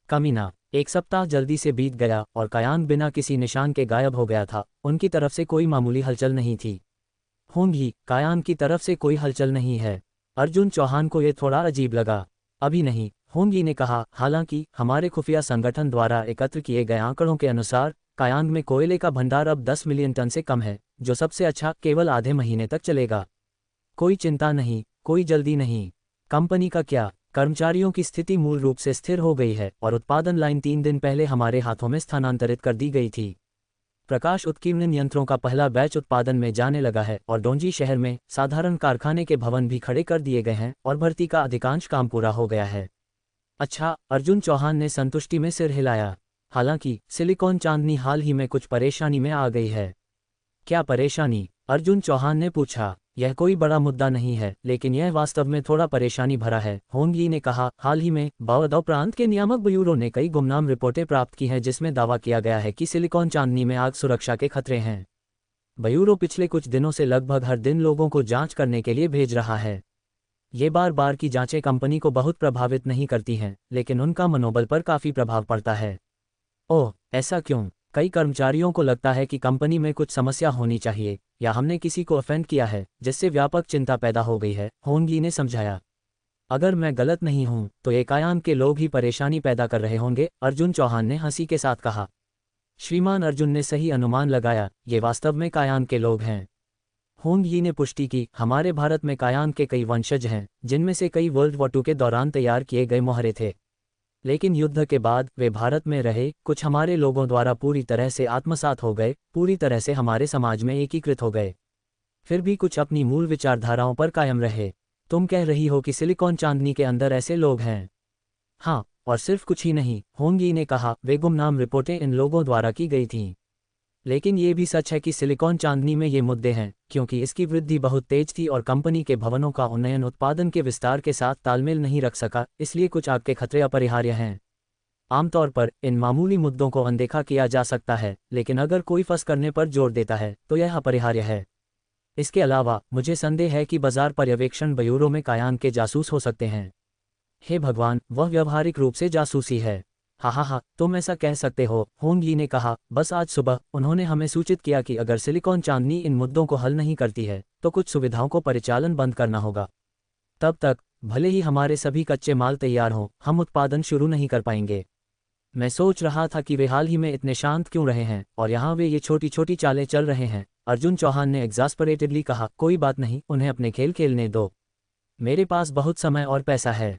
कमीना। 1 सप्ताह जल्दी से बीत गया और कायांग बिना किसी निशान के गायब हो गया था। उनकी तरफ से कोई मामूली हलचल नहीं थी। होंगी, कायांग की तरफ से कोई हलचल नहीं है। अर्जुन चौहान को यह थोड़ा अजीब लगा। अभी नहीं, होंगी ने कहा। हालांकि हमारे खुफिया संगठन द्वारा एकत्र किए गए आंकड़ों के अनुसार कायांग में कोयले का भंडार अब 10 मिलियन टन से कम है, जो सबसे अच्छा केवल आधे महीने तक चलेगा। कोई चिंता नहीं, कोई जल्दी नहीं। कंपनी का क्या? कर्मचारियों की स्थिति मूल रूप से स्थिर हो गई है और उत्पादन लाइन 3 दिन पहले हमारे हाथों में स्थानांतरित कर दी गई थी। प्रकाश उत्कीर्णन यंत्रों का पहला बैच उत्पादन में जाने लगा है और डोंजी शहर में साधारण कारखाने के भवन भी खड़े कर दिए गए हैं और भर्ती का अधिकांश काम पूरा हो गया है। अच्छा, अर्जुन चौहान ने संतुष्टि में सिर हिलाया। हालांकि सिलिकॉन चांदनी हाल ही में कुछ परेशानी में आ गई है। क्या परेशानी? अर्जुन चौहान ने पूछा। यह कोई बड़ा मुद्दा नहीं है, लेकिन यह वास्तव में थोड़ा परेशानी भरा है, होंगी ने कहा। हाल ही में बावदाव प्रांत के नियामक ब्यूरो ने कई गुमनाम रिपोर्टें प्राप्त की हैं जिसमें दावा किया गया है कि सिलिकॉन चांदनी में आग सुरक्षा के खतरे हैं। ब्यूरो पिछले कुछ दिनों से लगभग हर दिन लोगों को जांच करने के लिए भेज रहा है। ये बार बार की जांचें कंपनी को बहुत प्रभावित नहीं करती हैं, लेकिन उनका मनोबल पर काफ़ी प्रभाव पड़ता है। ओह, ऐसा क्यों? कई कर्मचारियों को लगता है कि कंपनी में कुछ समस्या होनी चाहिए या हमने किसी को ऑफेंड किया है, जिससे व्यापक चिंता पैदा हो गई है, होंगी ने समझाया। अगर मैं गलत नहीं हूं तो ये कायांग के लोग ही परेशानी पैदा कर रहे होंगे, अर्जुन चौहान ने हंसी के साथ कहा। श्रीमान अर्जुन ने सही अनुमान लगाया, ये वास्तव में कायांग के लोग हैं। होंगी ने पुष्टि की। हमारे भारत में कायांग के कई वंशज हैं, जिनमें से कई वर्ल्ड वॉर 2 के दौरान तैयार किए गए मोहरे थे, लेकिन युद्ध के बाद वे भारत में रहे। कुछ हमारे लोगों द्वारा पूरी तरह से आत्मसात हो गए, पूरी तरह से हमारे समाज में एकीकृत हो गए। फिर भी कुछ अपनी मूल विचारधाराओं पर कायम रहे। तुम कह रही हो कि सिलिकॉन चांदनी के अंदर ऐसे लोग हैं? हाँ, और सिर्फ कुछ ही नहीं, होंगी ने कहा। वे गुमनाम रिपोर्टें इन लोगों द्वारा की गई थीं। लेकिन ये भी सच है कि सिलिकॉन चांदनी में ये मुद्दे हैं, क्योंकि इसकी वृद्धि बहुत तेज थी और कंपनी के भवनों का उन्नयन उत्पादन के विस्तार के साथ तालमेल नहीं रख सका, इसलिए कुछ आग के खतरे अपरिहार्य हैं। आमतौर पर इन मामूली मुद्दों को अनदेखा किया जा सकता है, लेकिन अगर कोई फंस करने पर जोर देता है तो यह अपरिहार्य है। इसके अलावा मुझे संदेह है कि बाजार पर्यवेक्षण ब्यूरो में कायांग के जासूस हो सकते हैं। हे भगवान, वह व्यावहारिक रूप से जासूसी है। हा, तुम ऐसा कह सकते हो, होंगी ने कहा। बस आज सुबह उन्होंने हमें सूचित किया कि अगर सिलिकॉन चांदनी इन मुद्दों को हल नहीं करती है तो कुछ सुविधाओं को परिचालन बंद करना होगा। तब तक भले ही हमारे सभी कच्चे माल तैयार हों, हम उत्पादन शुरू नहीं कर पाएंगे। मैं सोच रहा था कि वे हाल ही में इतने शांत क्यों रहे हैं और यहाँ वे ये छोटी छोटी चालें चल रहे हैं, अर्जुन चौहान ने एग्जास्परेटेडली कहा। कोई बात नहीं, उन्हें अपने खेल खेलने दो। मेरे पास बहुत समय और पैसा है।